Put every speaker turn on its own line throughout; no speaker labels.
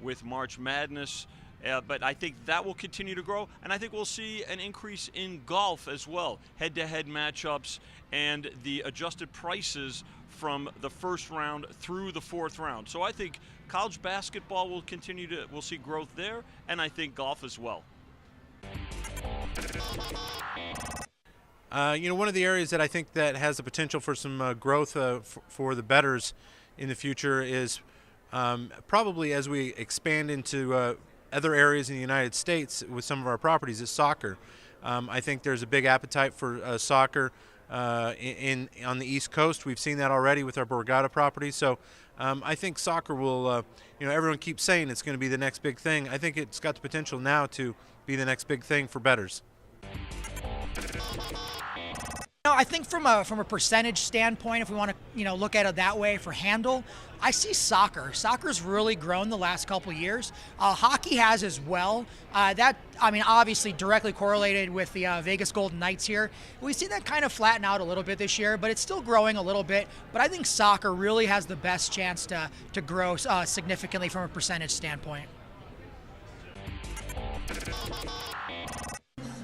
with March Madness. But I think that will continue to grow, and I think we'll see an increase in golf as well. Head-to-head matchups and the adjusted prices from the first round through the fourth round. So I think college basketball will we'll see growth there, and I think golf as well.
One of the areas that I think that has the potential for some growth for the bettors in the future is probably as we expand into other areas in the United States with some of our properties is soccer. I think there's a big appetite for soccer on the East Coast. We've seen that already with our Borgata property. So I think soccer will, everyone keeps saying it's going to be the next big thing. I think it's got the potential now to be the next big thing for bettors.
I think from a percentage standpoint, if we want to look at it that way for handle, I see soccer. Soccer's really grown the last couple years. Hockey has as well. Obviously directly correlated with the Vegas Golden Knights here. We see that kind of flatten out a little bit this year, but it's still growing a little bit. But I think soccer really has the best chance to grow significantly from a percentage standpoint.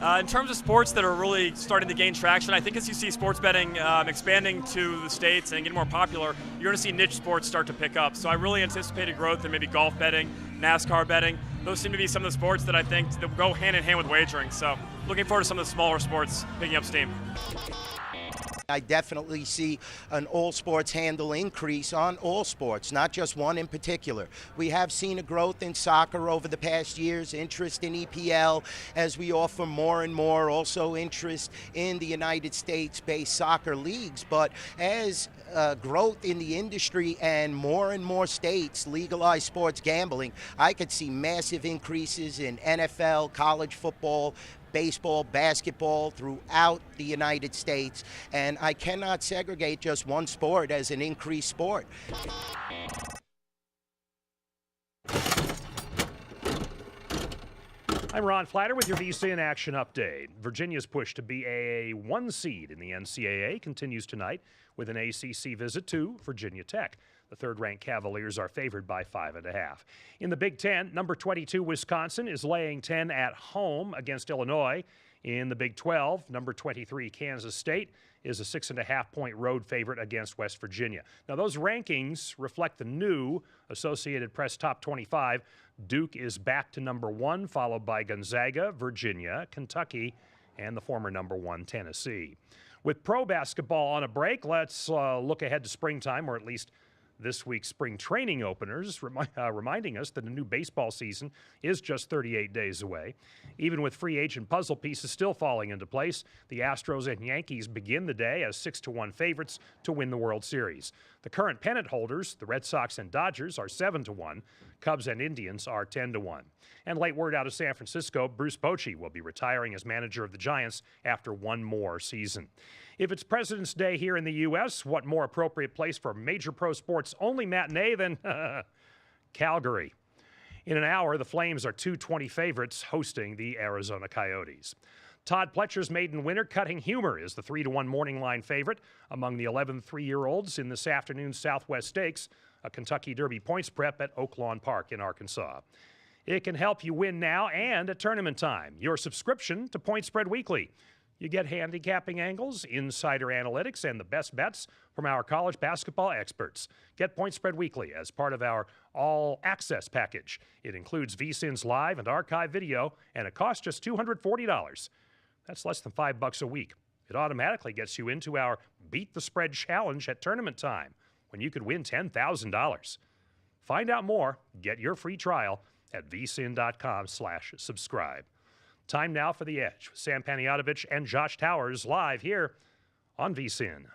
In terms of sports that are really starting to gain traction, I think as you see sports betting expanding to the States and getting more popular, you're going to see niche sports start to pick up. So I really anticipated growth in maybe golf betting, NASCAR betting. Those seem to be some of the sports that I think that go hand in hand with wagering. So looking forward to some of the smaller sports picking up steam.
I definitely see an all sports handle increase on all sports, not just one in particular. We have seen a growth in soccer over the past years, interest in EPL as we offer more and more, also interest in the United States-based soccer leagues. But as growth in the industry and more states legalize sports gambling, I could see massive increases in NFL, college football, baseball, basketball throughout the United States, and I cannot segregate just one sport as an increased sport.
I'm Ron Flatter with your VSiN Action Update. Virginia's push to be a 1 seed in the NCAA continues tonight with an ACC visit to Virginia Tech. The third-ranked Cavaliers are favored by 5.5. In the Big Ten, number 22 Wisconsin is laying 10 at home against Illinois. In the Big 12, number 23 Kansas State is a 6.5-point road favorite against West Virginia. Now, those rankings reflect the new Associated Press Top 25. Duke is back to number 1, followed by Gonzaga, Virginia, Kentucky, and the former number 1 Tennessee. With pro basketball on a break, let's look ahead to springtime, or at least this week's spring training openers, reminding us that a new baseball season is just 38 days away. Even with free agent puzzle pieces still falling into place, the Astros and Yankees begin the day as 6-1 favorites to win the World Series. The current pennant holders, the Red Sox and Dodgers, are 7-1. Cubs and Indians are 10-1. And late word out of San Francisco, Bruce Bochy will be retiring as manager of the Giants after one more season. If it's President's Day here in the U.S., what more appropriate place for a major pro sports only matinee than Calgary? In an hour, the Flames are 2-20 favorites hosting the Arizona Coyotes. Todd Pletcher's maiden winner, Cutting Humor, is the 3-1 morning line favorite among the 11 3-year-olds in this afternoon's Southwest Stakes, a Kentucky Derby points prep at Oak Lawn Park in Arkansas. It can help you win now and at tournament time. Your subscription to Point Spread Weekly. You get handicapping angles, insider analytics, and the best bets from our college basketball experts. Get Point Spread Weekly as part of our all-access package. It includes VSiN's live and archive video, and it costs just $240. That's less than $5 a week. It automatically gets you into our Beat the Spread Challenge at tournament time, when you could win $10,000. Find out more, get your free trial at vsin.com/subscribe. Time now for The Edge with Sam Panayotovich and Josh Towers live here on VSiN.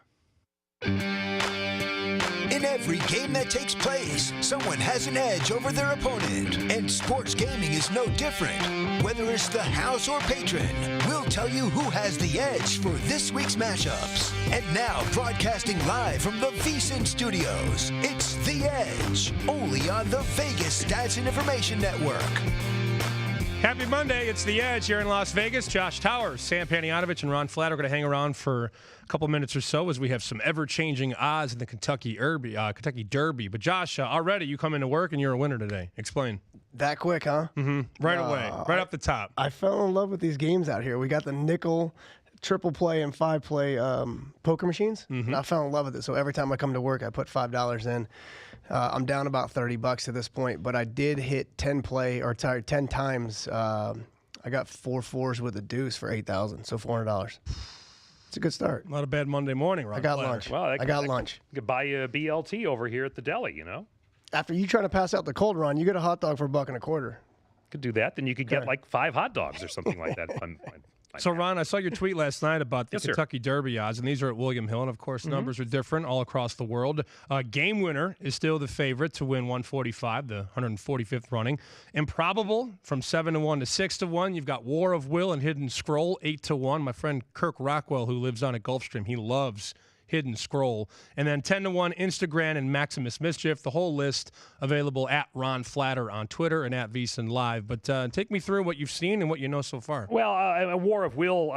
In every game that takes place, someone has an edge over their opponent. And sports gaming is no different. Whether it's the house or patron, we'll tell you who has the edge for this week's matchups. And now, broadcasting live from the VSiN studios, it's The Edge, only on the Vegas Stats and Information Network.
Happy Monday. It's The Edge here in Las Vegas. Josh Towers, Sam Panayotovich, and Ron Flatt are going to hang around for a couple minutes or so as we have some ever-changing odds in the Kentucky Derby. But Josh, already you come into work and you're a winner today. Explain.
That quick, huh?
Mm-hmm. Right away. Right off the top.
I fell in love with these games out here. We got the nickel, triple play, and 5-play poker machines. And I fell in love with it. So every time I come to work, I put $5 in. I'm down about $30 at this point, but I did hit 10 times. I got 4 4s with a deuce for $8,000, so $400. It's a good start.
Not a bad Monday morning, Ron.
I got lunch.
Well,
I got lunch.
You could buy you a BLT over here at the deli, you know?
After you trying to pass out the cold, Ron, you get a hot dog for $1.25.
Could do that. Then you could get like 5 hot dogs or something like that.
So, Ron, I saw your tweet last night about the
Yes, sir.
Kentucky Derby odds, and these are at William Hill, and, of course, numbers are different all across the world. Game Winner is still the favorite to win 145, the 145th running. Improbable from 7-1 to 6-1. You've got War of Will and Hidden Scroll, 8-1. My friend Kirk Rockwell, who lives on at Gulfstream, he loves Hidden Scroll. And then 10-1 Instagram and Maximus Mischief. The whole list available at Ron Flatter on Twitter and at VSiN Live. But take me through what you've seen and what you know so far.
Well, War of Will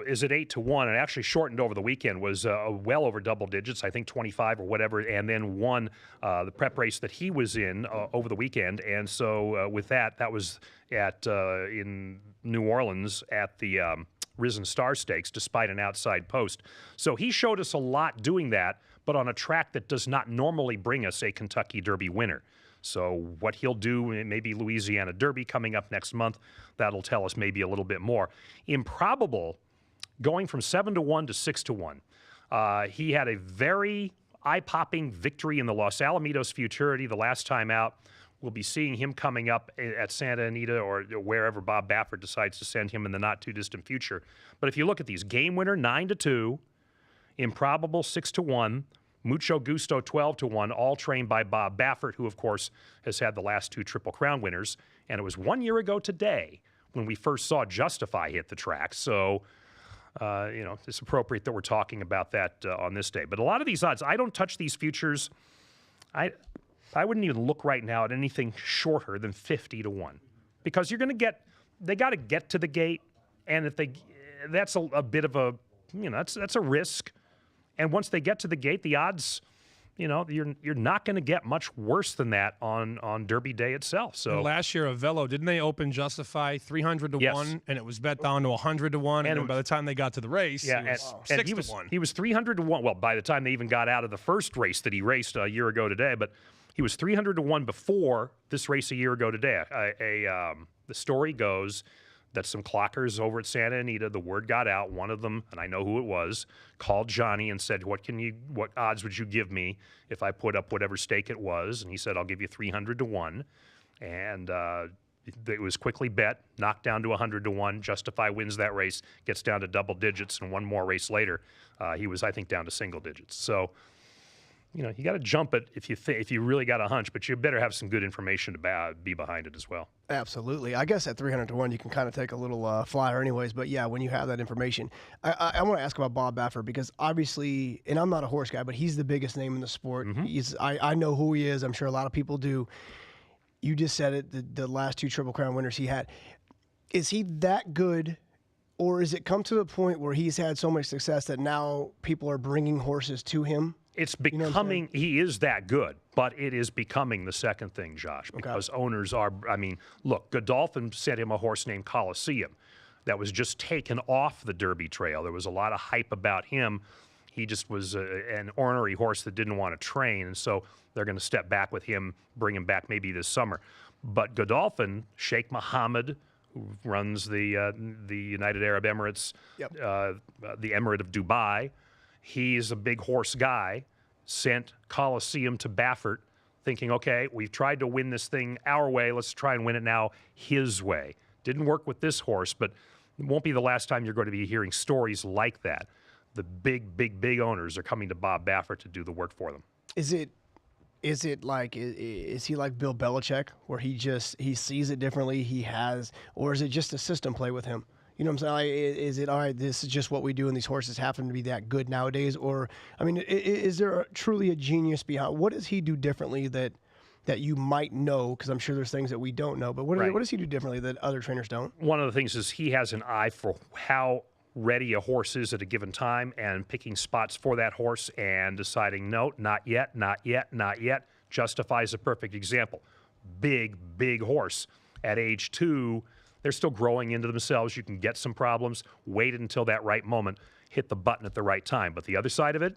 is at 8-1, and actually shortened over the weekend. Was well over double digits, I think 25 or whatever, and then won the prep race that he was in over the weekend. And so with that was at in New Orleans at the Risen Star Stakes, despite an outside post. So he showed us a lot doing that, but on a track that does not normally bring us a Kentucky Derby winner. So what he'll do, maybe Louisiana Derby coming up next month, that'll tell us maybe a little bit more. Improbable, going from 7-1 to 6-1. He had a very eye-popping victory in the Los Alamitos Futurity the last time out. We'll be seeing him coming up at Santa Anita or wherever Bob Baffert decides to send him in the not-too-distant future. But if you look at these, Game Winner 9-2, Improbable 6-1, Mucho Gusto 12-1, all trained by Bob Baffert, who, of course, has had the last 2 Triple Crown winners. And it was 1 year ago today when we first saw Justify hit the track. So, it's appropriate that we're talking about that on this day. But a lot of these odds, I don't touch these futures. I wouldn't even look right now at anything shorter than 50-1, because you're going to they got to get to the gate, and that's a bit of a, that's a risk. And once they get to the gate, the odds, you're not going to get much worse than that on Derby Day itself. So
and last year, Avello, didn't they open Justify 300-1,
Yes.
and it was bet down to 100-1, and by the time they got to the race,
yeah,
it was
and
6-1.
He was 300-1. Well, by the time they even got out of the first race that he raced a year ago today, but he was 300-1 before this race a year ago today. The story goes that some clockers over at Santa Anita, the word got out. One of them, and I know who it was, called Johnny and said, "What odds would you give me if I put up whatever stake it was?" And he said, "I'll give you 300-1." And it was quickly bet, knocked down to 100-1. Justify wins that race, gets down to double digits, and one more race later, he was, I think, down to single digits. So, you got to jump it if you really got a hunch, but you better have some good information to be behind it as well.
Absolutely. I guess at 300-1, you can kind of take a little flyer anyways. But, yeah, when you have that information. I want to ask about Bob Baffert because, obviously, and I'm not a horse guy, but he's the biggest name in the sport. I know who he is. I'm sure a lot of people do. You just said it, the last 2 Triple Crown winners he had. Is he that good, or is it come to the point where he's had so much success that now people are bringing horses to him?
It's becoming, he is that good, but it is becoming the second thing, Josh, because owners are, look, Godolphin sent him a horse named Coliseum that was just taken off the Derby trail. There was a lot of hype about him. He just was an ornery horse that didn't want to train, and so they're going to step back with him, bring him back maybe this summer. But Godolphin, Sheikh Mohammed, who runs the United Arab Emirates, the Emirate of Dubai, he's a big horse guy, sent Coliseum to Baffert, thinking, okay, we've tried to win this thing our way. Let's try and win it now his way. Didn't work with this horse, but it won't be the last time you're going to be hearing stories like that. The big owners are coming to Bob Baffert to do the work for them.
Is it like, is he like Bill Belichick, where he sees it differently, or is it just a system play with him? You know what I'm saying? Is it, all right, this is just what we do and these horses happen to be that good nowadays? Or, is there truly a genius behind, what does he do differently that that you might know? Because I'm sure there's things that we don't know. But what does he do differently that other trainers don't?
One of the things is he has an eye for how ready a horse is at a given time and picking spots for that horse and deciding, no, not yet, not yet, not yet. Justify is a perfect example. Big horse. At age 2, they're still growing into themselves. You can get some problems. Wait until that right moment. Hit the button at the right time. But the other side of it,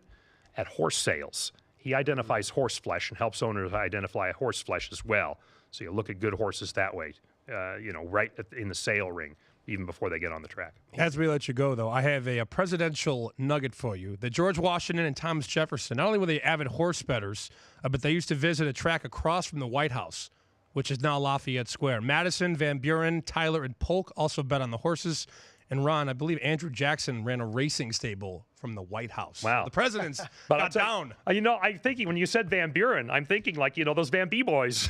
at horse sales, he identifies horse flesh and helps owners identify horse flesh as well. So you look at good horses that way, right in the sale ring, even before they get on the track.
As we let you go, though, I have a presidential nugget for you. That George Washington and Thomas Jefferson, not only were they avid horse bettors, but they used to visit a track across from the White House, which is now Lafayette Square. Madison, Van Buren, Tyler, and Polk also bet on the horses. And Ron, I believe Andrew Jackson ran a racing stable from the White House.
Wow.
The presidents got down.
I'm thinking, when you said Van Buren, I'm thinking like, those Van B boys.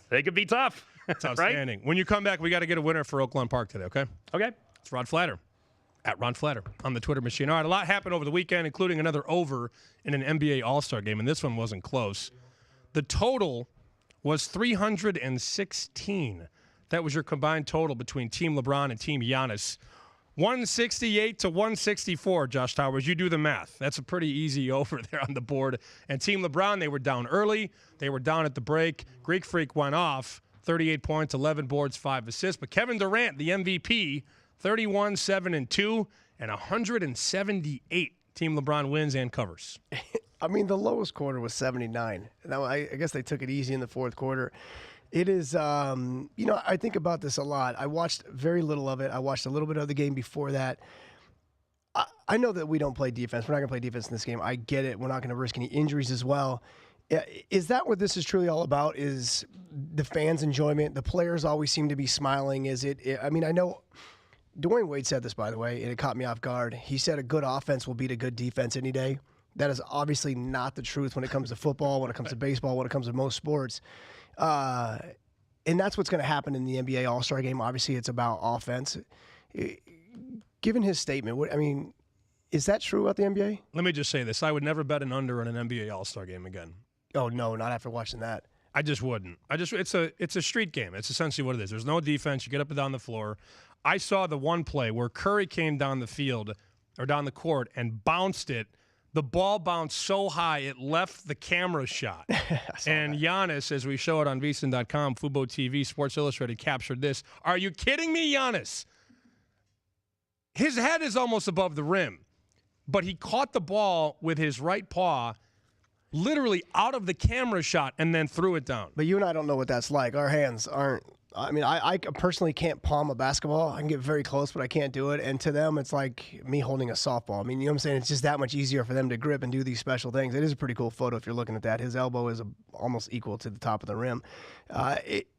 They could be tough.
That's outstanding. Right? When you come back, we got to get a winner for Oaklawn Park today, okay?
Okay.
It's Ron Flatter, at Ron Flatter on the Twitter machine. All right, a lot happened over the weekend, including another over in an NBA All-Star game, and this one wasn't close. The total was 316. That was your combined total between Team LeBron and Team Giannis. 168 to 164, Josh Towers. You do the math. That's a pretty easy over there on the board. And Team LeBron, they were down early. They were down at the break. Greek Freak went off. 38 points, 11 boards, 5 assists. But Kevin Durant, the MVP, 31, 7, and 2, and 178. Team LeBron wins and covers.
I mean, the lowest quarter was 79. Now, I guess they took it easy in the fourth quarter. It is, I think about this a lot. I watched very little of it. I watched a little bit of the game before that. I know that we don't play defense. We're not going to play defense in this game. I get it. We're not going to risk any injuries as well. Is that what this is truly all about? Is the fans' enjoyment? The players always seem to be smiling. I know Dwayne Wade said this, by the way, and it caught me off guard. He said a good offense will beat a good defense any day. That is obviously not the truth when it comes to football, when it comes to baseball, when it comes to most sports. And that's what's going to happen in the NBA All-Star game. Obviously, it's about offense. Given his statement, is that true about the NBA?
Let me just say this. I would never bet an under in an NBA All-Star game again.
Oh, no, not after watching that.
I just wouldn't. It's a street game. It's essentially what it is. There's no defense. You get up and down the floor. I saw the one play where Curry came down the field or down the court and bounced it. The ball bounced so high it left the camera shot. And Giannis, as we show it on VSiN.com, Fubo TV, Sports Illustrated captured this. Are you kidding me, Giannis? His head is almost above the rim, but he caught the ball with his right paw literally out of the camera shot and then threw it down.
But you and I don't know what that's like. Our hands aren't. I personally can't palm a basketball. I can get very close, but I can't do it. And to them, it's like me holding a softball. You know what I'm saying? It's just that much easier for them to grip and do these special things. It is a pretty cool photo if you're looking at that. His elbow is almost equal to the top of the rim.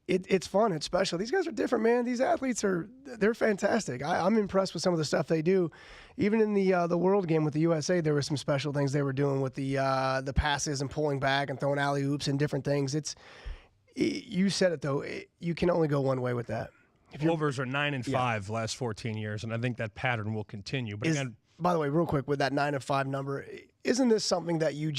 It's fun. It's special. These guys are different, man. These athletes they're fantastic. I'm impressed with some of the stuff they do. Even in the World game with the USA, there were some special things they were doing with the passes and pulling back and throwing alley-oops and different things. You said it, though. You can only go one way with that.
Overs are 9 and 5 last 14 years, and I think that pattern will continue. But again,
by the way, real quick, with that 9 and 5 number, isn't this something that you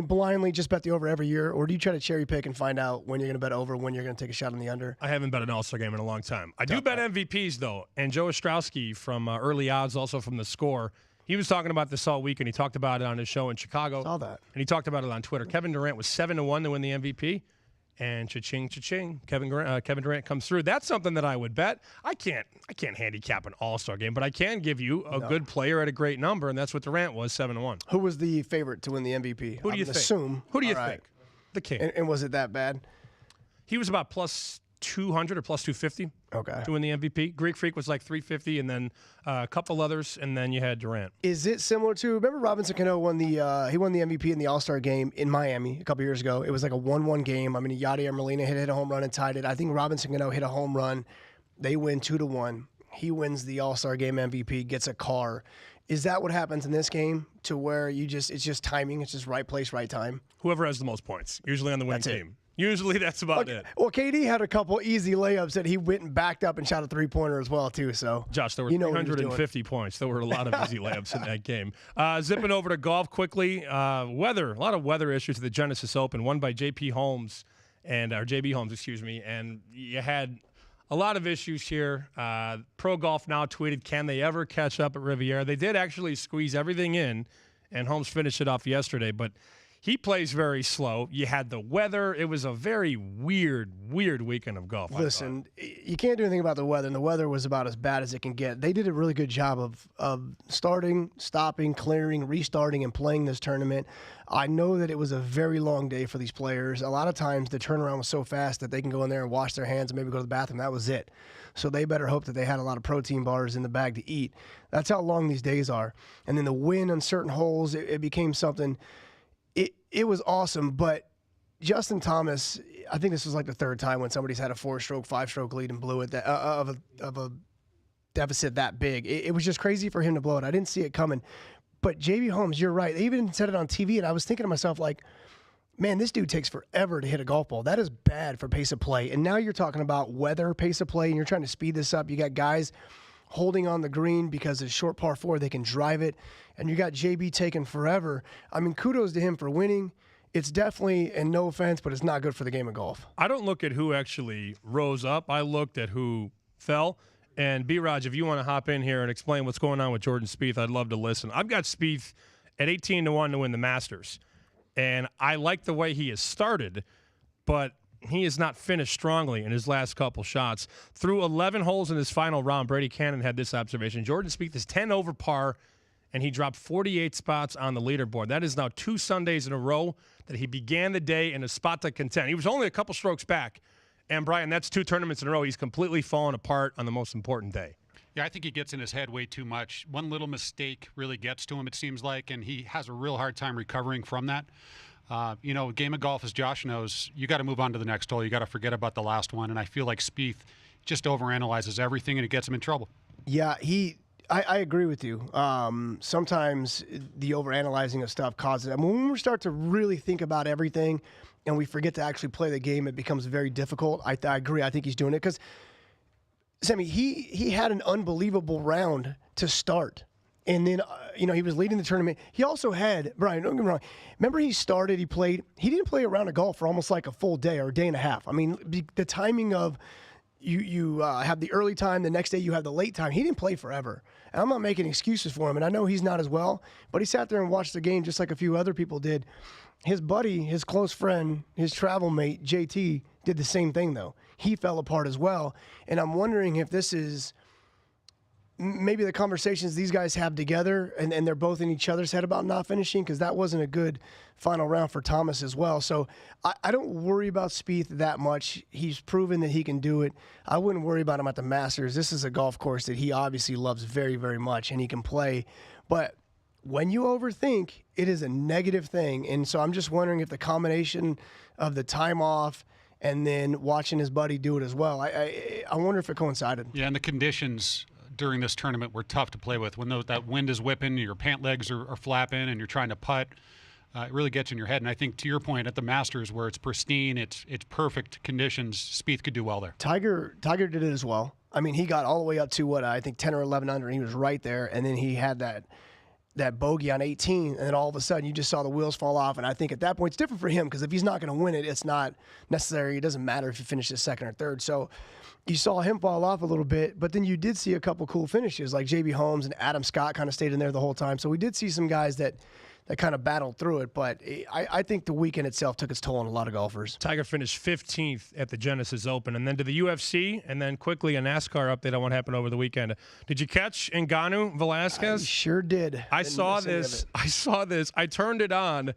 blindly just bet the over every year, or do you try to cherry pick and find out when you're going to bet over, when you're going to take a shot on the under?
I haven't bet an All-Star game in a long time. I do bet MVPs, though, and Joe Ostrowski from Early Odds, also from The Score, he was talking about this all week, and he talked about it on his show in Chicago.
Saw that.
And he talked about it on Twitter. Kevin Durant was 7-1 to win the MVP. And cha-ching, cha-ching, Kevin Durant comes through. That's something that I would bet. I can't handicap an All-Star game, but I can give you a good player at a great number, and that's what Durant was, 7-1.
Who was the favorite to win the MVP?
Who do you think? Who do you think? The King.
And was it that bad?
He was about plus 200 or plus 250 to win the MVP. Greek Freak was like 350, and then a couple others, and then you had Durant.
Is it similar to, remember Robinson Cano won the MVP in the All-Star game in Miami a couple years ago? It was like a 1-1 game. Yadier Molina hit a home run and tied it. I think Robinson Cano hit a home run. They win 2-1. He wins the All-Star game MVP, gets a car. Is that what happens in this game, to where it's just timing, it's just right place, right time?
Whoever has the most points, usually on the winning team. Usually that's about it.
Well, KD had a couple easy layups that he went and backed up and shot a three-pointer as well, too. So,
Josh, there were
you know
350 points. There were a lot of easy layups in that game. Zipping over to golf quickly. Weather, a lot of weather issues at the Genesis Open, won by JB Holmes, and you had a lot of issues here. Pro Golf Now tweeted, can they ever catch up at Riviera? They did actually squeeze everything in, and Holmes finished it off yesterday, but he plays very slow. You had the weather. It was a very weird weekend of golf.
Listen, you can't do anything about the weather, and the weather was about as bad as it can get. They did a really good job of starting, stopping, clearing, restarting, and playing this tournament. I know that it was a very long day for these players. A lot of times the turnaround was so fast that they can go in there and wash their hands and maybe go to the bathroom. That was it. So they better hope that they had a lot of protein bars in the bag to eat. That's how long these days are. And then the wind on certain holes, it became something – It was awesome, but Justin Thomas, I think this was like the third time when somebody's had a 4-stroke, 5-stroke lead and blew it of a deficit that big. It was just crazy for him to blow it. I didn't see it coming. But JB Holmes, you're right. They even said it on TV, and I was thinking to myself, like, man, this dude takes forever to hit a golf ball. That is bad for pace of play. And now you're talking about weather pace of play, and you're trying to speed this up. You got guys holding on the green because it's short par 4, they can drive it, and you got JB taking forever. I mean, kudos to him for winning. It's definitely, and no offense, but it's not good for the game of golf.
I don't look at who actually rose up. I looked at who fell. And B-Raj, if you want to hop in here and explain what's going on with Jordan Spieth, I'd love to listen. I've got Spieth at 18-1 to win the Masters, and I like the way he has started, but he has not finished strongly in his last couple shots. Through 11 holes in his final round, Brady Cannon had this observation. Jordan Spieth is 10 over par, and he dropped 48 spots on the leaderboard. That is now 2 Sundays in a row that he began the day in a spot to contend. He was only a couple strokes back. And, Brian, that's 2 tournaments in a row. He's completely fallen apart on the most important day.
Yeah, I think he gets in his head way too much. One little mistake really gets to him, it seems like, and he has a real hard time recovering from that. Game of golf, as Josh knows, you got to move on to the next hole. You got to forget about the last one. And I feel like Spieth just overanalyzes everything, and it gets him in trouble.
Yeah, I agree with you. Sometimes the overanalyzing of stuff causes it. When we start to really think about everything and we forget to actually play the game, it becomes very difficult. I agree. I think he's doing it because, Sammy, he had an unbelievable round to start. And then, he was leading the tournament. He also had, Brian, don't get me wrong, remember he didn't play a round of golf for almost like a full day or a day and a half. I mean, the timing of you have the early time, the next day you have the late time. He didn't play forever. And I'm not making excuses for him, and I know he's not as well, but he sat there and watched the game just like a few other people did. His buddy, his close friend, his travel mate, JT, did the same thing, though. He fell apart as well, and I'm wondering if this is maybe the conversations these guys have together, and they're both in each other's head about not finishing, because that wasn't a good final round for Thomas as well. So I don't worry about Spieth that much. He's proven that he can do it. I wouldn't worry about him at the Masters. This is a golf course that he obviously loves very, very much, and he can play. But when you overthink, it is a negative thing. And so I'm just wondering if the combination of the time off and then watching his buddy do it as well, I wonder if it coincided.
Yeah, and the conditions during this tournament were tough to play with. When that wind is whipping, your pant legs are flapping, and you're trying to putt, it really gets in your head. And I think, to your point, at the Masters, where it's pristine, it's perfect conditions, Spieth could do well there.
Tiger did it as well. I mean, he got all the way up to, I think 10 or 11 under, and he was right there. And then he had that bogey on 18, and then all of a sudden you just saw the wheels fall off. And I think at that point it's different for him, because if he's not going to win it, it's not necessary. It doesn't matter if he finishes second or third. So you saw him fall off a little bit, but then you did see a couple cool finishes, like JB Holmes and Adam Scott kind of stayed in there the whole time. So we did see some guys that kind of battled through it, but I think the weekend itself took its toll on a lot of golfers.
Tiger finished 15th at the Genesis Open, and then to the UFC, and then quickly a NASCAR update on what happened over the weekend. Did you catch Ngannou Velasquez?
I sure did.
I saw this. I turned it on,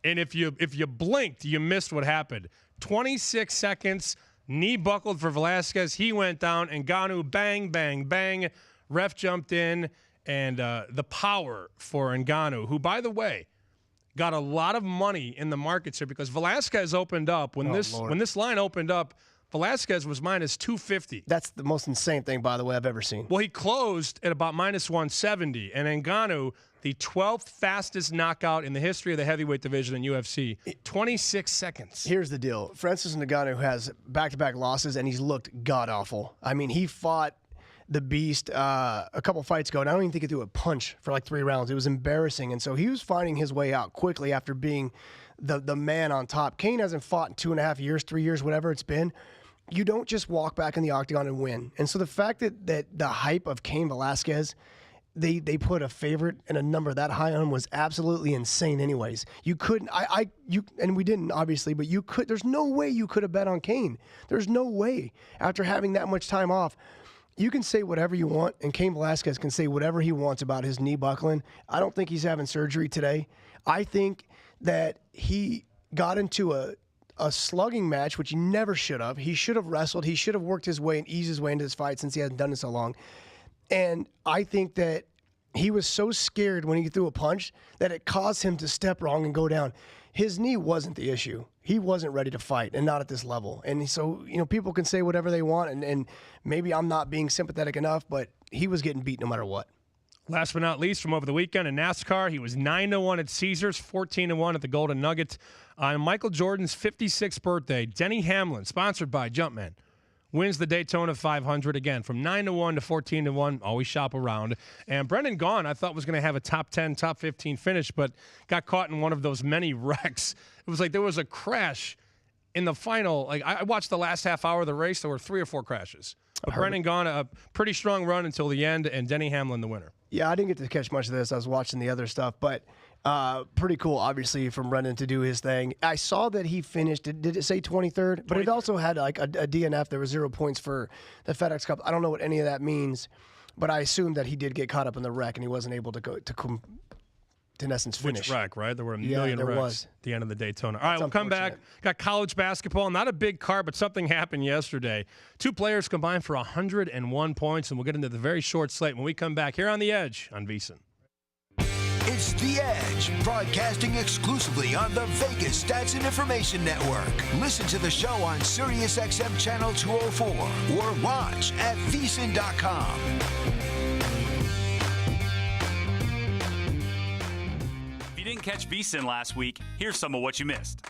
and if you blinked, you missed what happened. 26 seconds, knee buckled for Velasquez. He went down. Ngannou, bang, bang, bang. Ref jumped in. And the power for Ngannou, who, by the way, got a lot of money in the markets here, because Velasquez opened up. When this line opened up, Velasquez was minus 250.
That's the most insane thing, by the way, I've ever seen.
Well, he closed at about minus 170, and Ngannou The 12th fastest knockout in the history of the heavyweight division in UFC. 26 seconds.
Here's the deal. Francis Ngannou has back-to-back losses, and he's looked god-awful. I mean, he fought the Beast a couple fights ago, and I don't even think he threw a punch for like 3 rounds. It was embarrassing, and so he was finding his way out quickly after being the man on top. Cain hasn't fought in 2.5 years, 3 years, whatever it's been. You don't just walk back in the octagon and win. And so the fact that the hype of Cain Velasquez, they put a favorite and a number that high on him was absolutely insane anyways. You couldn't, and we didn't obviously, but there's no way you could have bet on Cain. There's no way after having that much time off. You can say whatever you want, and Cain Velasquez can say whatever he wants about his knee buckling. I don't think he's having surgery today. I think that he got into a slugging match, which he never should have. He should have wrestled. He should have worked his way and eased his way into this fight since he hasn't done it so long. And I think that he was so scared when he threw a punch that it caused him to step wrong and go down. His knee wasn't the issue. He wasn't ready to fight, and not at this level. And so, people can say whatever they want, and maybe I'm not being sympathetic enough, but he was getting beat no matter what.
Last but not least, from over the weekend in NASCAR, he was 9-1 at Caesars, 14-1 at the Golden Nugget. On Michael Jordan's 56th birthday, Denny Hamlin, sponsored by Jumpman, wins the Daytona 500 again from 9-1 to 14-1. Always shop around. And Brendan Gaughan, I thought was going to have a top 10, top 15 finish, but got caught in one of those many wrecks. It was like there was a crash in the final. Like I watched the last half hour of the race. There were 3 or 4 crashes. But Brendan Gaughan, a pretty strong run until the end, and Denny Hamlin the winner.
Yeah, I didn't get to catch much of this. I was watching the other stuff, but pretty cool, obviously, from Brendan to do his thing. I saw that he finished, did it say 23rd? But it also had like a DNF. There were 0 points for the FedEx Cup. I don't know what any of that means, but I assume that he did get caught up in the wreck and he wasn't able to go to in essence finish.
Which wreck, right? There were a million wrecks at the end of the Daytona. All right, we'll come back. Got college basketball. Not a big card, but something happened yesterday. 2 players combined for 101 points, and we'll get into the very short slate when we come back here on The Edge on VSiN.
It's The Edge, broadcasting exclusively on the Vegas Stats and Information Network. Listen to the show on SiriusXM Channel 204 or watch at VSiN.com.
If you didn't catch VSiN last week, here's some of what you missed.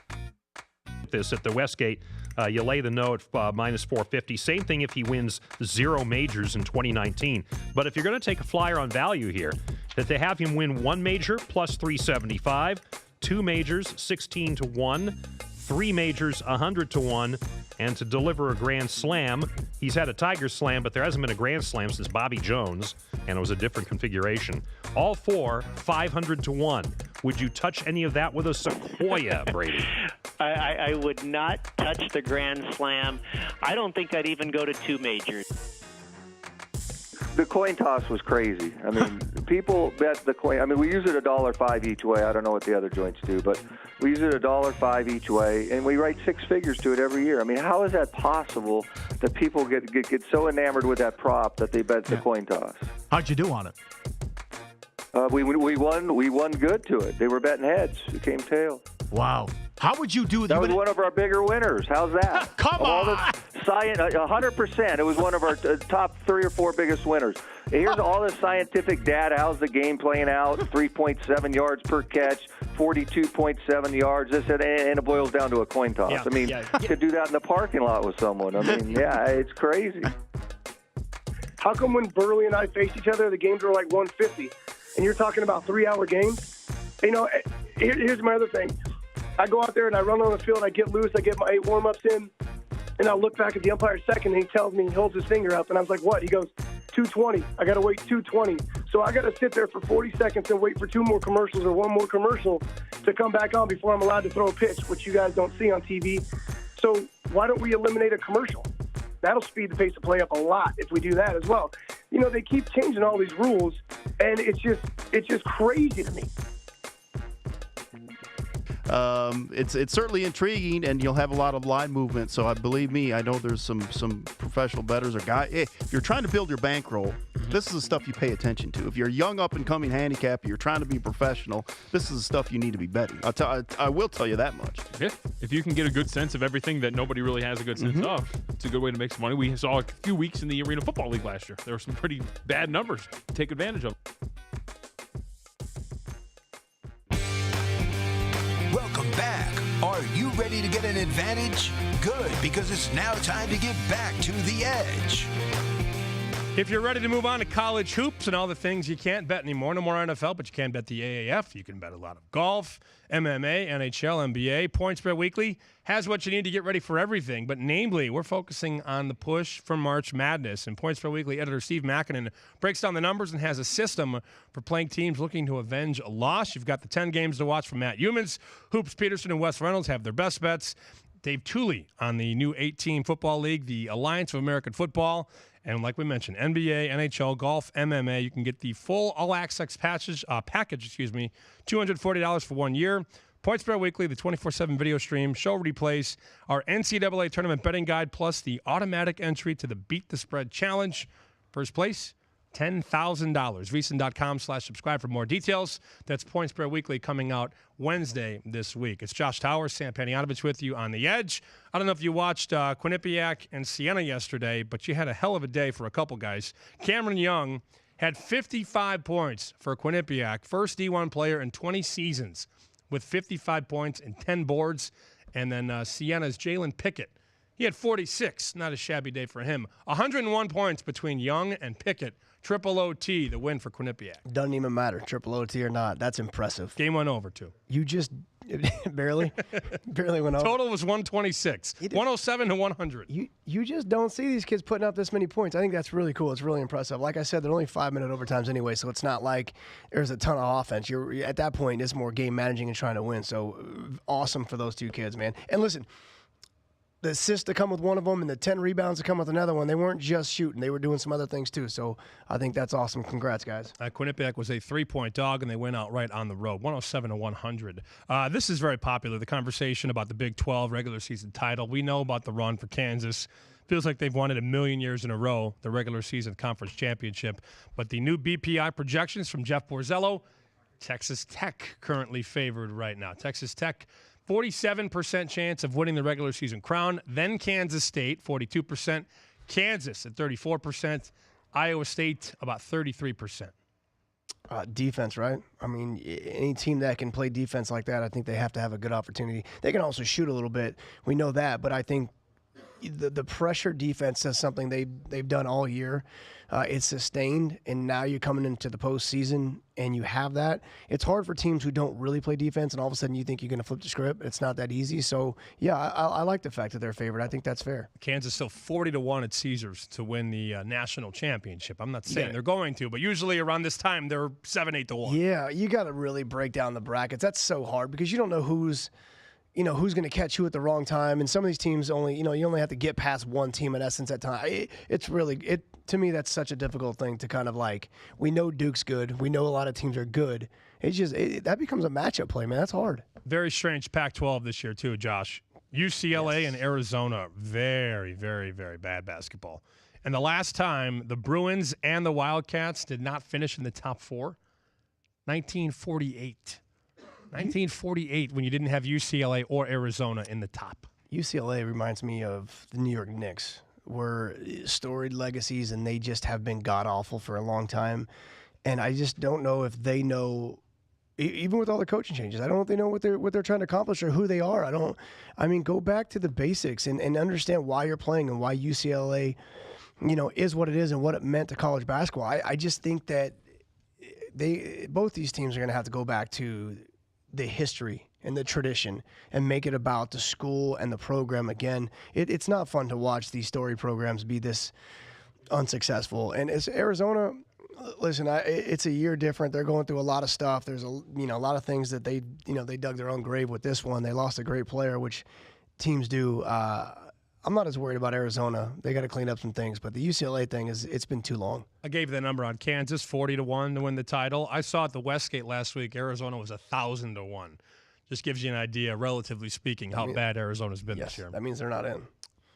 This at the Westgate, you lay the no at minus 450. Same thing if he wins 0 majors in 2019. But if you're going to take a flyer on value here, that they have him win 1 major plus 375, 2 majors 16-1, 3 majors 100-1, and to deliver a grand slam. He's had a Tiger Slam, but there hasn't been a grand slam since Bobby Jones, and it was a different configuration. All 4 500-1. Would you touch any of that with a Sequoia, Brady?
I would not touch the Grand Slam. I don't think I'd even go to 2 majors.
The coin toss was crazy. I mean, people bet the coin. I mean, we use it $1.05 each way. I don't know what the other joints do, but we use it $1.05 each way, and we write 6 figures to it every year. I mean, how is that possible that people get so enamored with that prop that they bet the coin toss?
How'd you do on it?
We won good to it. They were betting heads. It came tails.
Wow. How would you do that?
That was one of our bigger winners. How's that?
Come on.
100%. It was one of our top 3 or 4 biggest winners. Here's all the scientific data. How's the game playing out? 3.7 yards per catch, 42.7 yards. This and it boils down to a coin toss.
Yeah.
I mean, you could do that in the parking lot with someone. I mean, yeah, it's crazy.
How come when Burley and I faced each other, the games were like 150, and you're talking about 3-hour games? You know, here's my other thing. I go out there and I run on the field, I get loose, I get my 8 warm-ups in, and I look back at the umpire's second, and he tells me, he holds his finger up, and I was like, what? He goes, 220. I got to wait 220. So I got to sit there for 40 seconds and wait for 2 more commercials or 1 more commercial to come back on before I'm allowed to throw a pitch, which you guys don't see on TV. So why don't we eliminate a commercial? That'll speed the pace of play up a lot if we do that as well. You know, they keep changing all these rules, and it's just crazy to me.
It's certainly intriguing, and you'll have a lot of line movement. So believe me, I know there's some professional bettors or guys. If you're trying to build your bankroll, this is the stuff you pay attention to. If you're a young up-and-coming handicapper, you're trying to be professional, this is the stuff you need to be betting. I will tell you that much.
Yeah. If you can get a good sense of everything that nobody really has a good sense of, it's a good way to make some money. We saw a few weeks in the Arena Football League last year. There were some pretty bad numbers to take advantage of.
Are you ready to get an advantage? Good, because it's now time to get back to the edge.
If you're ready to move on to college hoops and all the things you can't bet anymore, no more NFL, but you can bet the AAF. You can bet a lot of golf, MMA, NHL, NBA. Point Spread Weekly has what you need to get ready for everything. But namely, we're focusing on the push for March Madness. And Point Spread Weekly editor Steve Makinen breaks down the numbers and has a system for playing teams looking to avenge a loss. You've got the 10 games to watch from Matt Humans. Hoops Peterson and Wes Reynolds have their best bets. Dave Tooley on the new 8-team football league, the Alliance of American Football. And like we mentioned, NBA, NHL, golf, MMA. You can get the full all-access package, $240 for 1 year. Point Spread Weekly, the 24/7 video stream, show replays, our NCAA tournament betting guide, plus the automatic entry to the Beat the Spread Challenge. First place, $10,000. VSiN.com/subscribe for more details. That's Point Spread Weekly coming out Wednesday this week. It's Josh Towers, Sam Panayotovich with you on the edge. I don't know if you watched Quinnipiac and Siena yesterday, but you had a hell of a day for a couple guys. Cameron Young had 55 points for Quinnipiac, first D1 player in 20 seasons with 55 points and 10 boards. And then Siena's Jalen Pickett, he had 46, not a shabby day for him. 101 points between Young and Pickett. Triple OT, the win for Quinnipiac.
Doesn't even matter, triple OT or not. That's impressive.
Game went over, too.
You just barely went over.
Total was 126, 107 to 100.
You just don't see these kids putting up this many points. I think that's really cool. It's really impressive. Like I said, they're only 5-minute overtimes anyway, so it's not like there's a ton of offense. You're at that point, it's more game managing and trying to win. So awesome for those two kids, man. And listen, the assists to come with one of them and the 10 rebounds to come with another one, they weren't just shooting. They were doing some other things too. So I think that's awesome. Congrats, guys.
Quinnipiac was a 3-point dog, and they went out right on the road, 107 to 100. This is very popular, the conversation about the Big 12 regular season title. We know about the run for Kansas. Feels like they've won it a million years in a row, the regular season conference championship. But the new BPI projections from Jeff Borzello, Texas Tech currently favored right now. Texas Tech, 47% chance of winning the regular season crown. Then Kansas State, 42%. Kansas at 34%. Iowa State, about 33%.
Defense, right? I mean, any team that can play defense like that, I think they have to have a good opportunity. They can also shoot a little bit. We know that, but I think the pressure defense is something they've done all year. It's sustained, and now you're coming into the postseason and you have that. It's hard for teams who don't really play defense, and all of a sudden you think you're going to flip the script. It's not that easy. So, yeah, I like the fact that they're favored. I think that's fair.
Kansas still 40 to 1 at Caesars to win the national championship. I'm not saying they're going to, but usually around this time they're 7-8 to 1.
Yeah, you got to really break down the brackets. That's so hard because you don't know who's going to catch who at the wrong time. And some of these teams you only have to get past one team in essence at time. To me, that's such a difficult thing to kind of like, we know Duke's good. We know a lot of teams are good. That becomes a matchup play, man. That's hard.
Very strange Pac-12 this year too, Josh. UCLA and Arizona, very, very, very bad basketball. And the last time the Bruins and the Wildcats did not finish in the top 4, 1948. 1948, when you didn't have UCLA or Arizona in the top.
UCLA reminds me of the New York Knicks, were storied legacies, and they just have been god-awful for a long time. And I just don't know if they know, even with all the coaching changes, I don't know if they know what they're trying to accomplish or who they are. Go back to the basics and understand why you're playing and why UCLA, is what it is and what it meant to college basketball. I just think that both these teams are going to have to go back to the history and the tradition and make it about the school and the program again. It's not fun to watch these story programs be this unsuccessful. And as Arizona, listen, it's a year different. They're going through a lot of stuff. There's a lot of things that they dug their own grave with this one. They lost a great player, which teams do. I'm not as worried about Arizona. They got to clean up some things, but the UCLA thing it's been too long.
I gave the number on Kansas, 40 to 1 to win the title. I saw at the Westgate last week, Arizona was 1,000 to 1. Just gives you an idea, relatively speaking, how bad Arizona's been this year.
That means they're not in.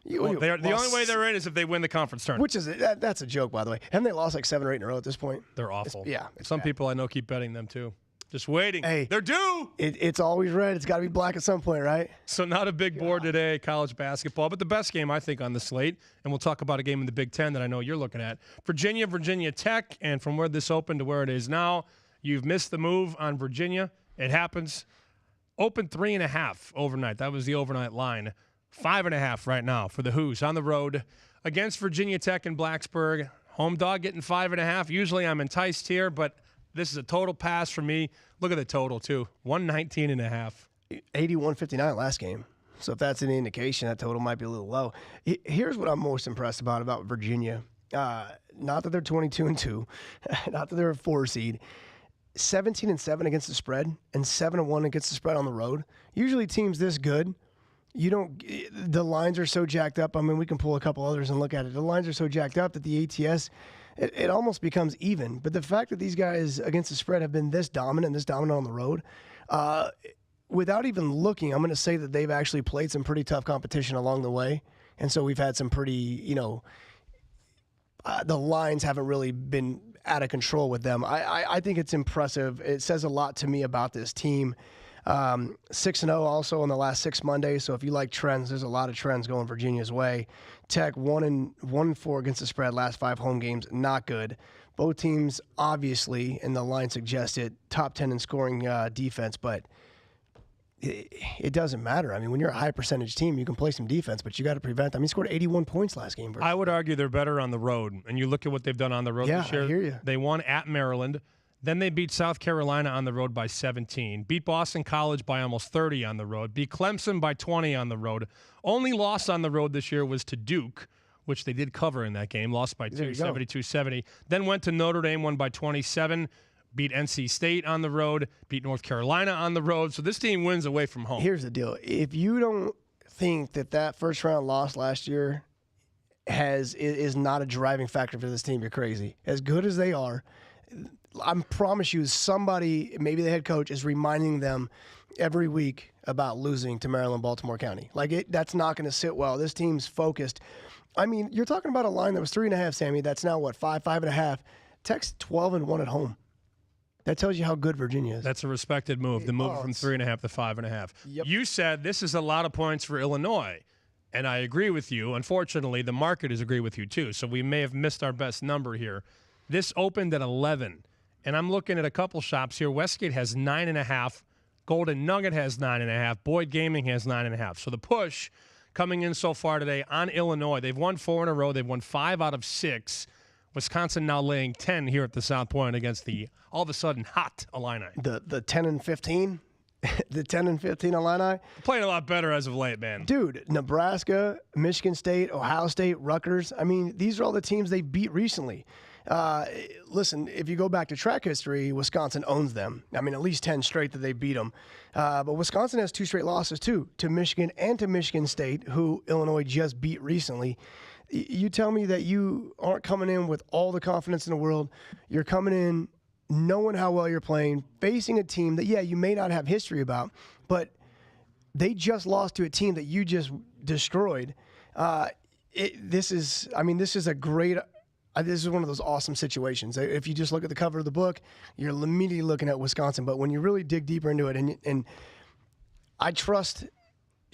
The only way they're in is if they win the conference tournament.
Which is that's a joke, by the way. Haven't they lost like 7 or 8 in a row at this point?
They're awful.
It's
some
bad.
people I know keep betting them too. Just waiting.
Hey,
they're due.
It's always red. It's got to be black at some point, right?
So not a big board today, college basketball, but the best game, I think, on the slate, and we'll talk about a game in the Big Ten that I know you're looking at. Virginia Tech, and from where this opened to where it is now, you've missed the move on Virginia. It happens. Opened 3.5 overnight. That was the overnight line. 5.5 right now for the Hoos on the road against Virginia Tech in Blacksburg. Home dog getting 5.5. Usually I'm enticed here, but this is a total pass for me. Look at the total, too. 119.5.
81-59 last game. So if that's an indication, that total might be a little low. Here's what I'm most impressed about Virginia. Not that they're 22-2, not that they're a 4 seed. 17-7 against the spread and 7-1 against the spread on the road. Usually teams this good, the lines are so jacked up. I mean, we can pull a couple others and look at it. The lines are so jacked up that the ATS, it almost becomes even. But the fact that these guys against the spread have been this dominant on the road, without even looking, I'm going to say that they've actually played some pretty tough competition along the way. And so we've had some pretty, the lines haven't really been out of control with them. I think it's impressive. It says a lot to me about this team. 6-0 also on the last 6 Mondays. So if you like trends, there's a lot of trends going Virginia's way. Tech 1-4 against the spread last 5 home games, not good. Both teams obviously, and the line suggested, top 10 in scoring defense, but it doesn't matter. I mean, when you're a high percentage team, you can play some defense, but you got to prevent. I mean, he scored 81 points last game.
I would argue they're better on the road. And you look at what they've done on the road this year.
I hear you.
They won at Maryland. Then they beat South Carolina on the road by 17. Beat Boston College by almost 30 on the road. Beat Clemson by 20 on the road. Only loss on the road this year was to Duke, which they did cover in that game. Lost by 2, 72-70. Then went to Notre Dame, won by 27. Beat NC State on the road, beat North Carolina on the road. So this team wins away from home.
Here's the deal. If you don't think that first-round loss last year is not a driving factor for this team, you're crazy. As good as they are, I promise you somebody, maybe the head coach, is reminding them every week about losing to Maryland, Baltimore County. That's not going to sit well. This team's focused. I mean, you're talking about a line that was 3.5, Sammy. That's now, 5.5. Tech's 12-1 at home. That tells you how good Virginia is.
That's a respected move, the move from 3.5 to 5.5.
Yep.
You said this is a lot of points for Illinois, and I agree with you. Unfortunately, the market has agreed with you too, so we may have missed our best number here. This opened at 11, and I'm looking at a couple shops here. Westgate has 9.5. Golden Nugget has 9.5. Boyd Gaming has 9.5. So the push coming in so far today on Illinois, they've won 4 in a row. They've won 5 out of 6. Wisconsin now laying 10 here at the South Point against the all of a sudden hot Illini.
The 10-15, the 10-15 Illini
playing a lot better as of late, man.
Dude, Nebraska, Michigan State, Ohio State, Rutgers. I mean, these are all the teams they beat recently. Listen, if you go back to track history, Wisconsin owns them. I mean, at least 10 straight that they beat them. But Wisconsin has 2 straight losses too, to Michigan and to Michigan State, who Illinois just beat recently. You tell me that you aren't coming in with all the confidence in the world. You're coming in knowing how well you're playing, facing a team that, you may not have history about, but they just lost to a team that you just destroyed. This is a great this is one of those awesome situations. If you just look at the cover of the book, you're immediately looking at Wisconsin. But when you really dig deeper into it, and I trust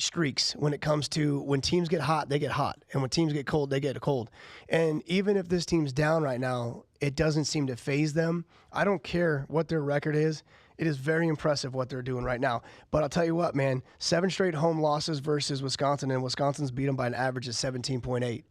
streaks when it comes to when teams get hot, they get hot. And when teams get cold, they get cold. And even if this team's down right now, it doesn't seem to faze them. I don't care what their record is. It is very impressive what they're doing right now. But I'll tell you what, man, 7 straight home losses versus Wisconsin, and Wisconsin's beat them by an average of 17.8.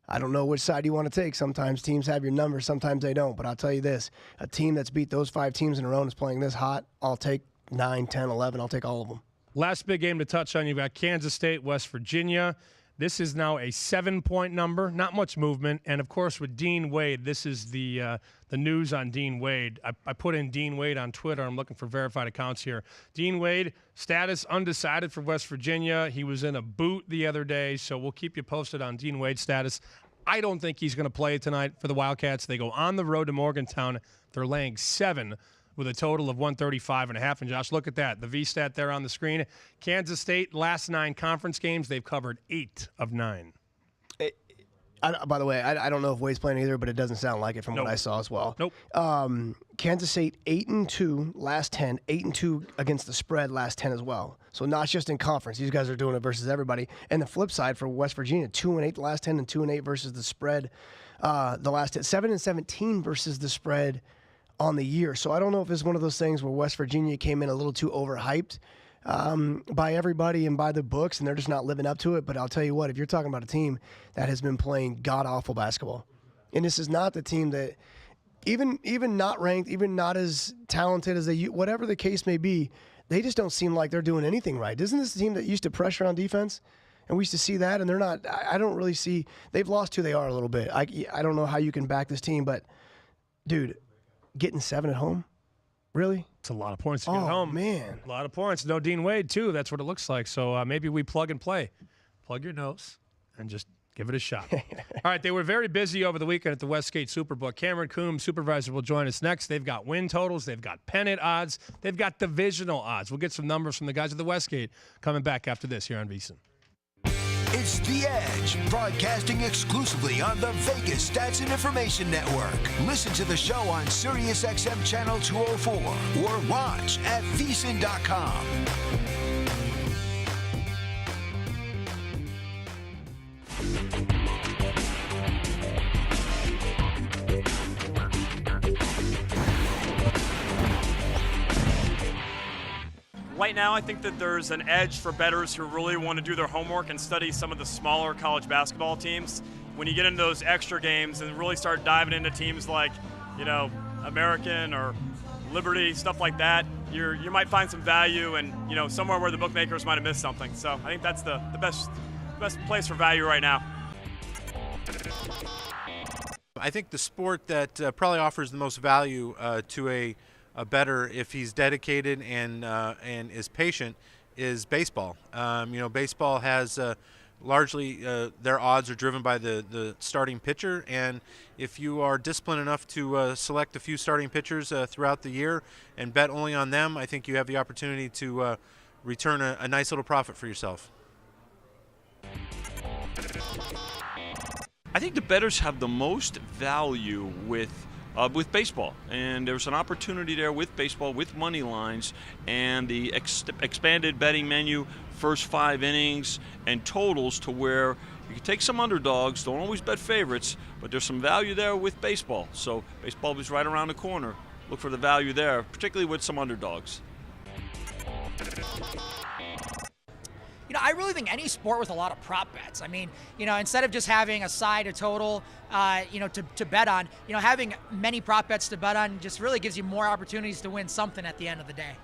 I don't know which side you want to take. Sometimes teams have your number, sometimes they don't. But I'll tell you this, a team that's beat those 5 teams in a row and is playing this hot, I'll take 9, 10, 11. I'll take all of them.
Last big game to touch on, you've got Kansas State, West Virginia. This is now a 7-point number, not much movement. And, of course, with Dean Wade, this is the news on Dean Wade. I put in Dean Wade on Twitter. I'm looking for verified accounts here. Dean Wade, status undecided for West Virginia. He was in a boot the other day, so we'll keep you posted on Dean Wade's status. I don't think he's going to play tonight for the Wildcats. They go on the road to Morgantown. They're laying 7 with a total of 135.5. And, Josh, look at that. The V-stat there on the screen. Kansas State, last 9 conference games, they've covered 8 of 9.
By the way, I don't know if Wade's playing either, but it doesn't sound like it from what I saw as well.
Nope.
Kansas State, 8-2 last 10, 8-2 against the spread last 10 as well. So not just in conference. These guys are doing it versus everybody. And the flip side for West Virginia, 2-8 the last 10 and 2-8 versus the spread the last 10. 7-17 versus the spread on the year. So I don't know if it's one of those things where West Virginia came in a little too overhyped. by everybody and by the books, and they're just not living up to it. But I'll tell you what, if you're talking about a team that has been playing god-awful basketball, and this is not the team that, even not ranked, even not as talented as they, whatever the case may be, they just don't seem like they're doing anything right. Isn't this the team that used to pressure on defense? And we used to see that, and they're not. I don't really see. They've lost who they are a little bit. I don't know how you can back this team, but, dude, getting 7 at home? Really?
It's a lot of points to get home.
Man.
A lot of points. No Dean Wade, too. That's what it looks like. So maybe we plug and play. Plug your nose and just give it a shot. All right, they were very busy over the weekend at the Westgate Superbook. Cameron Coombs, supervisor, will join us next. They've got win totals. They've got pennant odds. They've got divisional odds. We'll get some numbers from the guys at the Westgate coming back after this here on VSiN.
It's The Edge, broadcasting exclusively on the Vegas Stats and Information Network. Listen to the show on SiriusXM Channel 204 or watch at VSiN.com.
Right now, I think that there's an edge for bettors who really want to do their homework and study some of the smaller college basketball teams. When you get into those extra games and really start diving into teams like, American or Liberty, stuff like that, you might find some value and, somewhere where the bookmakers might have missed something. So I think that's the best place for value right now.
I think the sport that probably offers the most value to a bettor, if he's dedicated and is patient, is baseball. Baseball has largely their odds are driven by the starting pitcher, and if you are disciplined enough to select a few starting pitchers throughout the year and bet only on them, I think you have the opportunity to return a nice little profit for yourself.
I think the bettors have the most value with baseball, and there's an opportunity there with baseball, with money lines, and the expanded betting menu, first 5 innings, and totals, to where you can take some underdogs. Don't always bet favorites, but there's some value there with baseball. So baseball is right around the corner. Look for the value there, particularly with some underdogs.
I really think any sport with a lot of prop bets. I mean, instead of just having a side, a total, to bet on, having many prop bets to bet on just really gives you more opportunities to win something at the end of the day.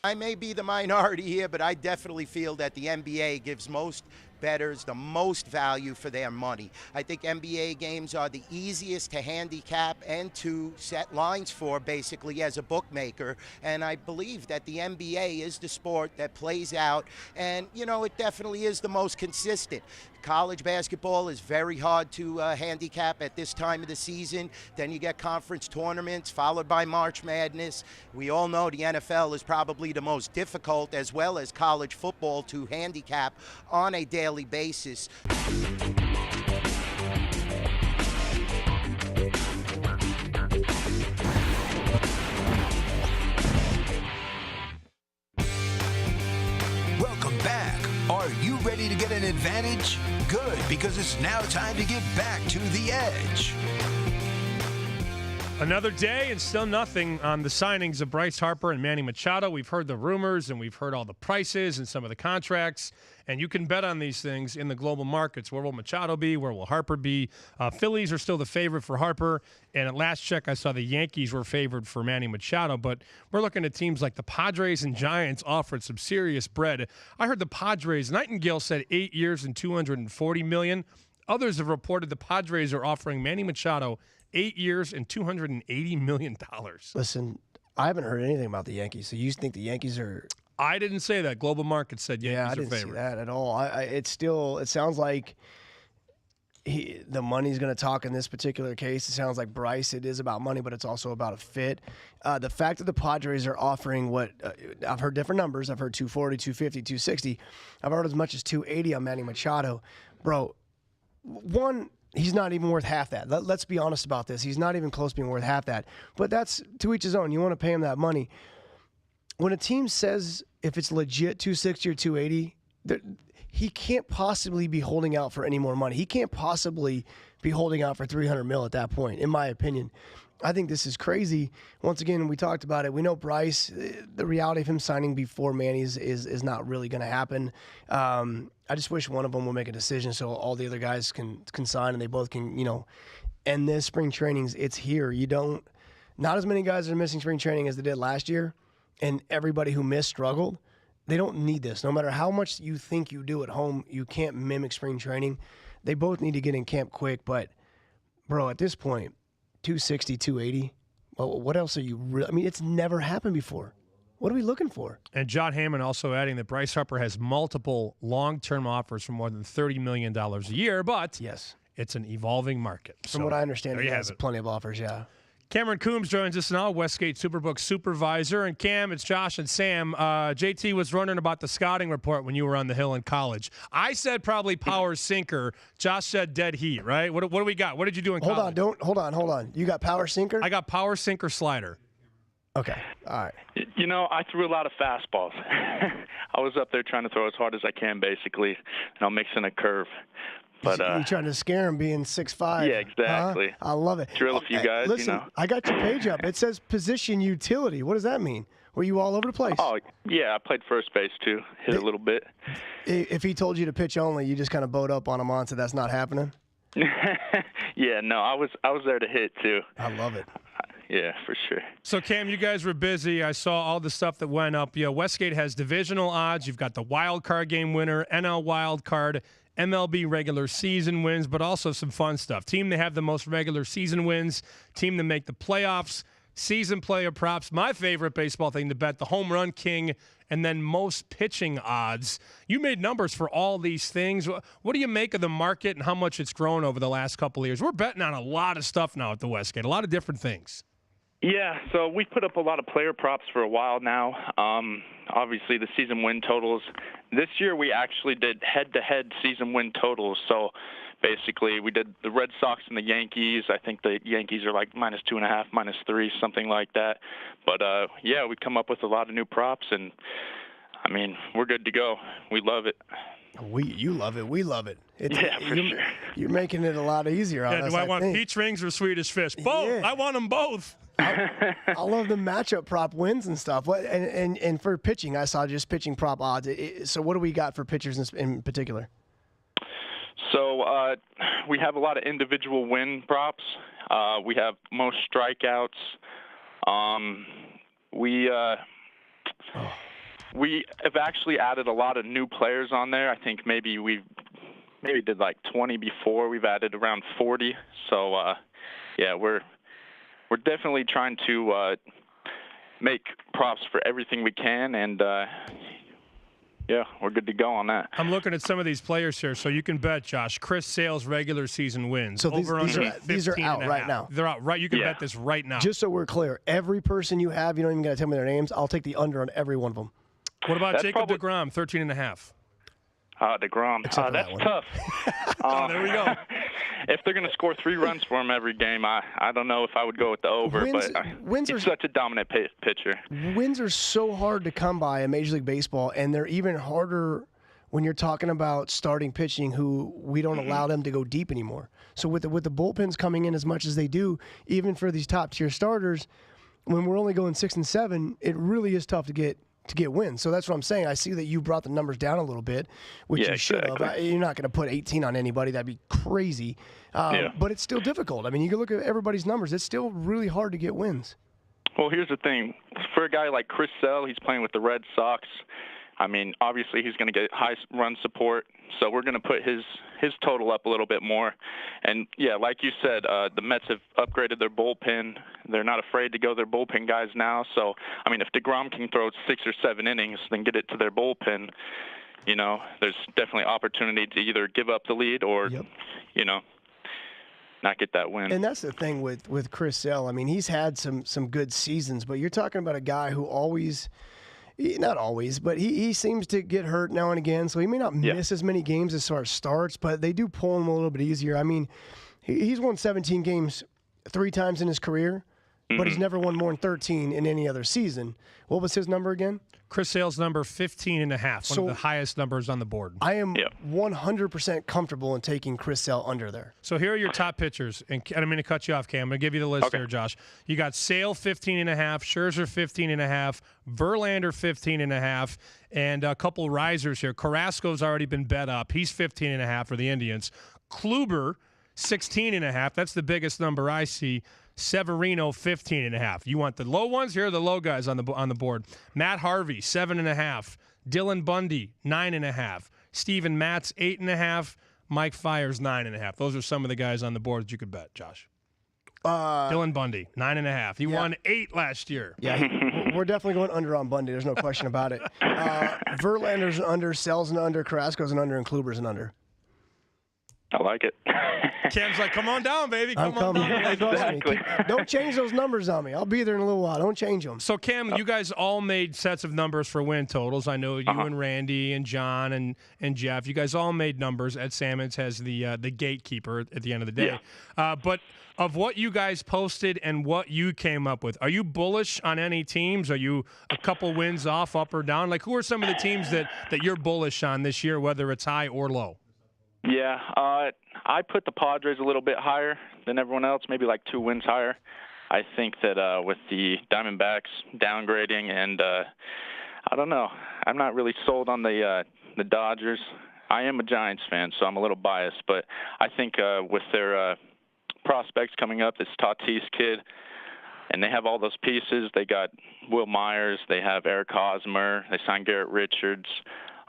I may be the minority here, but I definitely feel that the NBA gives most bettors the most value for their money. I think NBA games are the easiest to handicap and to set lines for, basically, as a bookmaker. And I believe that the NBA is the sport that plays out, and, it definitely is the most consistent. College basketball is very hard to handicap at this time of the season. Then you get conference tournaments followed by March Madness. We all know the NFL is probably the most difficult, as well as college football, to handicap on a daily basis.
Welcome back. Are you ready to get an advantage? Good, because it's now time to get back to The Edge.
Another day and still nothing on the signings of Bryce Harper and Manny Machado. We've heard the rumors and we've heard all the prices and some of the contracts, and you can bet on these things in the global markets. Where will Machado be? Where will Harper be? Phillies are still the favorite for Harper, and at last check I saw the Yankees were favored for Manny Machado, but we're looking at teams like the Padres and Giants offered some serious bread. I heard the Padres, Nightingale said 8 years and $240 million. Others have reported the Padres are offering Manny Machado 8 years and $280 million.
Listen, I haven't heard anything about the Yankees. So you think the Yankees are?
I didn't say that. Global Markets said Yankees
I didn't
are favored.
See that at all. It sounds like the money's going to talk in this particular case. It sounds like Bryce, it is about money, but it's also about a fit. The fact that the Padres are offering what I've heard different numbers. I've heard 240, 250, 260. I've heard as much as 280 on Manny Machado. Bro, one, he's not even worth half that. Let's be honest about this. He's not even close to being worth half that. But that's to each his own. You want to pay him that money. When a team says if it's legit 260 or 280, he can't possibly be holding out for any more money. He can't possibly be holding out for $300 million at that point, in my opinion. I think this is crazy. Once again, we talked about it. We know Bryce, the reality of him signing before Manny is not really going to happen. I just wish one of them will make a decision so all the other guys can sign and they both can, end this. Spring trainings, it's here. Not as many guys are missing spring training as they did last year, and everybody who missed struggled. They don't need this. No matter how much you think you do at home, you can't mimic spring training. They both need to get in camp quick, but, bro, at this point, 260, 280, well, what else are you I mean, it's never happened before. What are we looking for?
And John Hammond also adding that Bryce Harper has multiple long-term offers for more than $30 million a year, but
yes,
it's an evolving market.
From what I understand, he has plenty of offers, yeah.
Cameron Coombs joins us now, Westgate Superbook supervisor. And Cam, it's Josh and Sam. JT was wondering about the scouting report when you were on the Hill in college. I said probably power sinker. Josh said dead heat, right? What do we got? What did you do in college?
Hold on. You got power sinker?
I got power sinker slider.
Okay, all right.
I threw a lot of fastballs. I was up there trying to throw as hard as I can, basically, mixing a curve. But
you're trying to scare him being 6'5".
Yeah, exactly.
Huh? I love it.
Drill a few guys,
Listen, I got your page up. It says position utility. What does that mean? Were you all over the place?
Oh, yeah, I played first base, too. Hit a little bit.
If he told you to pitch only, you just kind of bowed up on him and said that's not happening?
Yeah, no, I was there to hit, too.
I love it.
Yeah, for sure.
So, Cam, you guys were busy. I saw all the stuff that went up. Westgate has divisional odds. You've got the wild card game winner, NL wild card, MLB regular season wins, but also some fun stuff. Team to have the most regular season wins, team to make the playoffs, season player props. My favorite baseball thing to bet, the home run king, and then most pitching odds. You made numbers for all these things. What do you make of the market and how much it's grown over the last couple of years? We're betting on a lot of stuff now at the Westgate, a lot of different things.
Yeah, so we put up a lot of player props for a while now. Obviously, the season win totals. This year, we actually did head-to-head season win totals. So basically, we did the Red Sox and the Yankees. I think the Yankees are like -2.5, -3, something like that. But, yeah, we come up with a lot of new props, and, I mean, we're good to go. We love it.
You love it. We love it.
Yeah, for sure.
You're making it a lot easier on us.
Do I want peach rings or Swedish fish? Both. Yeah. I want them both.
I love the matchup prop wins and stuff. And for pitching, I saw just pitching prop odds. So what do we got for pitchers in particular?
So we have a lot of individual win props. We have most strikeouts. We have actually added a lot of new players on there. I think maybe we did like 20 before. We've added around 40. So yeah, we're definitely trying to make props for everything we can, and yeah, we're good to go on that.
I'm looking at some of these players here, so you can bet, Josh. Chris Sale's regular season wins.
So these are out right now.
They're out right. You can bet this right now.
Just so we're clear, every person you have, you don't even got to tell me their names. I'll take the under on every one of them.
What about Jacob deGrom, 13.5?
DeGrom. That's tough.
There we go.
If they're going to score 3 runs for him every game, I don't know if I would go with the over, but he's such a dominant pitcher.
Wins are so hard to come by in Major League Baseball, and they're even harder when you're talking about starting pitching who we don't allow them to go deep anymore. So with the bullpens coming in as much as they do, even for these top-tier starters, when we're only going 6 and 7, it really is tough to get wins. So that's what I'm saying. I see that you brought the numbers down a little bit, which you should have. You're not going to put 18 on anybody. That'd be crazy. But it's still difficult. I mean, you can look at everybody's numbers. It's still really hard to get wins.
Well, here's the thing. For a guy like Chris Sale, he's playing with the Red Sox. I mean, obviously he's going to get high run support, so we're going to put his total up a little bit more. And, yeah, like you said, the Mets have upgraded their bullpen. They're not afraid to go their bullpen guys now. So, I mean, if DeGrom can throw 6 or 7 innings, then get it to their bullpen, there's definitely opportunity to either give up the lead or, not get that win.
And that's the thing with Chris Sale. I mean, he's had some good seasons, but you're talking about a guy who always – not always, but he seems to get hurt now and again, so he may not miss as many games as far as starts, but they do pull him a little bit easier. I mean, he's won 17 games 3 times in his career, but he's never won more than 13 in any other season. What was his number again?
Chris Sale's number 15.5, one of the highest numbers on the board.
I am 100% comfortable in taking Chris Sale under there.
So here are your top pitchers, and I don't mean to cut you off, Cam. I'm going to give you the list here, Josh. You got Sale 15.5, Scherzer 15.5, Verlander 15.5, and a couple risers here. Carrasco's already been bet up. He's 15.5 for the Indians. Kluber 16.5. That's the biggest number I see. Severino 15.5. You want the low ones? Here are the low guys on the board. Matt Harvey 7.5. Dylan Bundy 9.5. Steven Matz 8.5. Mike Fiers 9.5. Those are some of the guys on the board that you could bet, Josh. Dylan Bundy 9.5. He won 8 last year.
Yeah, we're definitely going under on Bundy. There's no question about it. Verlander's an under, Sale's an under, Carrasco's an under, and Kluber's an under.
I like it.
Cam's like, come on down, baby.
I'm
Come on
coming.
down.
Exactly.
Don't change those numbers on me. I'll be there in a little while. Don't change them.
So, Cam, you guys all made sets of numbers for win totals. I know you and Randy and John and Jeff, you guys all made numbers. Ed Salmons has the gatekeeper at the end of the day.
Yeah.
But of what you guys posted and what you came up with, are you bullish on any teams? Are you a couple wins off, up or down? Like, who are some of the teams that you're bullish on this year, whether it's high or low?
Yeah, I put the Padres a little bit higher than everyone else, maybe like 2 wins higher. I think that with the Diamondbacks downgrading and I don't know, I'm not really sold on the Dodgers. I am a Giants fan, so I'm a little biased, but I think with their prospects coming up, this Tatis kid, and they have all those pieces. They got Will Myers, they have Eric Hosmer, they signed Garrett Richards.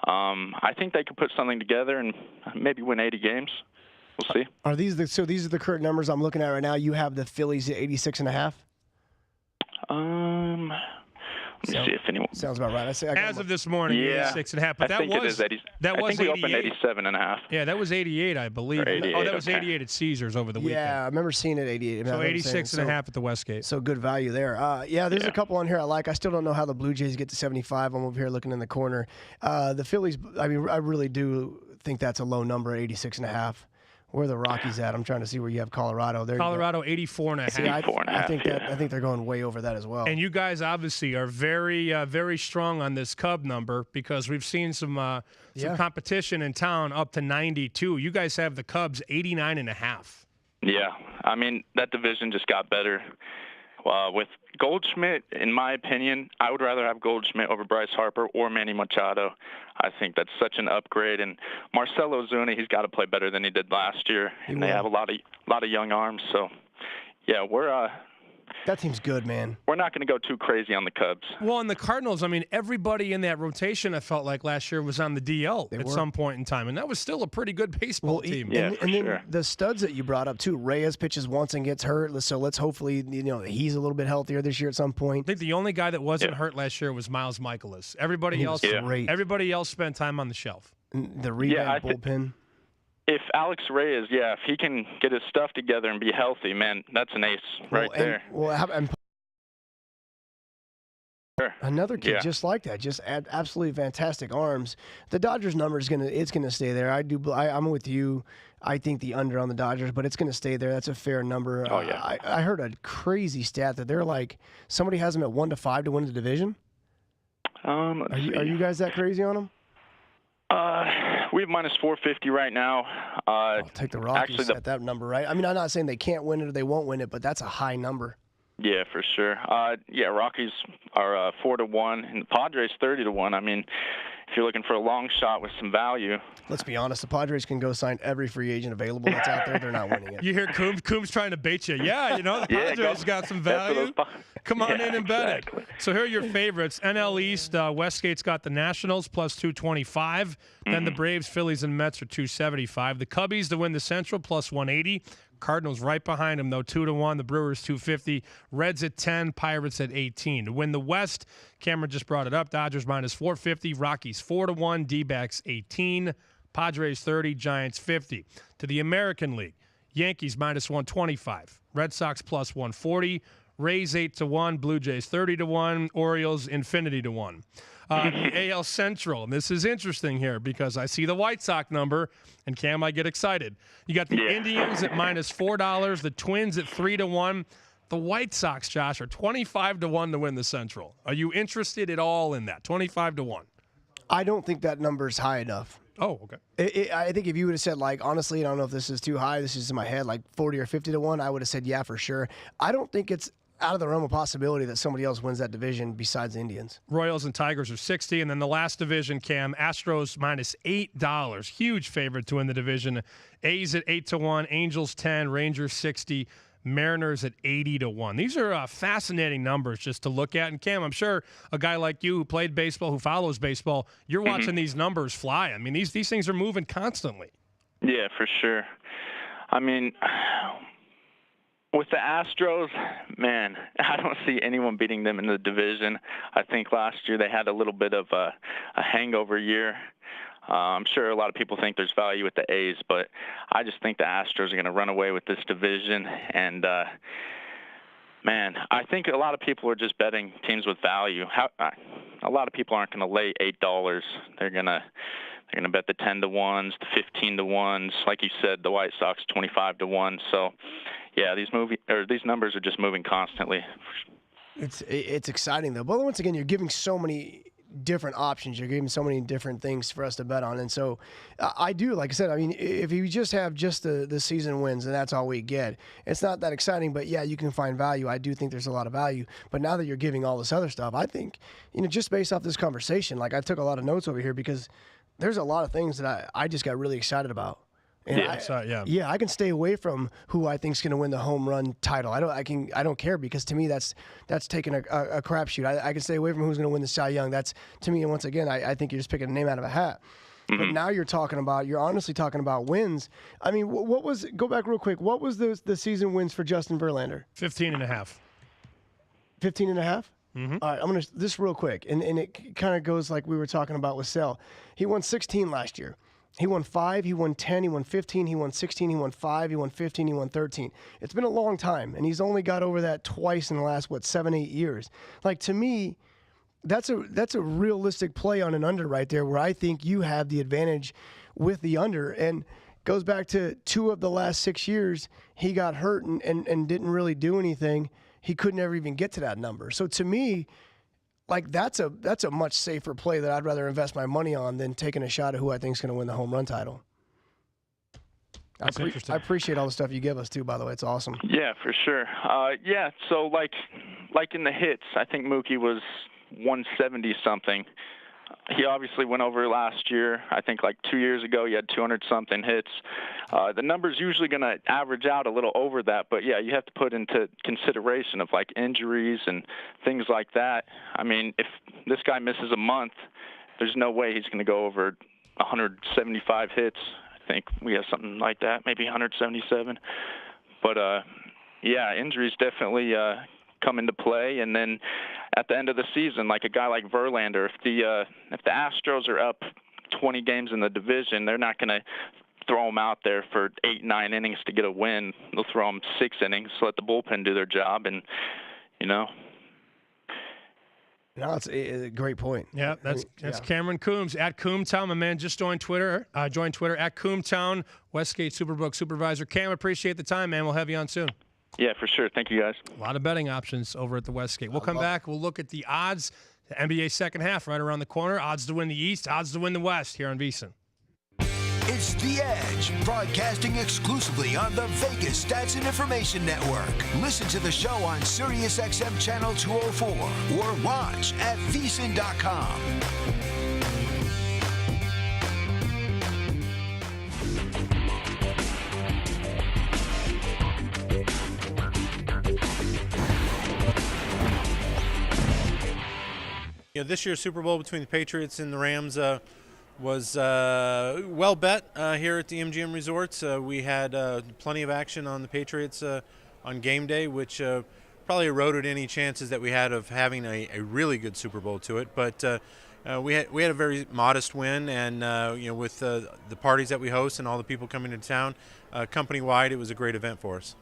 I think they could put something together and maybe win 80 games. We'll see.
Are these these are the current numbers I'm looking at right now? You have the Phillies at 86.5.
Let me see if anyone.
Sounds about right.
As of this morning, 86.5. But
I think it is 80.
That was
I think we
88.
opened 87.5.
Yeah, that was 88, I believe.
Or 88,
that was 88 at Caesars over the weekend.
Yeah, I remember seeing it at 88.
So 86.5 at the Westgate.
So good value there. There's a couple on here I like. I still don't know how the Blue Jays get to 75. I'm over here looking in the corner. The Phillies, I mean, I really do think that's a low number, 86.5. Where are the Rockies at? I'm trying to see where you have Colorado. There
Colorado 84.5.
See, I think they're going way over that as well.
And you guys obviously are very, very strong on this Cub number because we've seen some competition in town up to 92. You guys have the Cubs 89.5.
Yeah, I mean that division just got better. With Goldschmidt, in my opinion, I would rather have Goldschmidt over Bryce Harper or Manny Machado. I think that's such an upgrade. And Marcell Ozuna, he's got to play better than he did last year. And they have a lot of young arms. So, yeah,
that team's good, man.
We're not going to go too crazy on the Cubs.
Well, and the Cardinals, I mean, everybody in that rotation, I felt like last year was on the DL at some point in time, and that was still a pretty good baseball team.
And then the studs that you brought up, too. Reyes pitches once and gets hurt, so let's hopefully, he's a little bit healthier this year at some point.
I think the only guy that wasn't hurt last year was Miles Michaelis. Everybody else spent time on the shelf.
The rebound bullpen.
If Alex Reyes, if he can get his stuff together and be healthy, man, that's an ace there.
Another kid just like that, just absolutely fantastic arms. The Dodgers number is gonna stay there. I'm with you. I think the under on the Dodgers, but it's gonna stay there. That's a fair number.
Oh yeah.
I heard a crazy stat that they're like somebody has them at 1-5 to win the division. Are you guys that crazy on them?
We have minus 450 right now.
I'll take the Rockies at that number, right? I mean, I'm not saying they can't win it or they won't win it, but that's a high number.
Yeah, for sure. Rockies are 4-1, and the Padres 30-1. I mean, if you're looking for a long shot with some value.
Let's be honest, the Padres can go sign every free agent available that's out there. They're not winning it.
You hear Coombs trying to bait you. Yeah, the Padres got some value. Come on in and bet it. So here are your favorites. NL East, Westgate's got the Nationals plus 225. Then the Braves, Phillies, and Mets are 275. The Cubbies to win the Central plus 180. Cardinals right behind them, though, 2-1. The Brewers 250. Reds at 10. Pirates at 18. To win the West, Cameron just brought it up. Dodgers minus 450. Rockies 4-1. D-backs 18. Padres 30. Giants 50. To the American League, Yankees minus 125. Red Sox plus 140. Rays 8-1. Blue Jays 30-1. Orioles infinity to 1. The AL Central, and this is interesting here because I see the White Sox number, and Cam, I get excited. You got the Indians at minus $4, the Twins at 3-1, The White Sox, Josh, are 25-1 to win the Central. Are you interested at all in that? 25-1.
I don't think that number is high enough.
Oh, okay.
I think if you would have said, like, honestly, I don't know if this is too high. This is in my head, like 40 or 50-1. I would have said, yeah, for sure. I don't think it's out of the realm of possibility that somebody else wins that division besides the Indians.
Royals and Tigers are 60, and then the last division, Cam, Astros minus $8. Huge favorite to win the division. A's at 8-1, Angels 10, Rangers 60. Mariners at 80-1. These are fascinating numbers just to look at. And Cam, I'm sure a guy like you who played baseball, who follows baseball, you're watching these numbers fly. I mean, these things are moving constantly.
Yeah, for sure. I mean, with the Astros, man, I don't see anyone beating them in the division. I think last year they had a little bit of a hangover year. I'm sure a lot of people think there's value with the A's, but I just think the Astros are going to run away with this division. And, man, I think a lot of people are just betting teams with value. A lot of people aren't going to lay $8. They're going to bet the 10-1s, the 15-1s. Like you said, the White Sox 25-1. So, yeah, these numbers are just moving constantly.
It's exciting though. But once again, you're giving so many different options. You're giving so many different things for us to bet on. And so I do, like I said, I mean, if you just have just the season wins and that's all we get, it's not that exciting, but yeah, you can find value. I do think there's a lot of value. But now that you're giving all this other stuff, I think, just based off this conversation, like I took a lot of notes over here because there's a lot of things that I just got really excited about. And I can stay away from who I think is going to win the home run title. I don't care because to me that's taking a crapshoot. I can stay away from who's going to win the Cy Young. That's to me, and once again, I think you're just picking a name out of a hat. But now you're honestly talking about wins. I mean, go back real quick. What was the season wins for Justin Verlander?
15.5.
15.5?
Mm-hmm.
All right, I'm going to this real quick, and it kind of goes like we were talking about with Sell. He won 16 last year. He won 5, he won 10, he won 15, he won 16, he won 5, he won 15, he won 13. It's been a long time, and he's only got over that twice in the last, 7-8 years. Like, to me, that's a realistic play on an under right there where I think you have the advantage with the under. And goes back to 2 of the last 6 years, he got hurt and didn't really do anything. He could never even get to that number. So to me, like that's a much safer play that I'd rather invest my money on than taking a shot at who I think is going to win the home run title.
That's interesting.
I appreciate all the stuff you give us too. By the way, it's awesome.
Yeah, for sure. So like in the hits, I think Mookie was 170 something. He obviously went over last year. I think like 2 years ago he had 200-something hits. The number's usually going to average out a little over that, but, yeah, you have to put into consideration of, like, injuries and things like that. I mean, if this guy misses a month, there's no way he's going to go over 175 hits. I think we have something like that, maybe 177. But, injuries definitely come into play. And then at the end of the season, like a guy like Verlander, if the Astros are up 20 games in the division, they're not going to throw him out there for 8-9 innings to get a win. They'll throw him 6 innings, let the bullpen do their job, and
No, it's a great point.
Yeah, that's Cameron Coombs at Coomtown. My man just joined Twitter. Join Twitter at Coomtown. Westgate Superbook Supervisor. Cam, appreciate the time, man. We'll have you on soon.
Yeah, for sure. Thank you, guys.
A lot of betting options over at the Westgate. We'll come back. We'll look at the odds. The NBA second half right around the corner. Odds to win the East, odds to win the West here on VSiN.
It's The Edge, broadcasting exclusively on the Vegas Stats and Information Network. Listen to the show on SiriusXM Channel 204 or watch at VSiN.com.
This year's Super Bowl between the Patriots and the Rams was well bet here at the MGM Resorts. We had plenty of action on the Patriots on game day, which probably eroded any chances that we had of having a really good Super Bowl to it. But we had a very modest win, and with the parties that we host and all the people coming to town, company-wide, it was a great event for us.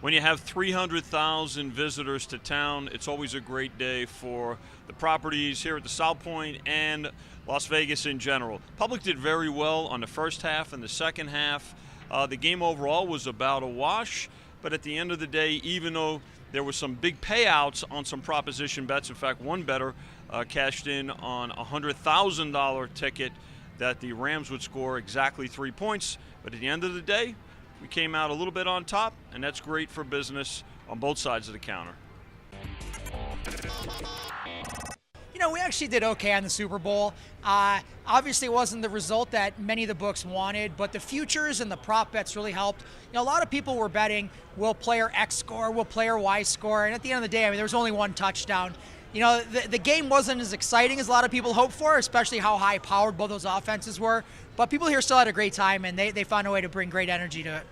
When you have 300,000 visitors to town, it's always a great day for the properties here at the South Point and Las Vegas in general. Public did very well on the first half and the second half. The game overall was about a wash, but at the end of the day, even though there were some big payouts on some proposition bets, in fact, one bettor cashed in on a $100,000 ticket that the Rams would score exactly 3 points. But at the end of the day, we came out a little bit on top, and that's great for business on both sides of the counter.
You know, we actually did okay on the Super Bowl. Obviously, it wasn't the result that many of the books wanted, but the futures and the prop bets really helped. You know, a lot of people were betting, will player X score, will player Y score, and at the end of the day, I mean, there was only one touchdown. You know, the game wasn't as exciting as a lot of people hoped for, especially how high-powered both those offenses were, but people here still had a great time, and they found a way to bring great energy to it.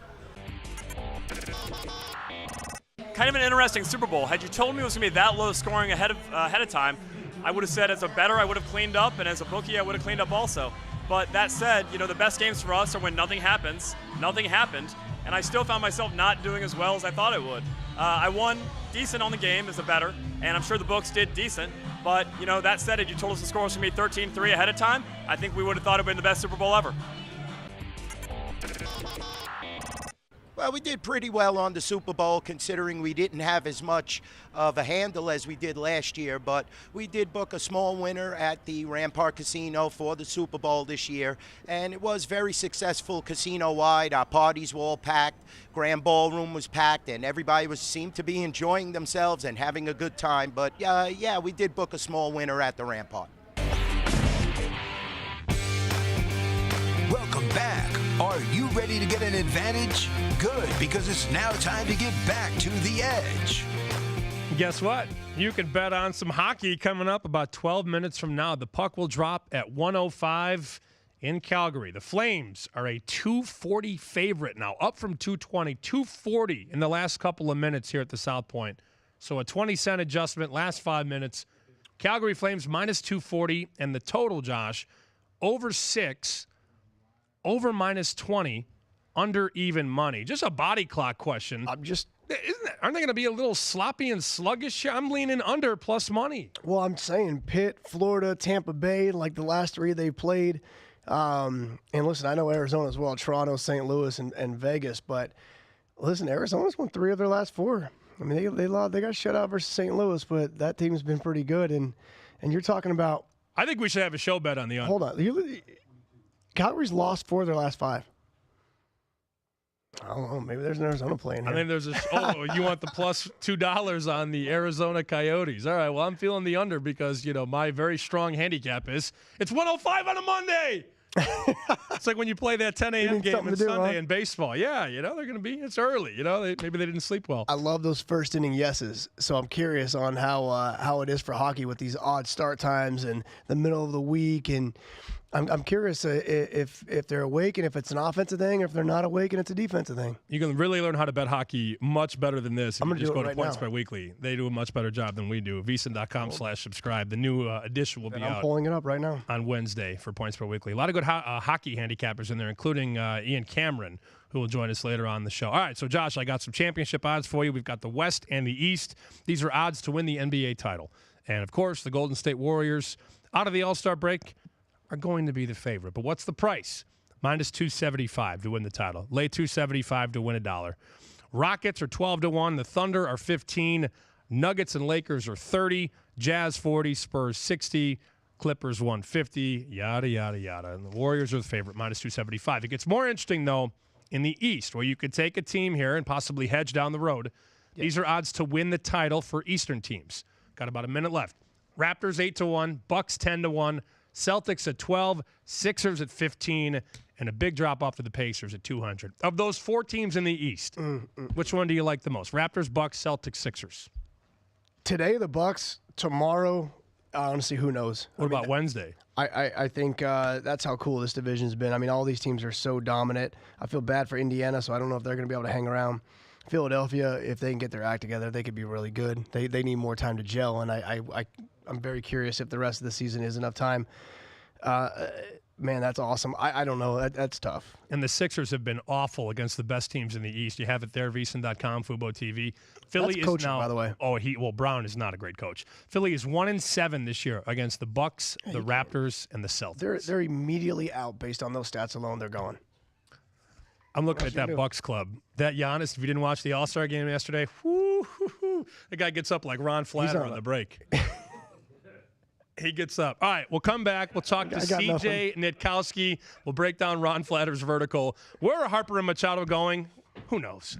Kind of an interesting Super Bowl. Had you told me it was going to be that low scoring ahead of time, I would have said as a bettor I would have cleaned up, and as a bookie I would have cleaned up also. But that said, you know, the best games for us are when nothing happens. Nothing happened, and I still found myself not doing as well as I thought I would. I won decent on the game as a bettor, and I'm sure the books did decent. But, you know, that said, if you told us the score was going to be 13-3 ahead of time, I think we would have thought it would have been the best Super Bowl ever.
Well, we did pretty well on the Super Bowl considering we didn't have as much of a handle as we did last year, but we did book a small winner at the Rampart Casino for the Super Bowl this year, and it was very successful casino-wide. Our parties were all packed, Grand Ballroom was packed, and everybody seemed to be enjoying themselves and having a good time, but yeah, we did book a small winner at the Rampart.
Welcome back. Are you ready to get an advantage? Good, because it's now time to get back to the edge.
Guess what? You can bet on some hockey coming up about 12 minutes from now. The puck will drop at 1:05 in Calgary. The Flames are a 240 favorite now, up from 220, 240 in the last couple of minutes here at the South Point. So a 20-cent adjustment, last 5 minutes. Calgary Flames minus 240, and the total, Josh, over 6, over minus 20, under even money. Just a body clock question. Aren't they going to be a little sloppy and sluggish here? I'm leaning under plus money.
Well, I'm saying Pitt, Florida, Tampa Bay, like the last three they played. And listen, I know Arizona as well, Toronto, St. Louis, and Vegas. But listen, Arizona's won 3 of their last 4. I mean, they got shut out versus St. Louis, but that team's been pretty good. And you're talking about.
I think we should have a show bet on the under.
Hold on. Calgary's lost 4 of their last 5. I don't know. Maybe there's an Arizona play in here.
I think there's you want the plus $2 on the Arizona Coyotes. All right, well, I'm feeling the under because, you know, my very strong handicap is it's 105 on a Monday. It's like when you play that 10 a.m. game on Sunday in baseball. Yeah, you know, they're going to be, it's early. You know, maybe they didn't sleep well.
I love those first inning yeses. So I'm curious on how it is for hockey with these odd start times and the middle of the week. And I'm curious if they're awake and if it's an offensive thing, or if they're not awake and it's a defensive thing.
You can really learn how to bet hockey much better than this.
I'm going to
just
do it
go
right
to
Points Per Weekly. They do a much better job than we do. VSiN.com/subscribe. The new edition will be out.
I'm pulling it up right now
on Wednesday for Points Per Weekly. A lot of good hockey handicappers in there, including Ian Cameron, who will join us later on the show. All right, so Josh, I got some championship odds for you. We've got the West and the East. These are odds to win the NBA title. And, of course, the Golden State Warriors, out of the All-Star break, are going to be the favorite. But what's the price? Minus 275 to win the title. Lay 275 to win $1. Rockets are 12-1. The Thunder are 15. Nuggets and Lakers are 30. Jazz 40. Spurs 60. Clippers 150. Yada, yada, yada. And the Warriors are the favorite, minus 275. It gets more interesting, though, in the East, where you could take a team here and possibly hedge down the road. Yeah. These are odds to win the title for Eastern teams. Got about a minute left. Raptors 8-1. Bucks 10-1. Celtics at 12, Sixers at 15, and a big drop off to the Pacers at 200. Of those 4 teams in the East, which one do you like the most? Raptors, Bucks, Celtics, Sixers.
Today, the Bucks. Tomorrow, honestly, who knows?
What about Wednesday?
I think that's how cool this division's been. I mean, all these teams are so dominant. I feel bad for Indiana, so I don't know if they're going to be able to hang around. Philadelphia, if they can get their act together, they could be really good. They need more time to gel, and I'm very curious if the rest of the season is enough time. Man, that's awesome. I don't know. That's tough.
And the Sixers have been awful against the best teams in the East. You have it there, VSiN.com, Fubo TV. Philly
that's coaching,
is now,
by the way.
Brown is not a great coach. Philly is 1-7 this year against the Bucks, the Raptors, and the Celtics.
They're immediately out based on those stats alone. They're going.
I'm looking at that Bucks club. That Giannis, if you didn't watch the All-Star game yesterday, the guy gets up like Ron Flatter on the break. He gets up. All right, we'll come back. We'll talk to CJ Nitkowski. We'll break down Ron Flatter's vertical. Where are Harper and Machado going? Who knows?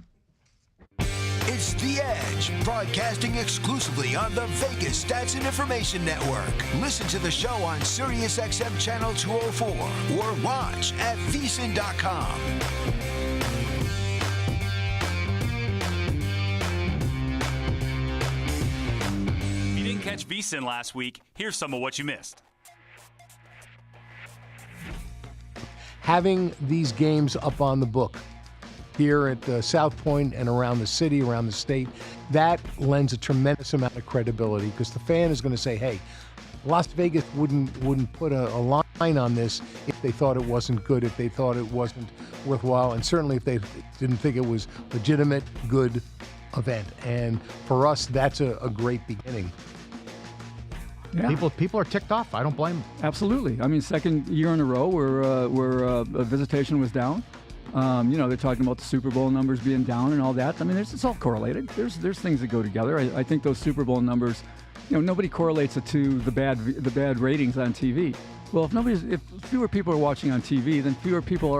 It's The Edge, broadcasting exclusively on the Vegas Stats and Information Network. Listen to the show on SiriusXM Channel 204 or watch at VSiN.com.
If you didn't catch VSiN last week, here's some of what you missed.
Having these games up on the book here at South Point and around the city, around the state, that lends a tremendous amount of credibility because the fan is going to say, hey, Las Vegas wouldn't put a line on this if they thought it wasn't good, if they thought it wasn't worthwhile, and certainly if they didn't think it was legitimate, good event. And for us, that's a great beginning.
Yeah. People are ticked off. I don't blame them.
Absolutely. I mean, second year in a row where visitation was down. They're talking about the Super Bowl numbers being down and all that. I mean, it's all correlated. There's things that go together. I think those Super Bowl numbers, nobody correlates it to the bad ratings on TV. Well, if fewer people are watching on TV, then fewer people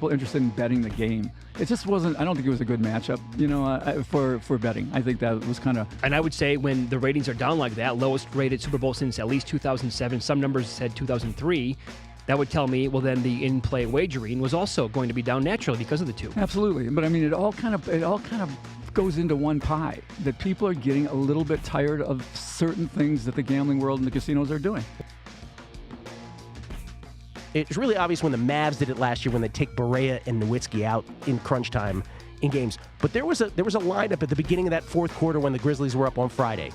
interested in betting the game. It just wasn't. I don't think it was a good matchup, for betting. I think that was kind of.
And I would say when the ratings are down like that, lowest rated Super Bowl since at least 2007. Some numbers said 2003. That would tell me, well, then the in-play wagering was also going to be down naturally because of the two.
Absolutely, but I mean, it all kind of goes into one pie. That people are getting a little bit tired of certain things that the gambling world and the casinos are doing.
It's really obvious when the Mavs did it last year when they take Barea and Nowitzki out in crunch time in games. But there was a lineup at the beginning of that fourth quarter when the Grizzlies were up on Friday.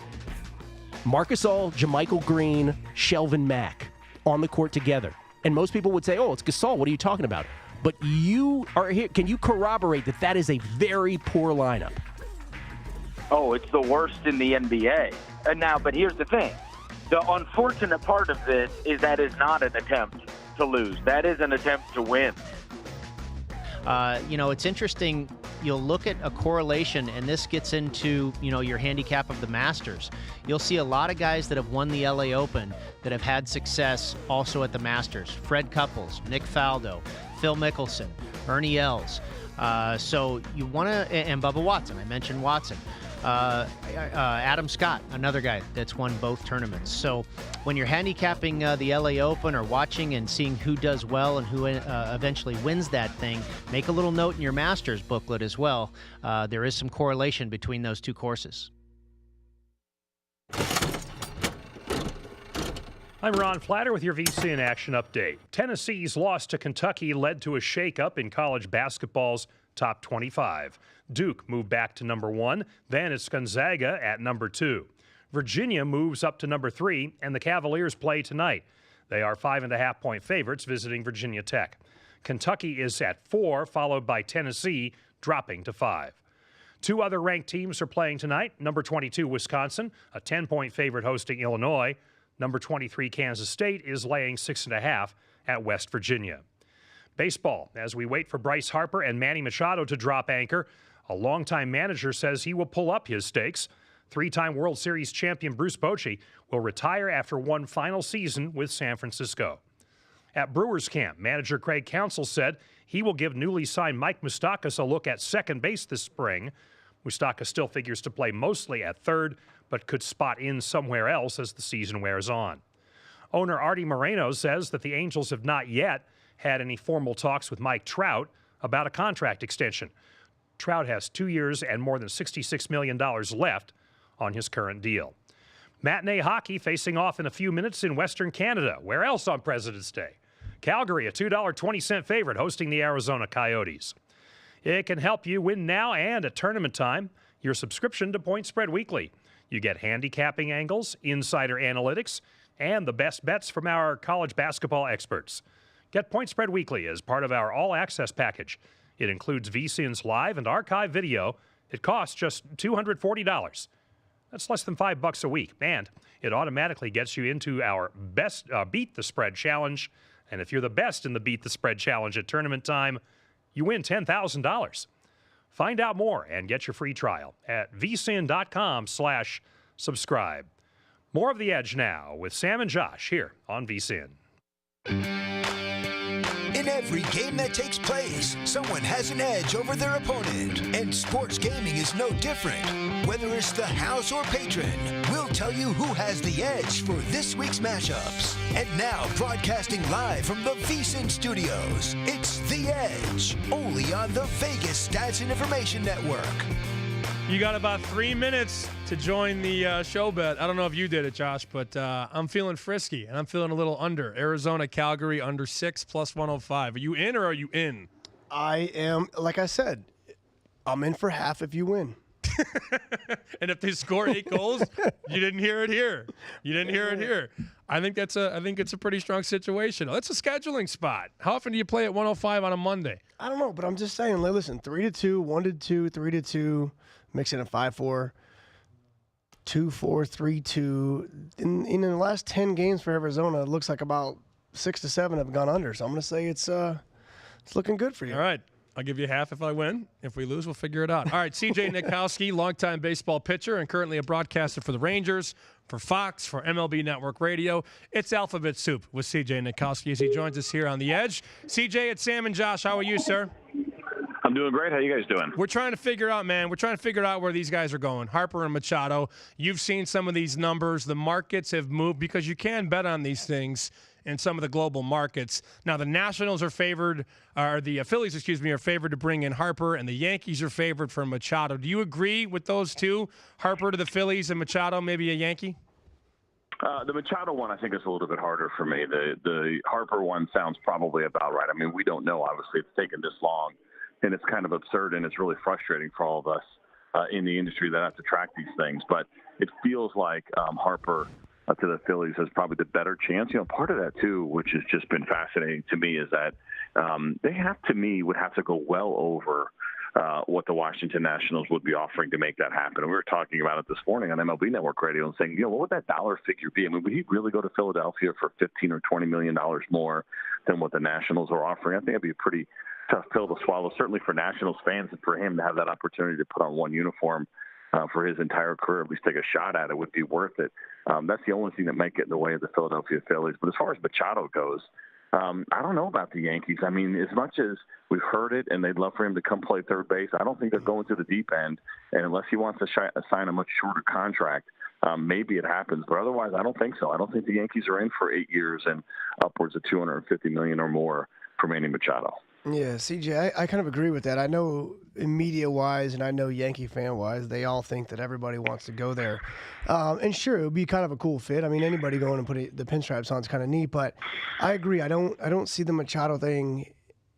Marc Gasol, JaMychal Green, Shelvin Mack on the court together. And most people would say, oh, it's Gasol. What are you talking about? But you are here. Can you corroborate that is a very poor lineup?
Oh, it's the worst in the NBA. But here's the thing. The unfortunate part of this is that is not an attempt to lose. That is an attempt to win.
It's interesting. You'll look at a correlation, and this gets into, your handicap of the Masters. You'll see a lot of guys that have won the LA Open that have had success also at the Masters. Fred Couples, Nick Faldo, Phil Mickelson, Ernie Els. So you want to, and Bubba Watson. I mentioned Watson. Adam Scott, another guy that's won both tournaments. So when you're handicapping the LA Open or watching and seeing who does well and who eventually wins that thing, make a little note in your Masters booklet as well. There is some correlation between those two courses.
I'm Ron Flatter with your VSiN Action Update. Tennessee's loss to Kentucky led to a shakeup in college basketball's top 25. Duke moved back to number 1, then it's Gonzaga at number 2. Virginia moves up to number 3, and the Cavaliers play tonight. They are 5.5-point favorites visiting Virginia Tech. Kentucky is at 4, followed by Tennessee, dropping to 5. Two other ranked teams are playing tonight. Number 22, Wisconsin, a 10-point favorite hosting Illinois. Number 23, Kansas State, is laying 6.5 at West Virginia. Baseball, as we wait for Bryce Harper and Manny Machado to drop anchor, a longtime manager says he will pull up his stakes. Three-time World Series champion Bruce Bochy will retire after one final season with San Francisco. At Brewers camp, manager Craig Counsell said he will give newly signed Mike Moustakas a look at second base this spring. Moustakas still figures to play mostly at third, but could spot in somewhere else as the season wears on. Owner Artie Moreno says that the Angels have not yet had any formal talks with Mike Trout about a contract extension. Trout has 2 years and more than $66 million left on his current deal. Matinee hockey facing off in a few minutes in Western Canada. Where else on President's Day? Calgary, a $2.20 favorite, hosting the Arizona Coyotes. It can help you win now and at tournament time. Your subscription to Point Spread Weekly. You get handicapping angles, insider analytics, and the best bets from our college basketball experts. Get Point Spread Weekly as part of our all-access package. It includes VSiN's live and archive video. It costs just $240. That's less than $5 a week, and it automatically gets you into our best Beat the Spread Challenge. And if you're the best in the Beat the Spread Challenge at tournament time, you win $10,000. Find out more and get your free trial at vsin.com/subscribe. More of The Edge now with Sam and Josh here on VSiN.
In every game that takes place, someone has an edge over their opponent. And sports gaming is no different. Whether it's the house or patron, we'll tell you who has the edge for this week's matchups. And now, broadcasting live from the VSiN studios, it's The Edge, only on the Vegas Stats and Information Network.
You got about 3 minutes to join the show bet. I don't know if you did it, Josh, but I'm feeling frisky, and I'm feeling a little under. Arizona, Calgary, under 6, plus 105. Are you in or are you in?
I am, like I said, I'm in for half if you win.
And if they score 8 goals, you didn't hear it here. You didn't hear it here. I think it's a pretty strong situation. That's a scheduling spot. How often do you play at 105 on a Monday?
I don't know, but I'm just saying, listen, 3-2, 1-2, 3-2. Mix in a 5-4, 2-4, 3-2. In the last 10 games for Arizona, it looks like about 6 to 7 have gone under. So I'm going to say it's looking good for you.
All right. I'll give you half if I win. If we lose, we'll figure it out. All right, C.J. Nitkowski, longtime baseball pitcher and currently a broadcaster for the Rangers, for Fox, for MLB Network Radio. It's Alphabet Soup with C.J. Nitkowski as he joins us here on The Edge. C.J., it's Sam and Josh. How are you, sir?
I'm doing great. How you guys doing?
We're trying to figure out, man. We're trying to figure out where these guys are going. Harper and Machado. You've seen some of these numbers. The markets have moved because you can bet on these things in some of the global markets. Now, the Nationals are favored, or the Phillies, are favored to bring in Harper, and the Yankees are favored for Machado. Do you agree with those two? Harper to the Phillies and Machado, maybe a Yankee?
The Machado one, I think, is a little bit harder for me. The Harper one sounds probably about right. I mean, we don't know. Obviously, it's taken this long. And it's kind of absurd, and it's really frustrating for all of us in the industry that have to track these things. But it feels like Harper to the Phillies has probably the better chance. You know, part of that, too, which has just been fascinating to me, is that they would have to go well over what the Washington Nationals would be offering to make that happen. And we were talking about it this morning on MLB Network Radio and saying, what would that dollar figure be? I mean, would he really go to Philadelphia for $15 or $20 million more than what the Nationals are offering? I think it'd be a pretty tough pill to swallow, certainly for Nationals fans, and for him to have that opportunity to put on one uniform for his entire career, at least take a shot at it, would be worth it. That's the only thing that might get in the way of the Philadelphia Phillies. But as far as Machado goes, I don't know about the Yankees. I mean, as much as we've heard it and they'd love for him to come play third base, I don't think they're going to the deep end. And unless he wants to sign a much shorter contract, maybe it happens. But otherwise, I don't think so. I don't think the Yankees are in for 8 years and upwards of $250 million or more for Manny Machado.
Yeah, CJ, I kind of agree with that. I know media-wise and I know Yankee fan-wise, they all think that everybody wants to go there. And sure, it would be kind of a cool fit. I mean, anybody going and putting the pinstripes on is kind of neat. But I agree. I don't see the Machado thing.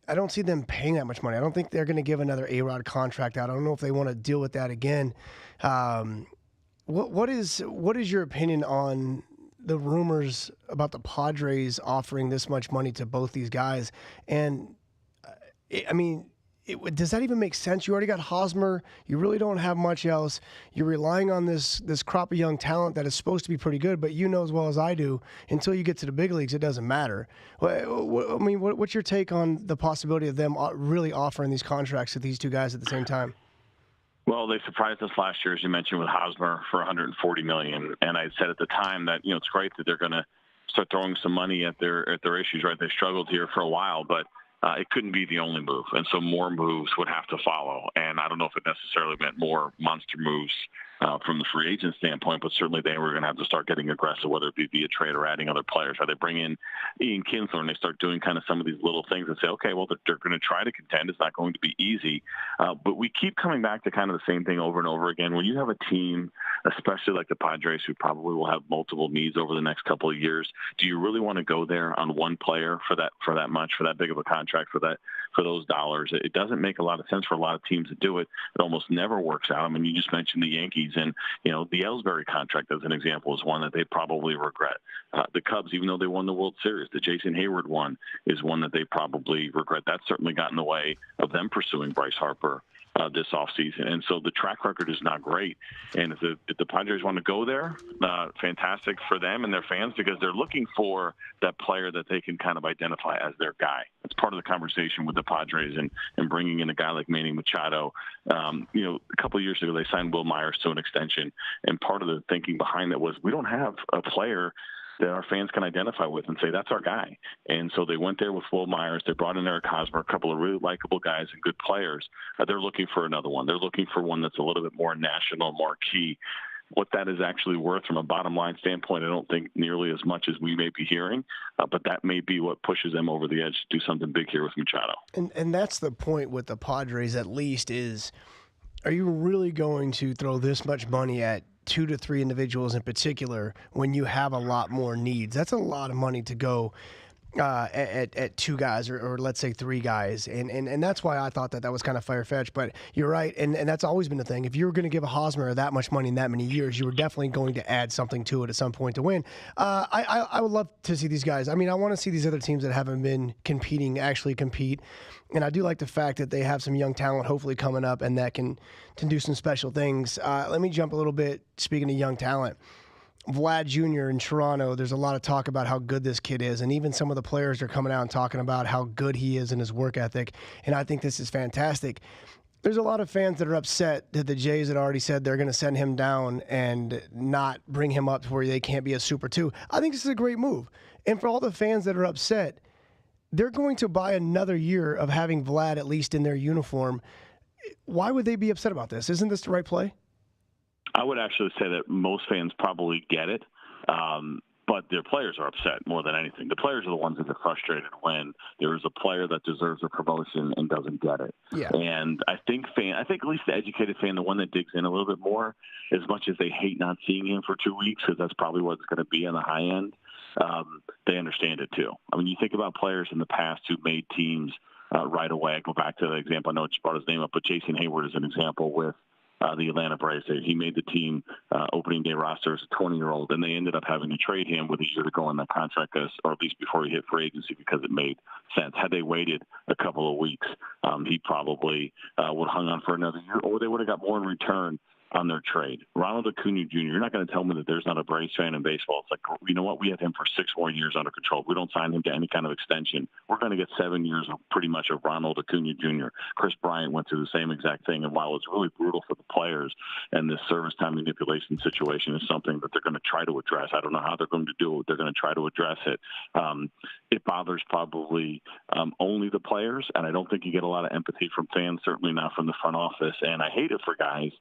I don't see them paying that much money. I don't think they're going to give another A-Rod contract out. I don't know if they want to deal with that again. What is your opinion on the rumors about the Padres offering this much money to both these guys? And I mean, does that even make sense? You already got Hosmer. You really don't have much else. You're relying on this crop of young talent that is supposed to be pretty good, but you know as well as I do, until you get to the big leagues, it doesn't matter. What's your take on the possibility of them really offering these contracts to these two guys at the same time?
Well, they surprised us last year, as you mentioned, with Hosmer for $140 million. And I said at the time that, it's great that they're going to start throwing some money at their issues, right? They struggled here for a while, but it couldn't be the only move. And so more moves would have to follow. And I don't know if it necessarily meant more monster moves from the free agent standpoint, but certainly they were going to have to start getting aggressive, whether it be via trade or adding other players. Right? They bring in Ian Kinsler and they start doing kind of some of these little things and say, okay, well, they're going to try to contend. It's not going to be easy. But we keep coming back to kind of the same thing over and over again. When you have a team, especially like the Padres, who probably will have multiple needs over the next couple of years, do you really want to go there on one player for that much, for that big of a contract, for those dollars? It doesn't make a lot of sense for a lot of teams to do it. It almost never works out. I mean, you just mentioned the Yankees, and the Ellsbury contract, as an example, is one that they probably regret. The Cubs, even though they won the World Series, the Jason Hayward one is one that they probably regret. That certainly got in the way of them pursuing Bryce Harper this offseason. And so the track record is not great. And if the Padres want to go there, fantastic for them and their fans, because they're looking for that player that they can kind of identify as their guy. That's part of the conversation with the Padres and bringing in a guy like Manny Machado. A couple of years ago, they signed Will Myers to an extension. And part of the thinking behind that was we don't have a player that our fans can identify with and say, that's our guy. And so they went there with Will Myers. They brought in Eric Hosmer, a couple of really likable guys and good players. They're looking for another one. They're looking for one that's a little bit more national, marquee. What that is actually worth from a bottom line standpoint, I don't think nearly as much as we may be hearing, but that may be what pushes them over the edge to do something big here with Machado.
And that's the point with the Padres, at least, is are you really going to throw this much money at 2 to 3 individuals in particular when you have a lot more needs? That's a lot of money to go at 2 guys or let's say 3 guys. And that's why I thought that was kind of far-fetched. But you're right, and that's always been the thing. If you were going to give a Hosmer that much money in that many years, you were definitely going to add something to it at some point to win. I would love to see these guys. I mean, I want to see these other teams that haven't been competing actually compete. And I do like the fact that they have some young talent hopefully coming up and that can do some special things. Let me jump a little bit, speaking of young talent. Vlad Jr. in Toronto, there's a lot of talk about how good this kid is, and even some of the players are coming out and talking about how good he is in his work ethic, and I think this is fantastic. There's a lot of fans that are upset that the Jays had already said they're going to send him down and not bring him up to where they can't be a Super 2. I think this is a great move. And for all the fans that are upset, they're going to buy another year of having Vlad at least in their uniform. Why would they be upset about this? Isn't this the right play?
I would actually say that most fans probably get it, but their players are upset more than anything. The players are the ones that are frustrated when there is a player that deserves a promotion and doesn't get it.
Yeah.
And I think at least the educated fan, the one that digs in a little bit more, as much as they hate not seeing him for 2 weeks, because that's probably what it's going to be on the high end, they understand it too. I mean, you think about players in the past who made teams right away. I go back to the example, I know you brought his name up, but Jason Hayward is an example with the Atlanta Braves. He made the team opening day roster as a 20-year-old, and they ended up having to trade him with a year to go on that contract, or at least before he hit free agency, because it made sense. Had they waited a couple of weeks, he probably would have hung on for another year, or they would have got more in return on their trade. Ronald Acuna Jr., you're not going to tell me that there's not a Braves fan in baseball. It's like, you know what? We have him for 6 more years under control. We don't sign him to any kind of extension. We're going to get 7 years of pretty much of Ronald Acuna Jr. Chris Bryant went through the same exact thing, and while it's really brutal for the players, and this service time manipulation situation is something that they're going to try to address. I don't know how they're going to do it. They're going to try to address it. It bothers probably only the players, and I don't think you get a lot of empathy from fans, certainly not from the front office, and I hate it for guys.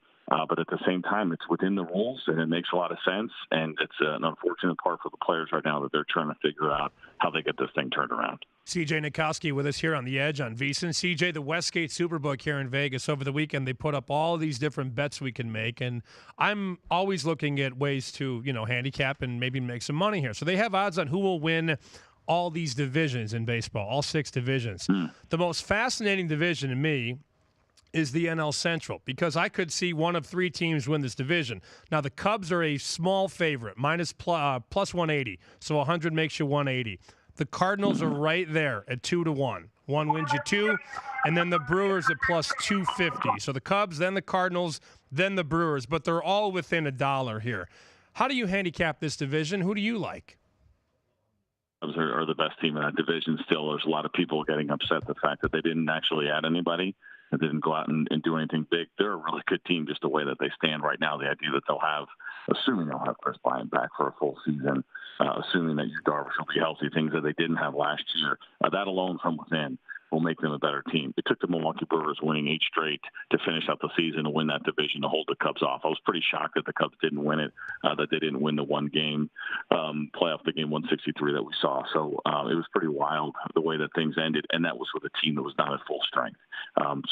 But at the same time, it's within the rules, and it makes a lot of sense. And it's an unfortunate part for the players right now that they're trying to figure out how they get this thing turned around.
CJ Nikoski with us here on The Edge on VSiN. CJ, the Westgate Superbook here in Vegas over the weekend, they put up all these different bets we can make. And I'm always looking at ways to, handicap and maybe make some money here. So they have odds on who will win all these divisions in baseball, all 6 divisions. The most fascinating division to me is the NL Central, because I could see one of 3 teams win this division. Now, the Cubs are a small favorite, plus 180, so 100 makes you 180. The Cardinals are right there at 2-1. One wins you 2, and then the Brewers at plus 250. So the Cubs, then the Cardinals, then the Brewers, but they're all within $1 here. How do you handicap this division? Who do you like?
Cubs are the best team in that division still. There's a lot of people getting upset the fact that they didn't actually add anybody. They didn't go out and do anything big. They're a really good team just the way that they stand right now. The idea that they'll have, assuming they'll have Chris Bryant back for a full season, assuming that Yu Darvish will be healthy, things that they didn't have last year, that alone from within will make them a better team. It took the Milwaukee Brewers winning 8 straight to finish out the season and win that division to hold the Cubs off. I was pretty shocked that the Cubs didn't win it, that they didn't win the one game playoff, the game 163 that we saw. So it was pretty wild the way that things ended, and that was with a team that was not at full strength.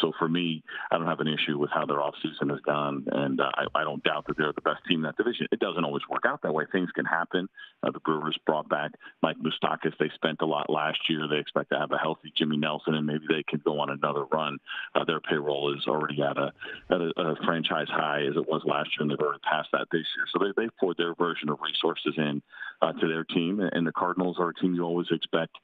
So for me, I don't have an issue with how their offseason has gone, and I don't doubt that they're the best team in that division. It doesn't always work out that way. Things can happen. The Brewers brought back Mike Moustakas. They spent a lot last year. They expect to have a healthy Jimmy Nelson, and maybe they could go on another run. Their payroll is already at a franchise high as it was last year, and they've already passed that this year. So they've poured their version of resources in to their team, and the Cardinals are a team you always expect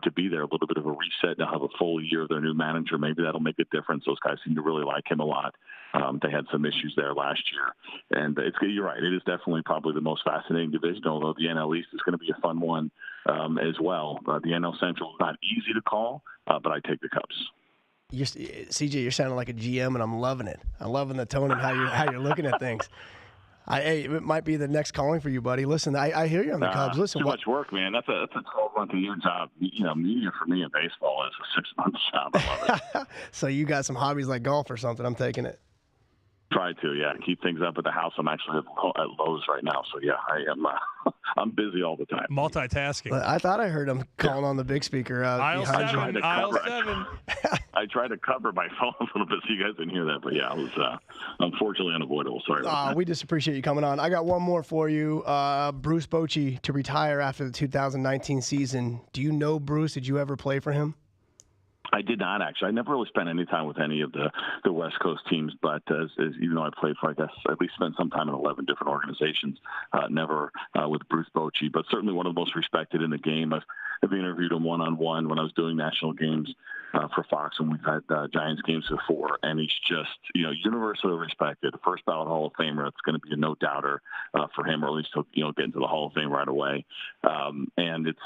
to be there. A little bit of a reset. Now have a full year of their new manager. Maybe that'll make a difference. Those guys seem to really like him a lot. They had some issues there last year. And you're right. It is definitely probably the most fascinating division, although the NL East is going to be a fun one as well. The NL Central is not easy to call, but I take the Cubs.
CJ, you're sounding like a GM, and I'm loving it. I'm loving the tone and how you're looking at things. Hey, it might be the next calling for you, buddy. Listen, I hear you on the Cubs. Listen,
too much work, man. That's a 12-month-a-year job. Media for me in baseball is a 6-month job. I love it.
So you got some hobbies like golf or something? I'm taking it.
Try to, yeah. Keep things up at the house. I'm actually at Lowe's right now, so yeah, I am. I'm busy all the time.
Multitasking.
I thought I heard him calling on the big speaker.
Aisle 7.
I tried to cover my phone a little bit so you guys didn't hear that, but yeah, it was unfortunately unavoidable. Sorry about that.
We just appreciate you coming on. I got one more for you. Bruce Bochy to retire after the 2019 season. Do you know Bruce? Did you ever play for him?
I did not, actually. I never really spent any time with any of the West Coast teams, but as even though I played for, I guess, at least spent some time in 11 different organizations, never with Bruce Bochy, but certainly one of the most respected in the game. I've interviewed him one-on-one when I was doing national games for Fox, and we've had Giants games before, and he's just, universally respected. First ballot Hall of Famer. It's going to be a no-doubter for him, or at least he'll get into the Hall of Fame right away. And it's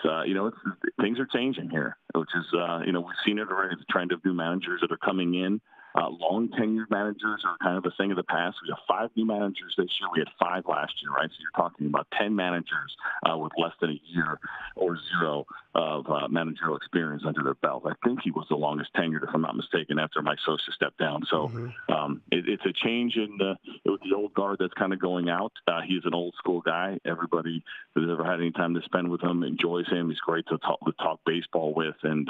things are changing here, which is, we've seen it already. The trend of new managers that are coming in. Long tenured managers are kind of a thing of the past. We have 5 new managers this year. We had 5 last year, right? So you're talking about 10 managers with less than a year or 0 of managerial experience under their belt. I think he was the longest tenured, if I'm not mistaken, after Mike Sosa stepped down. So it's a change in the old guard that's kind of going out. He's an old school guy. Everybody who's ever had any time to spend with him enjoys him. He's great to talk baseball with, and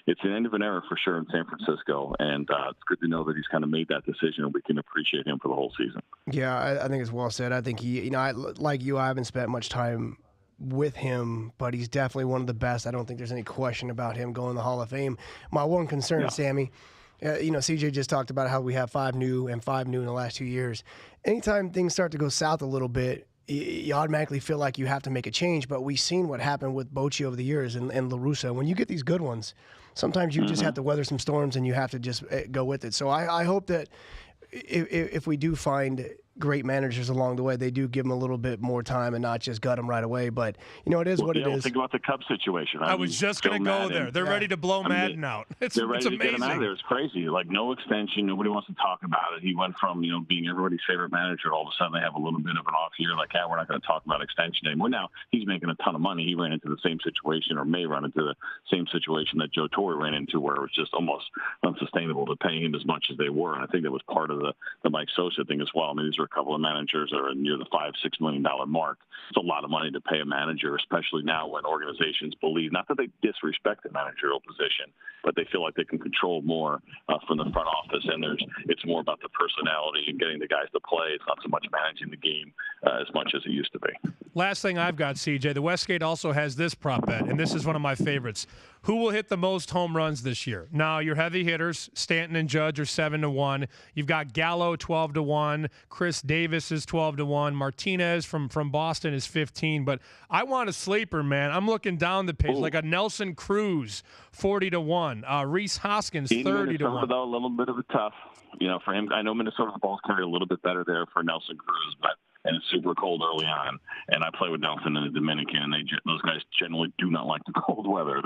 it's the end of an era for sure in San Francisco. And it's good to know that he's kind of made that decision, and we can appreciate him for the whole season.
Yeah, I think it's well said. I think he, like you, I haven't spent much time with him, but he's definitely one of the best. I don't think there's any question about him going to the Hall of Fame. My one concern, Sammy, CJ just talked about how we have 5 new in the last 2 years. Anytime things start to go south a little bit, you automatically feel like you have to make a change, but we've seen what happened with Bochy over the years and La Russa. When you get these good ones, sometimes you just have to weather some storms and you have to just go with it. So I hope that if we do find great managers along the way, they do give them a little bit more time and not just gut them right away. But, it is what it is.
Think about the Cubs situation.
I was just going to go there. They're ready to blow Madden out.
They're ready
to
get him out of there. It's crazy. Like, no extension. Nobody wants to talk about it. He went from, being everybody's favorite manager. All of a sudden, they have a little bit of an off year. Like, we're not going to talk about extension anymore. Now, he's making a ton of money. He ran into the same situation, or may run into the same situation that Joe Torre ran into, where it was just almost unsustainable to pay him as much as they were. And I think that was part of the Mike Sosa thing as well. I mean, these are a couple of managers that are near the $5-6 million mark. It's a lot of money to pay a manager, especially now when organizations believe, not that they disrespect the managerial position, but they feel like they can control more from the front office, and it's more about the personality and getting the guys to play. It's not so much managing the game as much as it used to be.
Last thing I've got, CJ, the Westgate also has this prop bet, and this is one of my favorites. Who will hit the most home runs this year? Now, your heavy hitters, Stanton and Judge, are 7-1. You've got Gallo, 12-1. Chris Davis is 12-1. Martinez from Boston is 15. But I want a sleeper, man. I'm looking down the page, like a Nelson Cruz, 40-1. Rhys Hoskins, 30-1.
Though, a little bit of a tough, for him. I know Minnesota, the balls carry a little bit better there for Nelson Cruz, and it's super cold early on. And I play with Nelson in the Dominican, and those guys generally do not like the cold weather.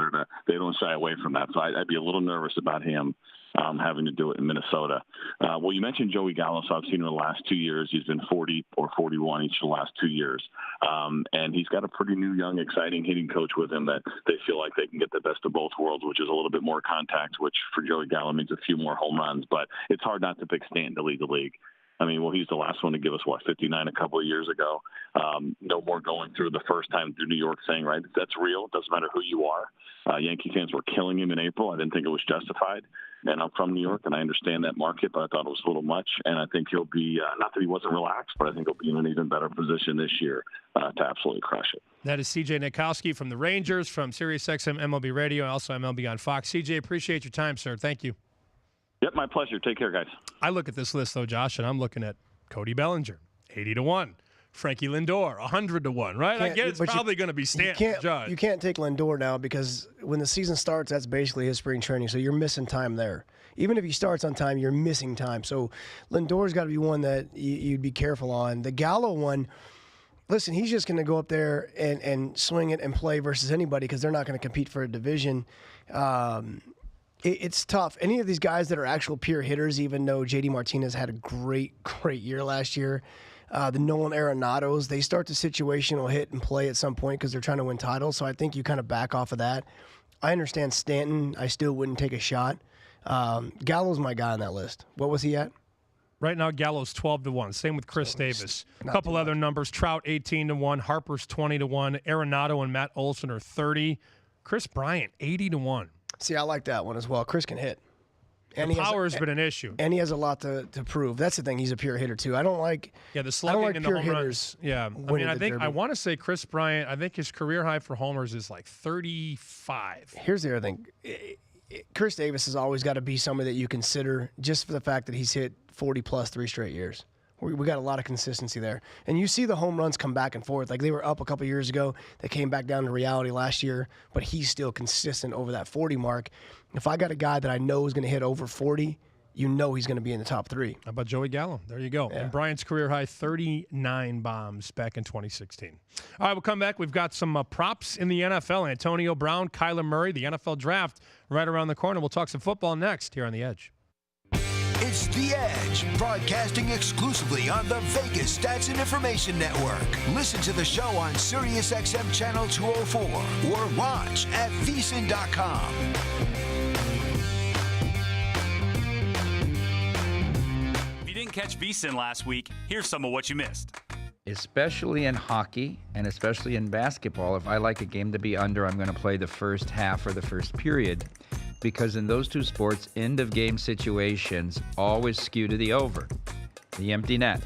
They don't shy away from that. So I'd be a little nervous about him having to do it in Minnesota. Well, you mentioned Joey Gallo, so I've seen him in the last 2 years. He's been 40 or 41 each of the last 2 years. And he's got a pretty new, young, exciting hitting coach with him that they feel like they can get the best of both worlds, which is a little bit more contact, which for Joey Gallo means a few more home runs. But it's hard not to pick Stanton to lead the league. I mean, well, he's the last one to give us, 59 a couple of years ago. No more going through the first time through New York saying, right, that's real. It doesn't matter who you are. Yankee fans were killing him in April. I didn't think it was justified. And I'm from New York, and I understand that market, but I thought it was a little much. And I think he'll be, not that he wasn't relaxed, but I think he'll be in an even better position this year to absolutely crush it.
That is CJ Nitkowski from the Rangers, from SiriusXM MLB Radio, and also MLB on Fox. CJ, appreciate your time, sir. Thank you.
Yep, my pleasure. Take care, guys.
I look at this list, though, Josh, and I'm looking at Cody Bellinger, 80-1. Frankie Lindor, 100 to 1, right? I get it's probably going to be Stanton.
You can't take Lindor now because when the season starts, that's basically his spring training. So you're missing time there. Even if he starts on time, you're missing time. So Lindor's got to be one that you'd be careful on. The Gallo one, listen, he's just going to go up there and swing it and play versus anybody because they're not going to compete for a division. It's tough. Any of these guys that are actual pure hitters, even though J.D. Martinez had a great year last year, the Nolan Arenados, they start the situational hit and play at some point because they're trying to win titles. So I think you kind of back off of that. I understand Stanton. I still wouldn't take a shot. Gallo's my guy on that list. What was he at?
Right now, Gallo's 12 to 1. Same with Chris Davis. A couple other numbers: Trout 18 to 1, Harper's 20 to 1, Arenado and Matt Olson are 30. Chris Bryant 80 to 1.
See, I like that one as well. Chris can hit.
And power's been an issue.
And he has a lot to prove. That's the thing. He's a pure hitter, too. I don't like
the slugging and the home runs. Yeah. I mean,
I
want to say Chris Bryant, I think his career high for homers is like 35.
Here's the other thing. Chris Davis has always got to be somebody that you consider just for the fact that he's hit 40-plus 3 straight years. We got a lot of consistency there. And you see the home runs come back and forth. Like they were up a couple years ago. They came back down to reality last year, but he's still consistent over that 40 mark. If I got a guy that I know is going to hit over 40, you know he's going to be in the top 3.
How about Joey Gallo? There you go.
Yeah.
And Bryant's career high, 39 bombs back in 2016. All right, we'll come back. We've got some props in the NFL. Antonio Brown, Kyler Murray, the NFL draft right around the corner. We'll talk some football next here on The Edge.
It's The Edge, broadcasting exclusively on the Vegas Stats and Information Network. Listen to the show on SiriusXM Channel 204 or watch at VSiN.com.
If you didn't catch VSiN last week, here's some of what you missed.
Especially in hockey and especially in basketball, if I like a game to be under, I'm going to play the first half or the first period. Because in those two sports, end-of-game situations always skew to the over. The empty net,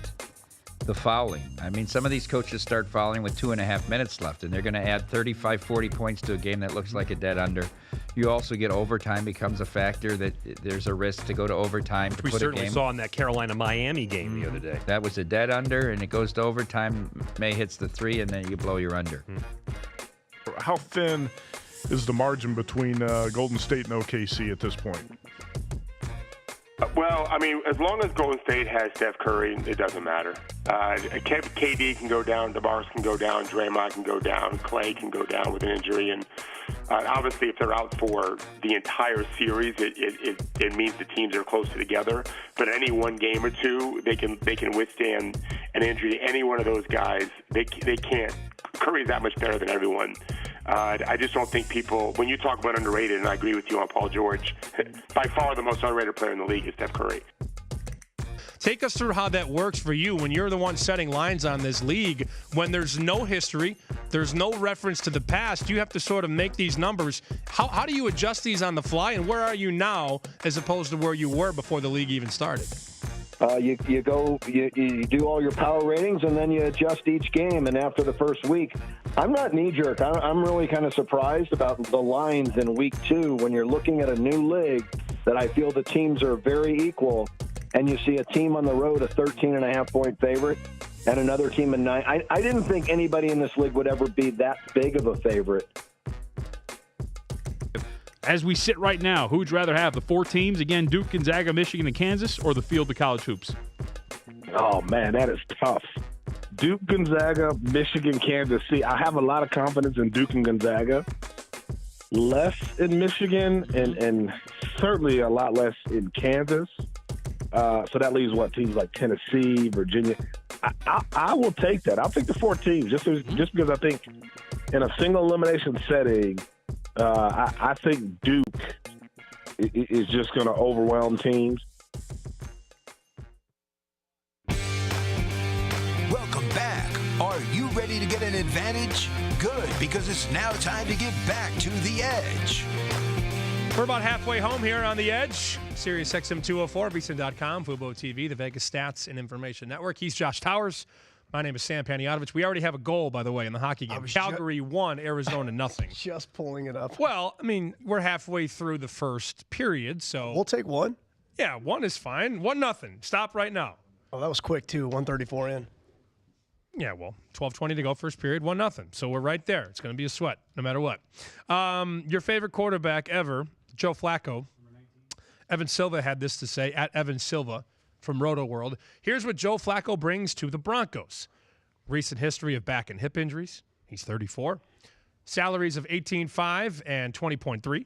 the fouling. I mean, some of these coaches start fouling with 2.5 minutes left, and they're going to add 35, 40 points to a game that looks like a dead under. You also get overtime becomes a factor that there's a risk to go to overtime to
we
put a game.
We certainly saw in that Carolina-Miami game the other day.
That was a dead under, and it goes to overtime. May hits the 3, and then you blow your under.
How thin is the margin between Golden State and OKC at this point?
Well, I mean, as long as Golden State has Steph Curry, it doesn't matter. KD can go down, DeMarcus can go down, Draymond can go down, Clay can go down with an injury, and obviously if they're out for the entire series, it means the teams are closer together. But any one game or two, they can withstand an injury. Any one of those guys, they can't. Curry's that much better than everyone. I just don't think people, when you talk about underrated, and I agree with you on Paul George, by far the most underrated player in the league is Steph Curry.
Take us through how that works for you when you're the one setting lines on this league. When there's no history, there's no reference to the past, you have to sort of make these numbers. How do you adjust these on the fly, and where are you now as opposed to where you were before the league even started?
You do all your power ratings, and then you adjust each game. And after the first week, I'm not knee-jerk. I'm really kind of surprised about the lines in week 2 when you're looking at a new league that I feel the teams are very equal, and you see a team on the road, a 13.5-point favorite, and another team a 9. I didn't think anybody in this league would ever be that big of a favorite.
As we sit right now, who would you rather have? The 4 teams, again, Duke, Gonzaga, Michigan, and Kansas, or the field of college hoops?
Oh, man, that is tough.
Duke, Gonzaga, Michigan, Kansas. See, I have a lot of confidence in Duke and Gonzaga. Less in Michigan and certainly a lot less in Kansas. So that leaves, teams like Tennessee, Virginia. I will take that. I'll take the 4 teams just because I think in a single elimination setting, I think Duke is just going to overwhelm teams.
Welcome back. Are you ready to get an advantage? Good, because it's now time to get back to The Edge.
We're about halfway home here on The Edge. SiriusXM 204, VSiN.com, Fubo TV, the Vegas Stats and Information Network. He's Josh Towers. My name is Sam Panayotovich. We already have a goal, by the way, in the hockey game. Calgary 1, Arizona nothing.
Just pulling it up.
Well, I mean, we're halfway through the first period, so
we'll take 1.
Yeah, 1 is fine. 1-0. Stop right now.
Oh, that was quick too. 1:34 in.
Yeah, well, 12:20 to go, first period, 1-0. So we're right there. It's going to be a sweat, no matter what. Your favorite quarterback ever, Joe Flacco. Evan Silva had this to say, at Evan Silva from Roto World. Here's what Joe Flacco brings to the Broncos. Recent history of back and hip injuries. He's 34. Salaries of 18.5 and 20.3.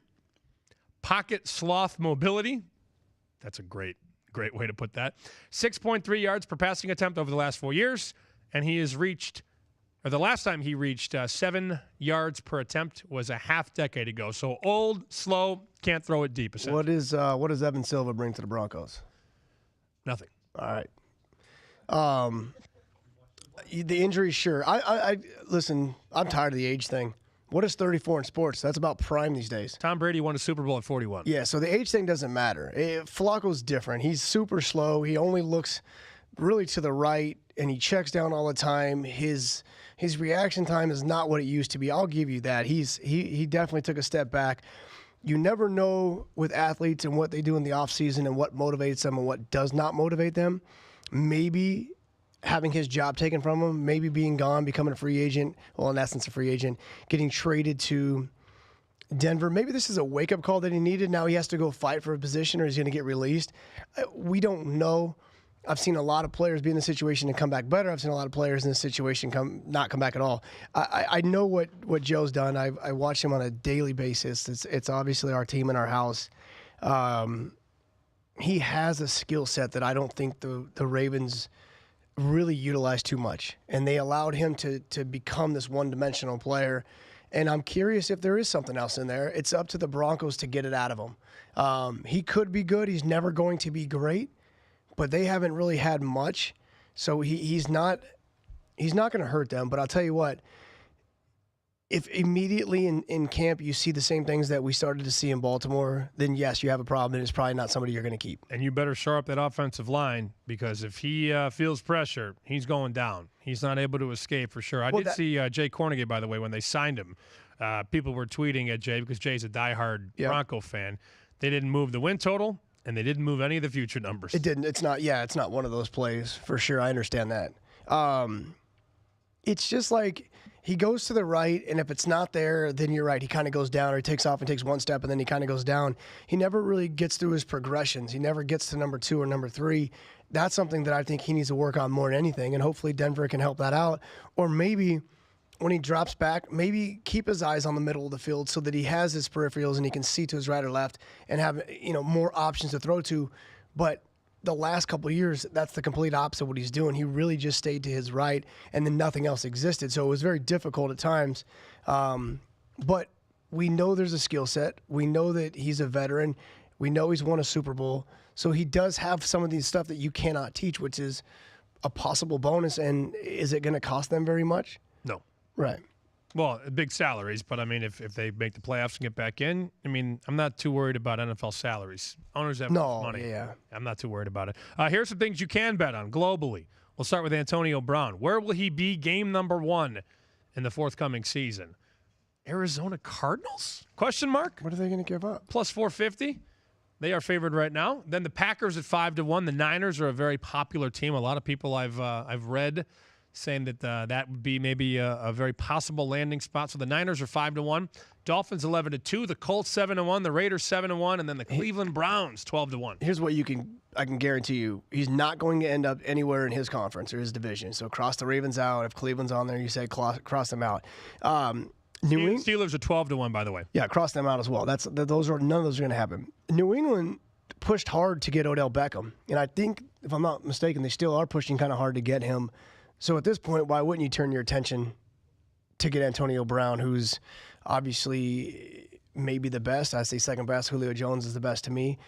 Pocket sloth mobility. That's a great way to put that. 6.3 yards per passing attempt over the last 4 years. And he has reached, or the last time he reached 7 yards per attempt was a half decade ago. So old, slow, can't throw it deep, essentially.
What does Evan Silva bring to the Broncos?
Nothing.
All right. The injury, sure. I listen, I'm tired of the age thing. What is 34 in sports? That's about prime these days.
Tom Brady won a Super Bowl at 41.
Yeah, so the age thing doesn't matter. Flacco's different. He's super slow. He only looks really to the right, and he checks down all the time. His reaction time is not what it used to be. I'll give you that. He definitely took a step back. You never know with athletes and what they do in the offseason and what motivates them and what does not motivate them. Maybe having his job taken from him, maybe being gone, becoming a free agent, well, in essence, a free agent, getting traded to Denver. Maybe this is a wake-up call that he needed. Now he has to go fight for a position or he's going to get released. We don't know. I've seen a lot of players be in the situation and come back better. I've seen a lot of players in this situation not come back at all. I know what Joe's done. I watch him on a daily basis. It's obviously our team in our house. He has a skill set that I don't think the Ravens really utilized too much, and they allowed him to become this one-dimensional player. And I'm curious if there is something else in there. It's up to the Broncos to get it out of him. He could be good. He's never going to be great, but they haven't really had much, so he's not going to hurt them. But I'll tell you what, if immediately in camp you see the same things that we started to see in Baltimore, then yes, you have a problem, and it's probably not somebody you're going to keep.
And you better shore up that offensive line, because if he feels pressure, he's going down. He's not able to escape for sure. I did see Jay Kornegay, by the way, when they signed him. People were tweeting at Jay because Jay's a diehard Bronco fan. They didn't move the win total, and they didn't move any of the future numbers.
It didn't. It's not one of those plays for sure. I understand that. It's just like he goes to the right, and if it's not there, then you're right. He kind of goes down, or he takes off and takes one step, and then he kind of goes down. He never really gets through his progressions. He never gets to number 2 or number 3. That's something that I think he needs to work on more than anything, and hopefully Denver can help that out. Or maybe when he drops back, maybe keep his eyes on the middle of the field so that he has his peripherals and he can see to his right or left and have more options to throw to. But the last couple of years, that's the complete opposite of what he's doing. He really just stayed to his right, and then nothing else existed. So it was very difficult at times. But we know there's a skill set. We know that he's a veteran. We know he's won a Super Bowl. So he does have some of these stuff that you cannot teach, which is a possible bonus. And is it going to cost them very much?
No.
Right.
Well, big salaries, but I mean, if they make the playoffs and get back in, I mean, I'm not too worried about NFL salaries. Owners have money.
Yeah.
I'm not too worried about it. Here's some things you can bet on globally. We'll start with Antonio Brown. Where will he be game number 1 in the forthcoming season? Arizona Cardinals? Question mark?
What are they going to give up?
Plus 450. They are favored right now. Then the Packers at 5-1. The Niners are a very popular team. A lot of people I've read saying that that would be maybe a very possible landing spot. So the Niners are 5-1, Dolphins 11-2, the Colts 7-1, the Raiders 7-1, and then the Cleveland Browns 12-1.
Here's what I can guarantee you: he's not going to end up anywhere in his conference or his division. So cross the Ravens out. If Cleveland's on there, you say cross them out.
Steelers are 12-1, by the way.
Yeah, cross them out as well. None of those are going to happen. New England pushed hard to get Odell Beckham, and I think, if I'm not mistaken, they still are pushing kind of hard to get him. So at this point, why wouldn't you turn your attention to get Antonio Brown, who's obviously maybe the best? I say second best. Julio Jones is the best to me.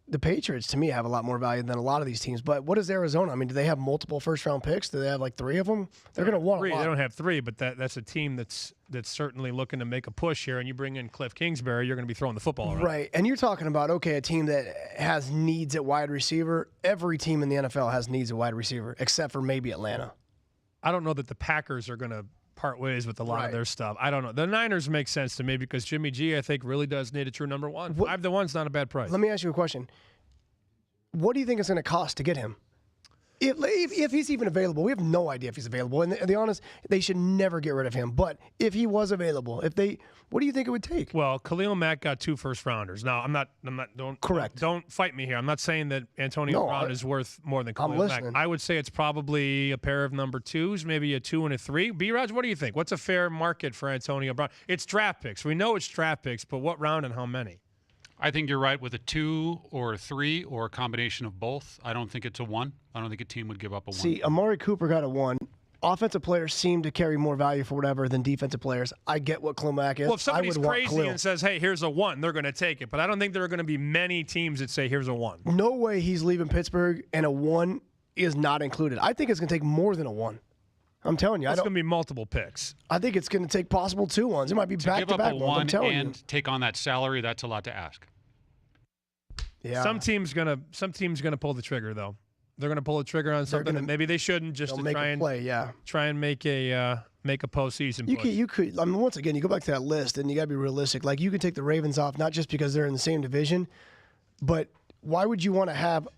The Patriots, to me, have a lot more value than a lot of these teams. But what is Arizona? I mean, do they have multiple first-round picks? Do they have like 3 of them? They're going to want
3.
a lot.
They don't have 3, but that's a team that's certainly looking to make a push here. And you bring in Cliff Kingsbury, you're going to be throwing the football around.
Right. And you're talking about, a team that has needs at wide receiver. Every team in the NFL has needs at wide receiver, except for maybe Atlanta.
I don't know that the Packers are going to part ways with a lot of their stuff. I don't know. The Niners make sense to me because Jimmy G, I think, really does need a true number 1. 5-1's not a bad price.
Let me ask you a question. What do you think it's going to cost to get him? If he's even available, we have no idea if he's available. And to be honest, they should never get rid of him. But if he was available, what do you think it would take?
Well, Khalil Mack got 2 first-rounders. Now, don't fight me here. I'm not saying that Antonio Brown is worth more than Khalil Mack. I would say it's probably a pair of number 2s, maybe a 2 and a 3. B-Raj, what do you think? What's a fair market for Antonio Brown? It's draft picks. We know it's draft picks, but what round and how many?
I think you're right with a 2 or a 3 or a combination of both. I don't think it's a 1. I don't think a team would give up a 1.
See, Amari Cooper got a 1. Offensive players seem to carry more value for whatever than defensive players. I get what Khalil Mack is.
Well, if somebody's crazy
Khalil.
and says, hey, here's a 1, they're going to take it. But I don't think there are going to be many teams that say, here's a 1.
No way he's leaving Pittsburgh and a 1 is not included. I think it's going to take more than a 1. I'm telling you.
It's going to be multiple picks.
I think it's going to take possible 2 1s. It might be back-to-back ones. I'm telling you.
And take on that salary, that's a lot to ask.
Yeah.
Some team's gonna pull the trigger though. They're gonna pull the trigger on something that maybe they shouldn't, just to try and make a postseason push.
You could. I mean, once again, you go back to that list, and you got to be realistic. Like, you could take the Ravens off, not just because they're in the same division, but why would you want to have?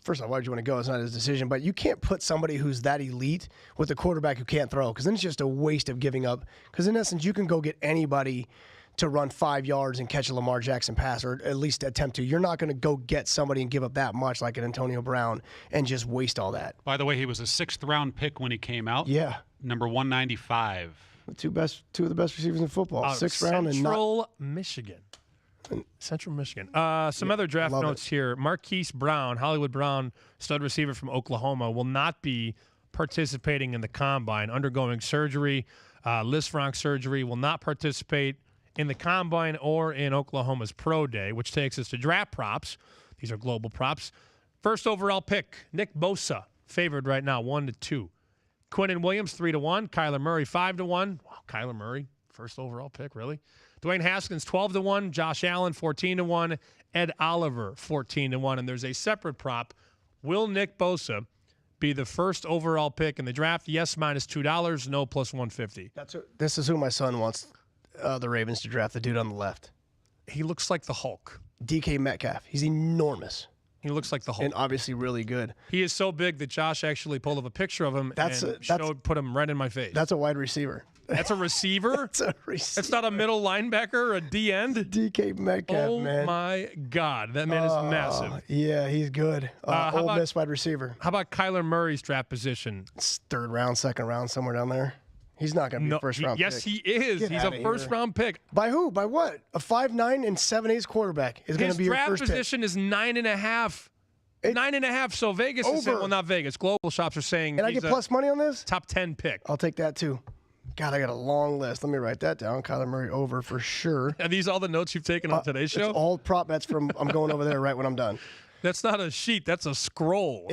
First of all, why would you want to go? It's not his decision, but you can't put somebody who's that elite with a quarterback who can't throw, because then it's just a waste of giving up. Because in essence, you can go get anybody to run 5 yards and catch a Lamar Jackson pass, or at least attempt to. You're not going to go get somebody and give up that much like an Antonio Brown and just waste all that.
By the way, he was a 6th-round pick when he came out.
Yeah.
Number 195.
Two of the best receivers in football. 6th round and
Central Michigan. Some other draft notes here. Marquise Brown, Hollywood Brown, stud receiver from Oklahoma, will not be participating in the combine, undergoing surgery, Lisfranc surgery, will not participate in the combine or in Oklahoma's pro day, which takes us to draft props. These are global props. First overall pick, Nick Bosa, favored right now, 1-2. Quinnen Williams, 3-1. Kyler Murray, 5-1. Wow, Kyler Murray, first overall pick, really? Dwayne Haskins, 12-1. Josh Allen, 14-1. Ed Oliver, 14-1. And there's a separate prop. Will Nick Bosa be the first overall pick in the draft? Yes, minus $2. No, plus 150.
This is who my son wants the Ravens to draft, the dude on the left.
He looks like the Hulk.
DK Metcalf. He's enormous.
He looks like the Hulk.
And obviously really good.
He is so big that Josh actually pulled up a picture of him put him right in my face.
That's a wide receiver.
That's a receiver?
That's a receiver.
That's not a middle linebacker, a D-end?
DK Metcalf, man.
Oh, my God. That man is massive.
Yeah, he's good. Ole Miss wide receiver.
How about Kyler Murr's draft position?
It's 3rd round, 2nd round, somewhere down there. He's not going to be a first-round pick.
Yes, he is. He's a first-round pick.
By who? By what? A 5'9" and 7/8 quarterback is going to be your first pick.
His draft position is 9.5. 9.5. So Vegas is saying, well, not Vegas. Global shops are saying.
And I get plus money on this?
Top 10 pick.
I'll take that too. God, I got a long list. Let me write that down. Kyler Murray over for sure.
Are these all the notes you've taken on today's show?
It's all prop bets from. I'm going over there right when I'm done.
That's not a sheet. That's a scroll.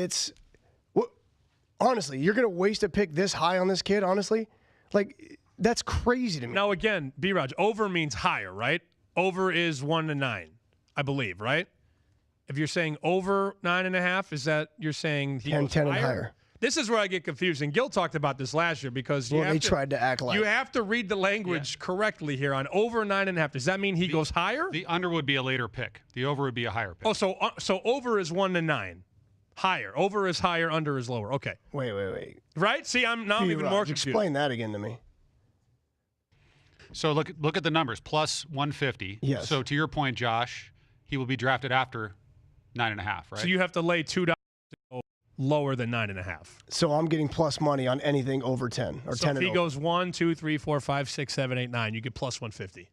Honestly, you're going to waste a pick this high on this kid, honestly? Like, that's crazy to me.
Now, again, B-Raj, over means higher, right? Over is 1-9, I believe, right? If you're saying over 9.5, is that you're saying he
10
goes
and
higher?
higher.
This is where I get confused. And Gil talked about this last year because
they tried to act like.
You have to read the language correctly here on over 9.5. Does that mean he goes higher?
The under would be a later pick. The over would be a higher pick.
Oh, so over is 1-9. Higher. Over is higher, under is lower. Okay.
Wait.
Right? See, I'm even more confused.
Explain that again to me.
So look at the numbers. Plus 150.
Yes.
So to your point, Josh, he will be drafted after 9.5, right?
So you have to lay $2 lower than 9.5.
So I'm getting plus money on anything over 10 or 10
So if
and
he
over.
goes 1, 2, 3, 4, 5, 6, 7, 8, 9, you get plus 150.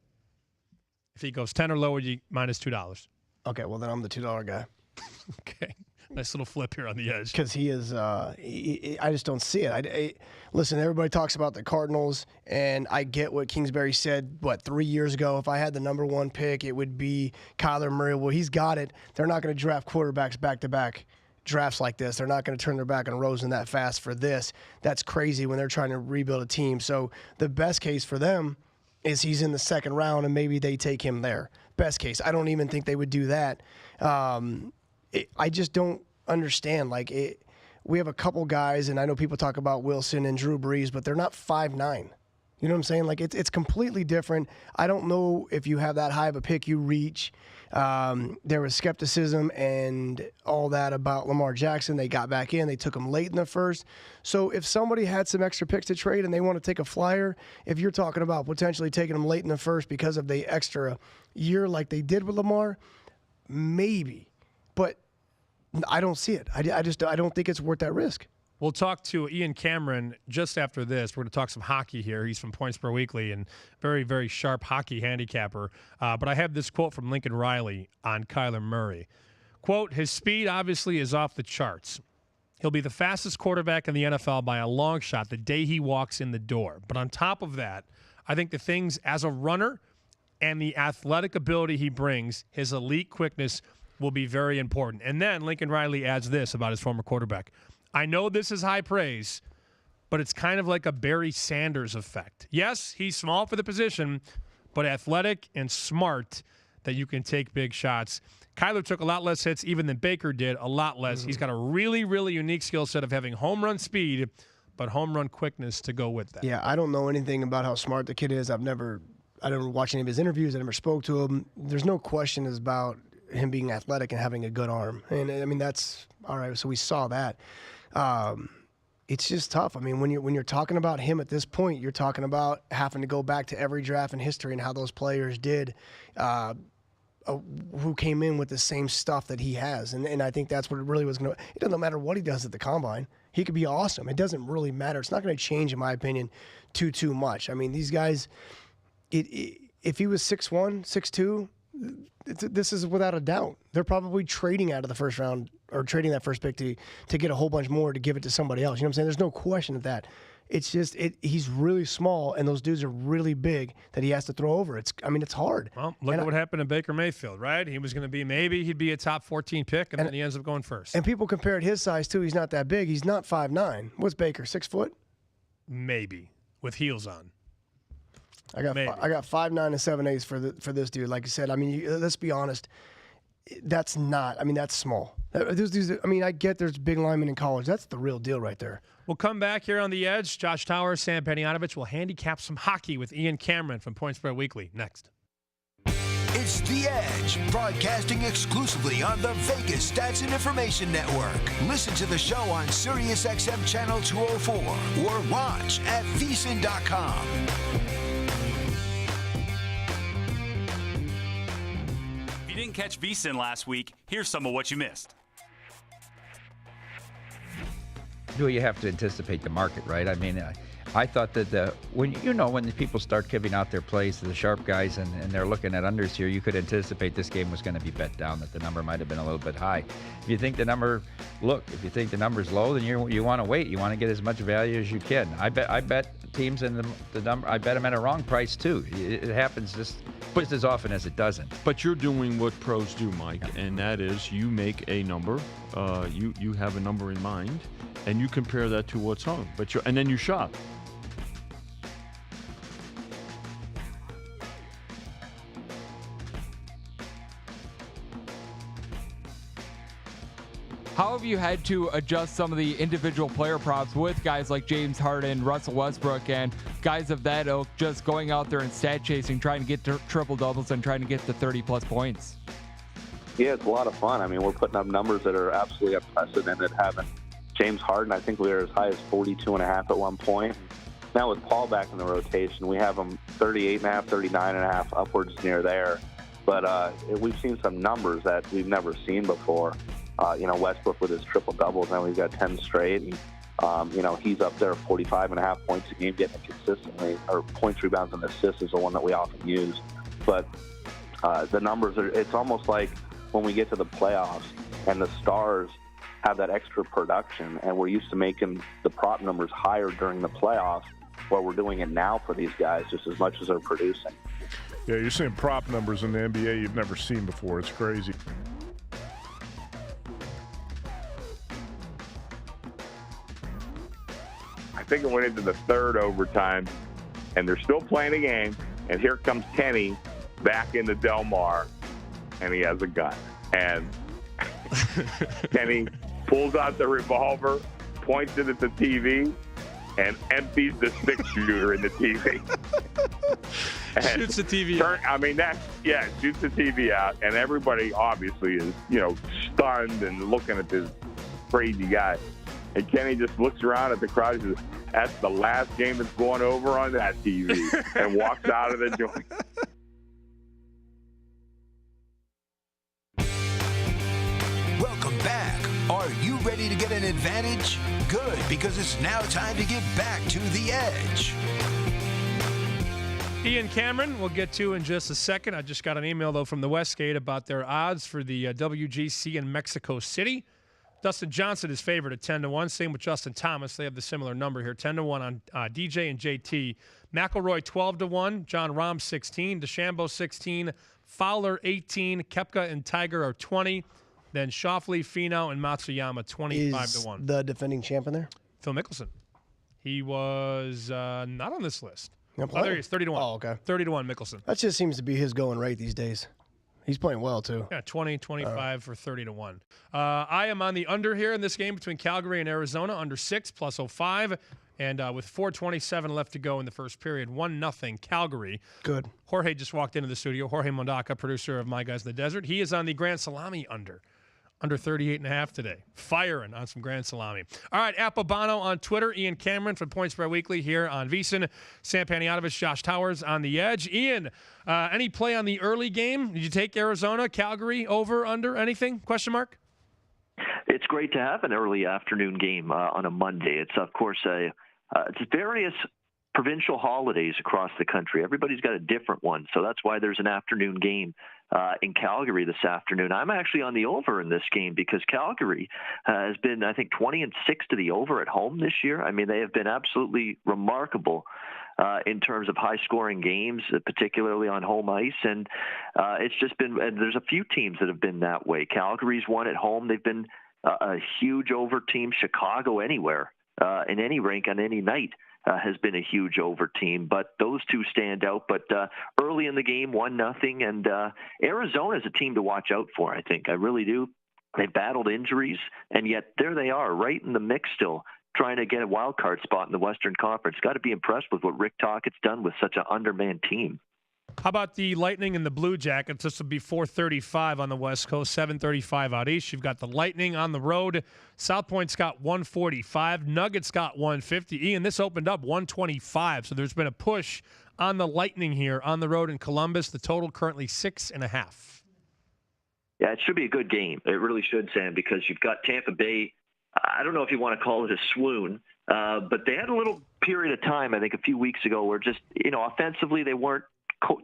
If he goes 10 or lower, you minus $2.
Okay, well then I'm the $2 guy.
Okay. Nice little flip here on the edge.
Because he is, I just don't see it. Listen, everybody talks about the Cardinals, and I get what Kingsbury said, 3 years ago? If I had the number 1 pick, it would be Kyler Murray. Well, he's got it. They're not going to draft quarterbacks back-to-back drafts like this. They're not going to turn their back on Rosen that fast for this. That's crazy when they're trying to rebuild a team. So the best case for them is he's in the 2nd round, and maybe they take him there. Best case. I don't even think they would do that. I just don't understand. We have a couple guys, and I know people talk about Wilson and Drew Brees, but they're not 5'9". You know what I'm saying? Like, it's completely different. I don't know if you have that high of a pick you reach. There was skepticism and all that about Lamar Jackson. They got back in. They took him late in the first. So if somebody had some extra picks to trade and they want to take a flyer, if you're talking about potentially taking them late in the first because of the extra year like they did with Lamar, maybe. But I don't see it. I don't think it's worth that risk.
We'll talk to Ian Cameron just after this. We're going to talk some hockey here. He's from Points Per Weekly and very, very sharp hockey handicapper. But I have this quote from Lincoln Riley on Kyler Murray. Quote, his speed obviously is off the charts. He'll be the fastest quarterback in the NFL by a long shot the day he walks in the door. But on top of that, I think the things as a runner and the athletic ability he brings, his elite quickness, will be very important. And then Lincoln Riley adds this about his former quarterback. I know this is high praise, but it's kind of like a Barry Sanders effect. Yes, he's small for the position, but athletic and smart that you can take big shots. Kyler took a lot less hits even than Baker did, a lot less. He's got a really, really unique skill set of having home run speed, but home run quickness to go with that.
Yeah, I don't know anything about how smart the kid is. I don't watch any of his interviews. I never spoke to him. There's no question about him being athletic and having a good arm. And, I mean, that's all right. So we saw that. It's just tough. I mean, when you're talking about him at this point, you're talking about having to go back to every draft in history and how those players did, who came in with the same stuff that he has. And I think that's what it really was going to. It doesn't matter what he does at the combine. He could be awesome. It doesn't really matter. It's not going to change, in my opinion, too much. I mean, these guys, if he was 6'1", 6'2", this is without a doubt. They're probably trading out of the first round or trading that first pick to get a whole bunch more to give it to somebody else. You know what I'm saying? There's no question of that. It's just he's really small, and those dudes are really big that he has to throw over. It's hard.
Well, look at what happened to Baker Mayfield, right? He was going to be he'd be a top 14 pick, and then he ends up going first.
And people compared his size too. He's not that big. He's not 5'9". What's Baker? 6 foot?
Maybe with heels on.
I got 5'9" and 7/8 for this dude. Like I said, I mean, let's be honest. That's small. Those dudes, I mean, I get there's big linemen in college. That's the real deal right there.
We'll come back here on The Edge. Josh Towers, Sam Panayotovich will handicap some hockey with Ian Cameron from Point Spread Weekly next.
It's The Edge, broadcasting exclusively on the Vegas Stats and Information Network. Listen to the show on SiriusXM Channel 204 or watch at VSiN.com.
If you didn't catch VSiN last week, here's some of what you missed.
Well, you have to anticipate the market, right? I mean, I thought that when the people start giving out their plays to the sharp guys and they're looking at unders here, you could anticipate this game was going to be bet down, that the number might have been a little bit high. If you think the number's low, then you want to wait. You want to get as much value as you can. I bet teams in the number. I bet them at a wrong price too. It happens just as often as it doesn't.
But you're doing what pros do, Mike, and that is you make a number. You have a number in mind, and you compare that to what's hung. And then you shop.
How have you had to adjust some of the individual player props with guys like James Harden, Russell Westbrook, and guys of that ilk just going out there and stat chasing, trying to get to triple doubles and trying to get to 30-plus points?
Yeah, it's a lot of fun. I mean, we're putting up numbers that are absolutely unprecedented. Having James Harden, I think we were as high as 42.5 at one point. Now with Paul back in the rotation, we have him 38.5, 39.5, upwards near there. But we've seen some numbers that we've never seen before. Westbrook with his triple-doubles, now we've got 10 straight. And, he's up there 45.5 points a game, getting it consistently. Or points, rebounds, and assists is the one that we often use. But the numbers it's almost like when we get to the playoffs and the stars have that extra production, and we're used to making the prop numbers higher during the playoffs, well, we're doing it now for these guys just as much as they're producing.
Yeah, you're seeing prop numbers in the NBA you've never seen before. It's crazy.
I think it went into the third overtime, and they're still playing a game, and here comes Kenny back into Del Mar, and he has a gun. And Kenny pulls out the revolver, points it at the TV, and empties the 6-shooter in the TV.
Shoots the TV
out. Shoots the TV out, and everybody obviously is, stunned and looking at this crazy guy. And Kenny just looks around at the crowd and says, "That's the last game that's going over on that TV," and walks out of the joint.
Welcome back. Are you ready to get an advantage? Good, because it's now time to get back to the edge.
Ian Cameron, we'll get to in just a second. I just got an email, though, from the Westgate about their odds for the WGC in Mexico City. Dustin Johnson is favored at 10-1. Same with Justin Thomas. They have the similar number here, 10-1 on DJ and JT. McIlroy 12-1. John Rahm 16. DeChambeau 16. Fowler 18. Koepka and Tiger are 20. Then Schauffele, Finau, and Matsuyama 25-1.
Is the defending champ in there?
Phil Mickelson. He was not on this list.
No,
there he is, 30-1.
Oh, okay.
30-1 Mickelson.
That just seems to be his going rate these days. He's playing well, too.
Yeah, 20, 25 for 30-1. I am on the under here in this game between Calgary and Arizona, under 6, plus 05. And with 4:27 left to go in the first period, 1-0 Calgary.
Good.
Jorge just walked into the studio. Jorge Mondaca, producer of My Guys in the Desert. He is on the Grand Salami under 38.5 today. Firing on some Grand Salami. All right, Appabano on Twitter. Ian Cameron from Point Spread Weekly here on VSiN. Sam Panayotovich, Josh Towers on the edge. Ian, any play on the early game? Did you take Arizona, Calgary, over, under, anything? Question mark?
It's great to have an early afternoon game on a Monday. It's, of course, it's various provincial holidays across the country. Everybody's got a different one, so that's why there's an afternoon game in Calgary this afternoon. I'm actually on the over in this game because Calgary has been, I think, 20-6 to the over at home this year. I mean, they have been absolutely remarkable in terms of high-scoring games, particularly on home ice. And it's just been – there's a few teams that have been that way. Calgary's won at home. They've been a huge over team. Chicago anywhere in any rink on any night has been a huge over team. But those two stand out. But early in the game, 1-0. And Arizona is a team to watch out for, I think. I really do. They battled injuries, and yet there they are, right in the mix still, trying to get a wild card spot in the Western Conference. Got to be impressed with what Rick Tockett's done with such an undermanned team.
How about the Lightning and the Blue Jackets? This will be 4:35 on the West Coast, 7:35 out east. You've got the Lightning on the road. South Point's got 145. Nuggets got 150. Ian, this opened up 125, so there's been a push on the Lightning here on the road in Columbus. The total currently 6.5.
Yeah, it should be a good game. It really should, Sam, because you've got Tampa Bay. I don't know if you want to call it a swoon, but they had a little period of time, I think, a few weeks ago where just, offensively they weren't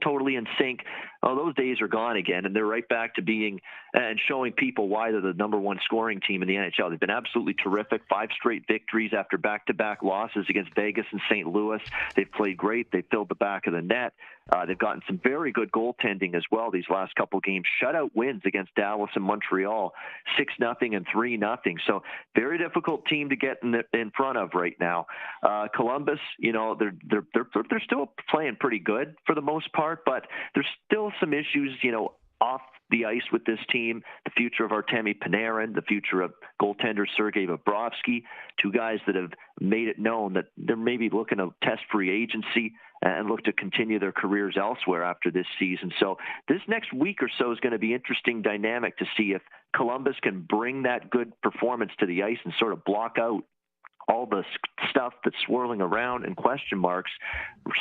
totally in sync. Oh, those days are gone again, and they're right back to being and showing people why they're the number one scoring team in the NHL. They've been absolutely terrific. 5 straight victories after back-to-back losses against Vegas and St. Louis. They've played great. They've filled the back of the net. They've gotten some very good goaltending as well these last couple games. Shutout wins against Dallas and Montreal, 6-0 and 3-0. So very difficult team to get in front of right now. Columbus, they're still playing pretty good for the most part, but there's still some issues, off the ice with this team. The future of Artemi Panarin, the future of goaltender Sergei Bobrovsky, 2 guys that have made it known that they're maybe looking to test free agency and look to continue their careers elsewhere after this season. So this next week or so is going to be interesting dynamic to see if Columbus can bring that good performance to the ice and sort of block out all the stuff that's swirling around and question marks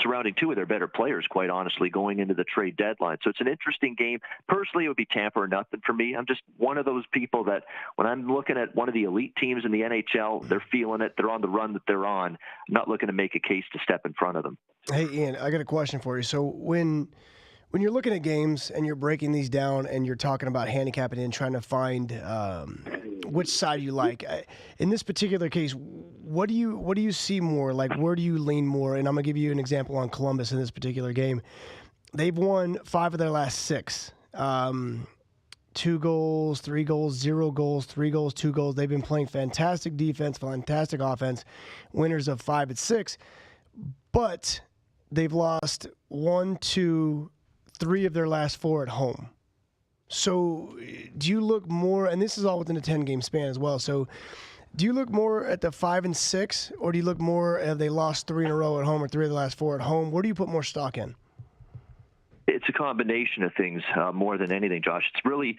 surrounding 2 of their better players, quite honestly, going into the trade deadline. So it's an interesting game. Personally, it would be Tampa or nothing for me. I'm just one of those people that when I'm looking at one of the elite teams in the NHL, they're feeling it. They're on the run that they're on. I'm not looking to make a case to step in front of them.
Hey, Ian, I got a question for you. So when you're looking at games and you're breaking these down and you're talking about handicapping and trying to find which side you like, in this particular case, what do you see more? Like, where do you lean more? And I'm gonna give you an example on Columbus in this particular game. They've won 5 of their last 6. 2 goals, 3 goals, 0 goals, 3 goals, 2 goals. They've been playing fantastic defense, fantastic offense. Winners of 5 at 6, but they've lost 1, 2, 3 of their last 4 at home. So do you look more, and this is all within a 10-game span as well, so Do you look more at the 5 and 6, or do you look more at they lost 3 in a row at home or 3 of the last 4 at home? Where do you put more stock in?
It's a combination of things more than anything, Josh. It's really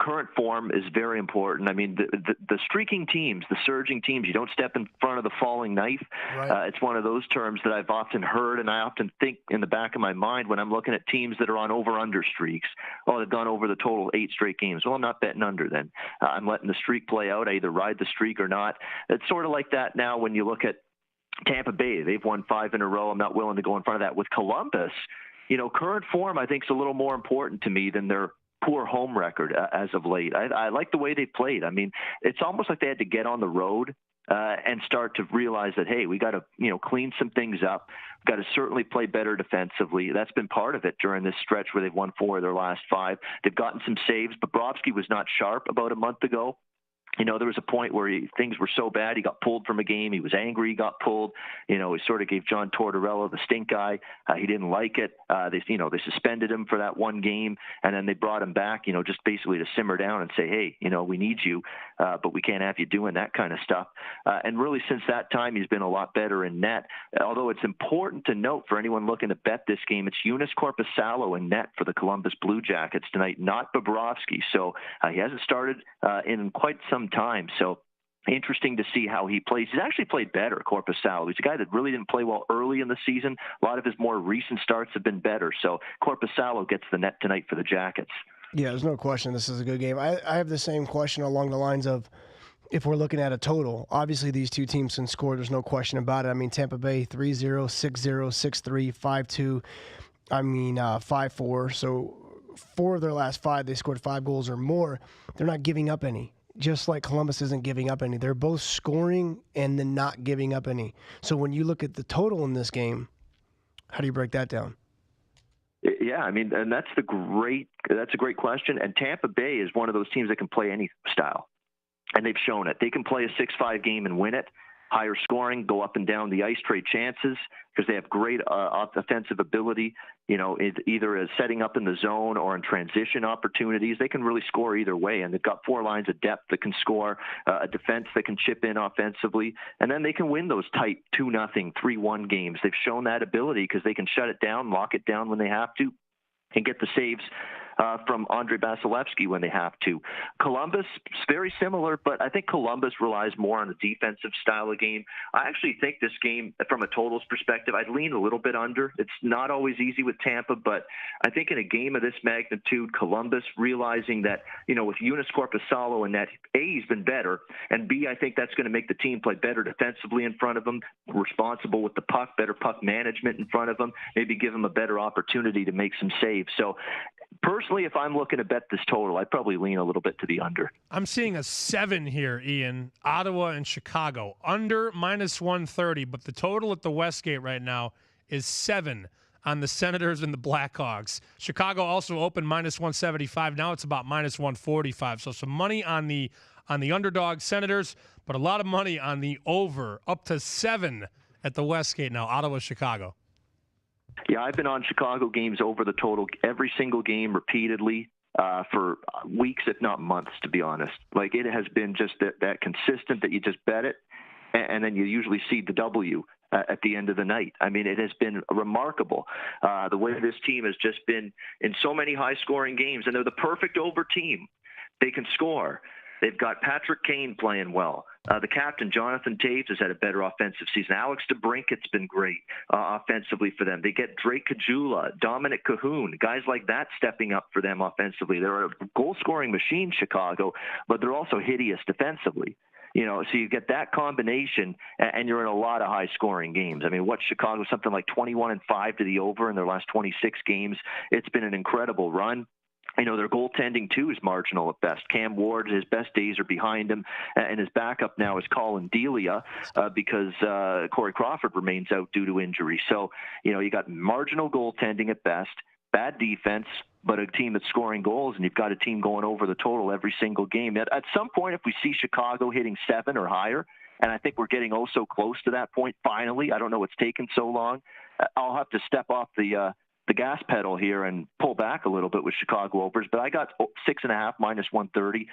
current form is very important. I mean, the streaking teams, the surging teams, you don't step in front of the falling knife.
Right.
It's one of those terms that I've often heard, and I often think in the back of my mind when I'm looking at teams that are on over-under streaks. Oh, they've gone over the total 8 straight games. Well, I'm not betting under then. I'm letting the streak play out. I either ride the streak or not. It's sort of like that now when you look at Tampa Bay. They've won 5 in a row. I'm not willing to go in front of that. With Columbus, current form I think is a little more important to me than their poor home record as of late. I like the way they played. I mean, it's almost like they had to get on the road and start to realize that, hey, we got to, clean some things up. Got to certainly play better defensively. That's been part of it during this stretch where they've won 4 of their last 5. They've gotten some saves. Bobrovsky was not sharp about a month ago. There was a point where things were so bad, he got pulled from a game. He was angry, he got pulled. He sort of gave John Tortorella the stink eye. He didn't like it. They suspended him for that one game, and then they brought him back, just basically to simmer down and say, hey, we need you, but we can't have you doing that kind of stuff. And really, since that time, he's been a lot better in net. Although it's important to note for anyone looking to bet this game, it's Joonas Korpisalo in net for the Columbus Blue Jackets tonight, not Bobrovsky. So he hasn't started in quite some time. So interesting to see how he plays. He's actually played better, Korpisalo. He's a guy that really didn't play well early in the season. A lot of his more recent starts have been better. So Korpisalo gets the net tonight for the Jackets.
Yeah, there's no question this is a good game. I have the same question along the lines of if we're looking at a total. Obviously, these two teams can score. There's no question about it. I mean, Tampa Bay 3-0, 6-0, 6-3, 5-2, 5-4. So 4 of their last 5, they scored 5 goals or more. They're not giving up any. Just like Columbus isn't giving up any. They're both scoring and then not giving up any. So when you look at the total in this game, how do you break that down?
Yeah, I mean, and that's a great question. And Tampa Bay is one of those teams that can play any style. And they've shown it. They can play a 6-5 game and win it. Higher scoring, go up and down the ice, trade chances, because they have great offensive ability, either as setting up in the zone or in transition opportunities. They can really score either way, and they've got 4 lines of depth that can score, a defense that can chip in offensively, and then they can win those tight 2-0, 3-1 games. They've shown that ability because they can shut it down, lock it down when they have to, and get the saves from Andre Vasilevsky when they have to. Columbus is very similar, but I think Columbus relies more on a defensive style of game. I actually think this game, from a totals perspective, I'd lean a little bit under. It's not always easy with Tampa, but I think in a game of this magnitude, Columbus realizing that, with Joonas Korpisalo in net, A, he's been better, and B, I think that's going to make the team play better defensively in front of him, responsible with the puck, better puck management in front of him, maybe give him a better opportunity to make some saves. So personally, if I'm looking to bet this total, I'd probably lean a little bit to the under.
I'm seeing a 7 here, Ian. Ottawa and Chicago. Under -130, but the total at the Westgate right now is 7 on the Senators and the Blackhawks. Chicago also opened -175. Now it's about -145. So some money on the underdog Senators, but a lot of money on the over, up to 7 at the Westgate now, Ottawa, Chicago.
Yeah, I've been on Chicago games over the total every single game repeatedly for weeks, if not months, to be honest. Like, it has been just that consistent that you just bet it, and then you usually see the W at the end of the night. I mean, it has been remarkable the way this team has just been in so many high-scoring games, and they're the perfect over team. They can score. They've got Patrick Kane playing well. The captain, Jonathan Toews, has had a better offensive season. Alex DeBrincat's been great offensively for them. They get Drake Caggiula, Dominic Cahoon, guys like that stepping up for them offensively. They're a goal-scoring machine, Chicago, but they're also hideous defensively. So you get that combination, and you're in a lot of high-scoring games. I mean, what Chicago, something like 21-5 to the over in their last 26 games. It's been an incredible run. Their goaltending, too, is marginal at best. Cam Ward, his best days are behind him, and his backup now is Colin Delia because Corey Crawford remains out due to injury. So, you got marginal goaltending at best, bad defense, but a team that's scoring goals, and you've got a team going over the total every single game. At some point, if we see Chicago hitting 7 or higher, and I think we're getting so close to that point finally, I don't know what's taken so long, I'll have to step off the the gas pedal here and pull back a little bit with Chicago overs, but I got 6.5 minus 130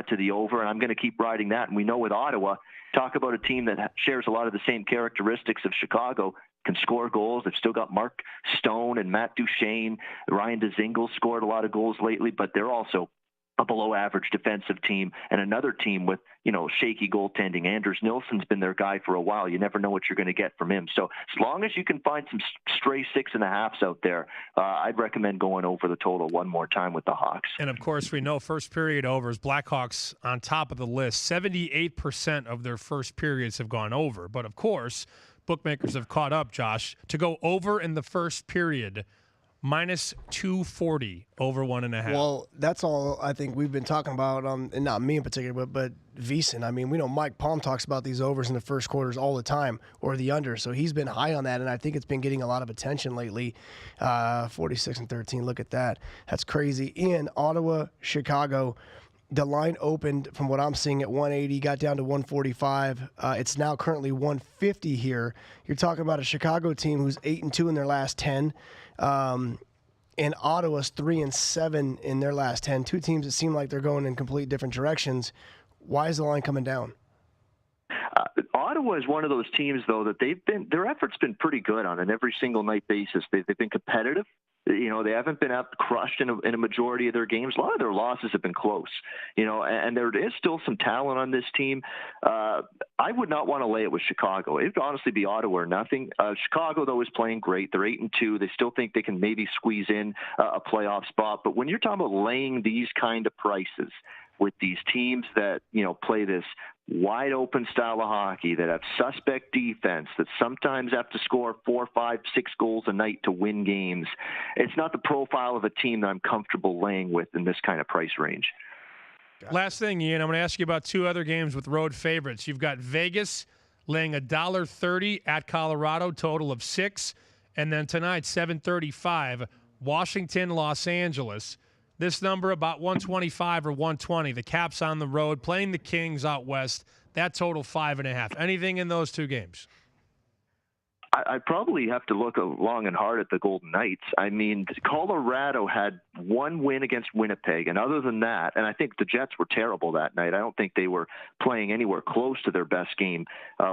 to the over, and I'm going to keep riding that. And we know with Ottawa, talk about a team that shares a lot of the same characteristics of Chicago, can score goals. They've still got Mark Stone and Matt Duchene. Ryan Dzingel scored a lot of goals lately, but they're also a below-average defensive team, and another team with, shaky goaltending. Anders Nilsson's been their guy for a while. You never know what you're going to get from him. So as long as you can find some stray 6.5s out there, I'd recommend going over the total one more time with the Hawks.
And, of course, we know first period overs, Blackhawks on top of the list. 78% of their first periods have gone over. But, of course, bookmakers have caught up, Josh, to go over in the first period. Minus 240 over 1.5.
Well, that's all I think we've been talking about, and not me in particular, but VSiN. I mean, we know Mike Palm talks about these overs in the first quarters all the time, or the under. So he's been high on that, and I think it's been getting a lot of attention lately. 46-13, look at that. That's crazy. In Ottawa, Chicago, the line opened, from what I'm seeing, at 180, got down to 145. It's now currently 150 here. You're talking about a Chicago team who's 8-2 in their last 10. And Ottawa's 3-7 in their last 10. Two teams that seem like they're going in complete different directions. Why is the line coming down?
Ottawa is one of those teams, though, that their effort's been pretty good on an every single night basis. They've been competitive. They haven't been crushed in a majority of their games. A lot of their losses have been close, and there is still some talent on this team. I would not want to lay it with Chicago. It would honestly be Ottawa or nothing. Chicago, though, is playing great. They're 8-2. They still think they can maybe squeeze in a playoff spot. But when you're talking about laying these kind of prices with these teams that, play this wide open style of hockey, that have suspect defense, that sometimes have to score 4, 5, 6 goals a night to win games, it's not the profile of a team that I'm comfortable laying with in this kind of price range.
Last thing, Ian, I'm going to ask you about two other games with road favorites. You've got Vegas laying $1.30 at Colorado, total of 6. And then tonight, 7:35, Washington, Los Angeles. This number about 125 or 120. The Caps on the road, playing the Kings out west. That total 5.5. Anything in those two games?
I probably have to look long and hard at the Golden Knights. I mean, Colorado had one win against Winnipeg, and other than that, and I think the Jets were terrible that night. I don't think they were playing anywhere close to their best game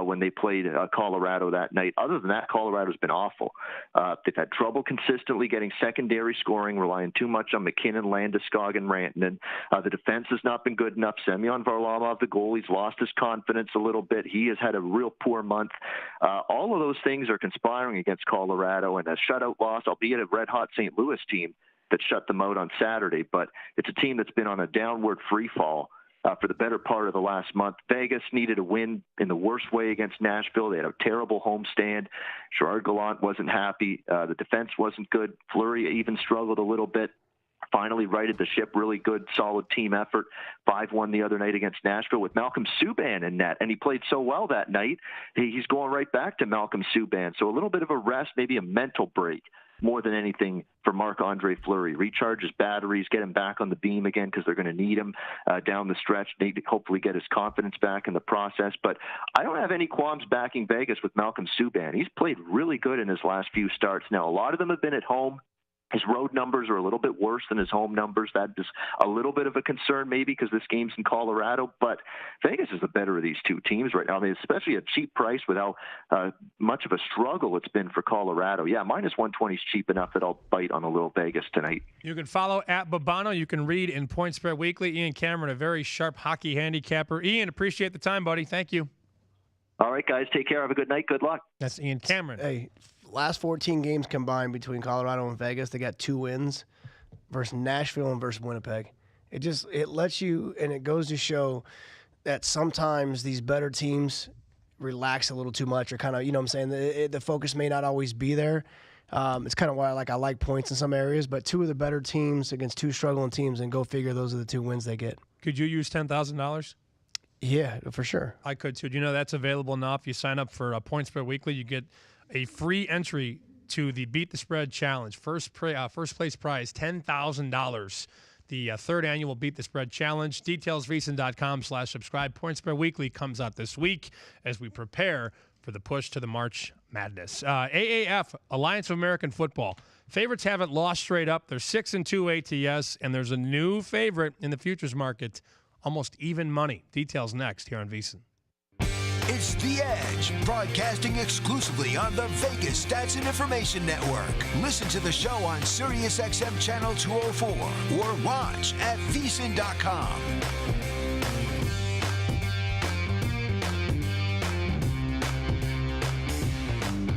when they played Colorado that night. Other than that, Colorado's been awful. They've had trouble consistently getting secondary scoring, relying too much on McKinnon, Landeskog, and Rantanen. The defense has not been good enough. Semyon Varlamov, the goalie's lost his confidence a little bit. He has had a real poor month. All of those things are conspiring against Colorado, and a shutout loss, albeit a red-hot St. Louis team that shut them out on Saturday. But it's a team that's been on a downward free fall for the better part of the last month. Vegas needed a win in the worst way against Nashville. They had a terrible homestand. Gerard Gallant wasn't happy. The defense wasn't good. Fleury even struggled a little bit. Finally righted the ship. Really good, solid team effort. 5-1 the other night against Nashville with Malcolm Subban in net, and he played so well that night. He's going right back to Malcolm Subban. So a little bit of a rest, maybe a mental break more than anything for Marc-Andre Fleury. Recharge his batteries, get him back on the beam again because they're going to need him down the stretch. Need to hopefully get his confidence back in the process. But I don't have any qualms backing Vegas with Malcolm Subban. He's played really good in his last few starts. Now, a lot of them have been at home. His road numbers are a little bit worse than his home numbers. That is a little bit of a concern maybe because this game's in Colorado. But Vegas is the better of these two teams right now. I mean, especially at cheap price with how much of a struggle it's been for Colorado. Yeah, minus 120 is cheap enough that I'll bite on a little Vegas tonight.
You can follow at Babano. You can read in Point Spread Weekly. Ian Cameron, a very sharp hockey handicapper. Ian, appreciate the time, buddy. Thank you.
All right, guys. Take care. Have a good night. Good luck.
That's Ian Cameron.
Hey, last 14 games combined between Colorado and Vegas, they got 2 wins versus Nashville and versus Winnipeg. It lets you, and it goes to show that sometimes these better teams relax a little too much or kind of, you know what I'm saying, the focus may not always be there. It's kind of why I like points in some areas, but 2 of the better teams against 2 struggling teams, and go figure those are the 2 wins they get.
Could you use $10,000?
Yeah, for sure.
I could too. Do you know that's available now? If you sign up for Point Spread Weekly, you get a free entry to the Beat the Spread Challenge. First place prize, $10,000. The third annual Beat the Spread Challenge. Details, VSiN.com/subscribe. Point Spread Weekly comes out this week as we prepare for the push to the March Madness. AAF, Alliance of American Football, Favorites haven't lost straight up. They're 6-2 ATS, and there's a new favorite in the futures market, almost even money. Details next here on VSiN.
It's The Edge, broadcasting exclusively on the Vegas Stats and Information Network. Listen to the show on SiriusXM Channel 204 or watch at VSiN.com.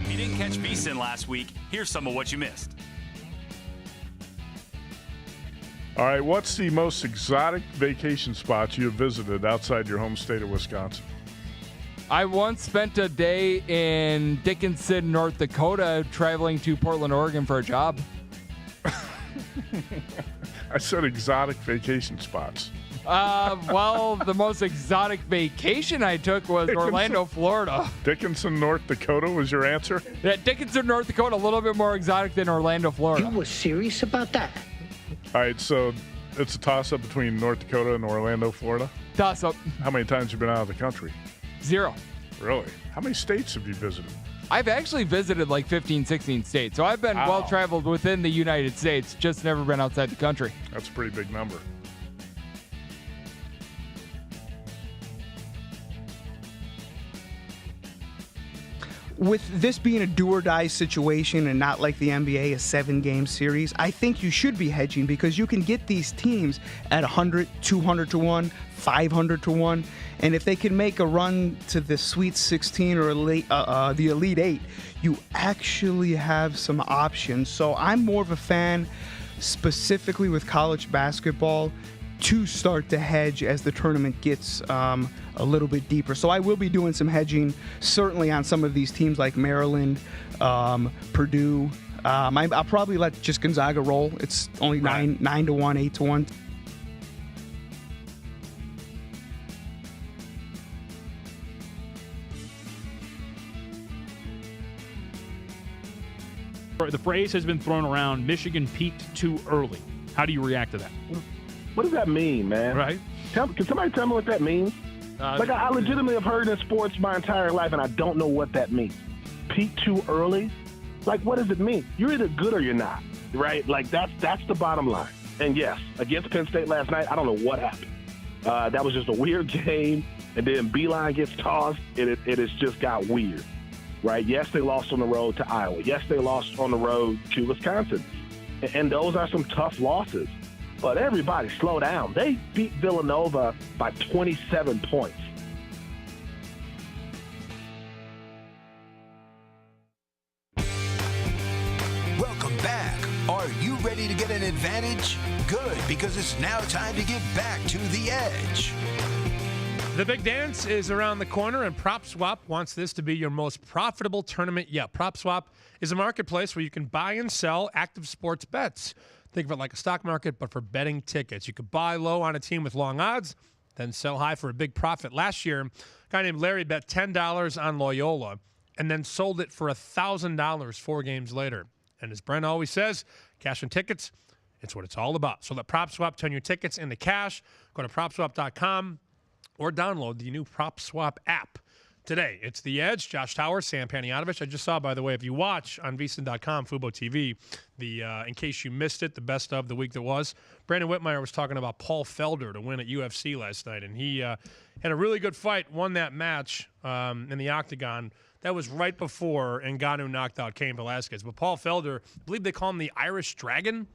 If you didn't catch VSiN last week, here's some of what you missed.
All right, what's the most exotic vacation spots you have visited outside your home state of Wisconsin?
I once spent a day in Dickinson, North Dakota, traveling to Portland, Oregon for a job.
I said exotic vacation spots.
Well, the most exotic vacation I took was Orlando, Florida.
Dickinson, North Dakota was your answer?
Yeah, Dickinson, North Dakota, a little bit more exotic than Orlando, Florida.
You were serious about that?
All right, so it's a toss-up between North Dakota and Orlando, Florida?
Toss-up.
How many times have you been out of the country?
0.
Really? How many states have you visited?
I've actually visited like 15, 16 states. So I've been well-traveled within the United States, just never been outside the country.
That's a pretty big number.
With this being a do-or-die situation and not like the NBA, a 7-game series, I think you should be hedging because you can get these teams at 100, 200 to 1, 500 to 1, and if they can make a run to the Sweet 16 or the Elite 8, you actually have some options. So I'm more of a fan, specifically with college basketball, to start to hedge as the tournament gets a little bit deeper. So I will be doing some hedging, certainly on some of these teams like Maryland, Purdue. I'll probably let just Gonzaga roll. It's only 9 to 1, 8 to 1.
The phrase has been thrown around, Michigan peaked too early. How do you react to that?
What does that mean, man?
Right.
Can somebody tell me what that means? I legitimately have heard in sports my entire life, and I don't know what that means. Peak too early? Like, what does it mean? You're either good or you're not, right? Like, that's the bottom line. And yes, against Penn State last night, I don't know what happened. That was just a weird game, and then Beeline gets tossed, and it has just got weird, right? Yes, they lost on the road to Iowa. Yes, they lost on the road to Wisconsin. And those are some tough losses. But everybody, slow down. They beat Villanova by 27 points.
Welcome back. Are you ready to get an advantage? Good, because it's now time to get back to the edge.
The big dance is around the corner, and PropSwap wants this to be your most profitable tournament yet. PropSwap is a marketplace where you can buy and sell active sports bets. Think of it like a stock market, but for betting tickets. You could buy low on a team with long odds, then sell high for a big profit. Last year, a guy named Larry bet $10 on Loyola and then sold it for $1,000 4 games later. And as Brent always says, cash and tickets, it's what it's all about. So let PropSwap turn your tickets into cash. Go to PropSwap.com or download the new PropSwap app today. It's The Edge, Josh Tower, Sam Panayotovich. I just saw, by the way, if you watch on VSiN.com, Fubo TV, in case you missed it, the best of the week that was, Brandon Whitmire was talking about Paul Felder to win at UFC last night, and he had a really good fight, won that match in the octagon. That was right before Ngannou knocked out Cain Velasquez. But Paul Felder, I believe they call him the Irish Dragon.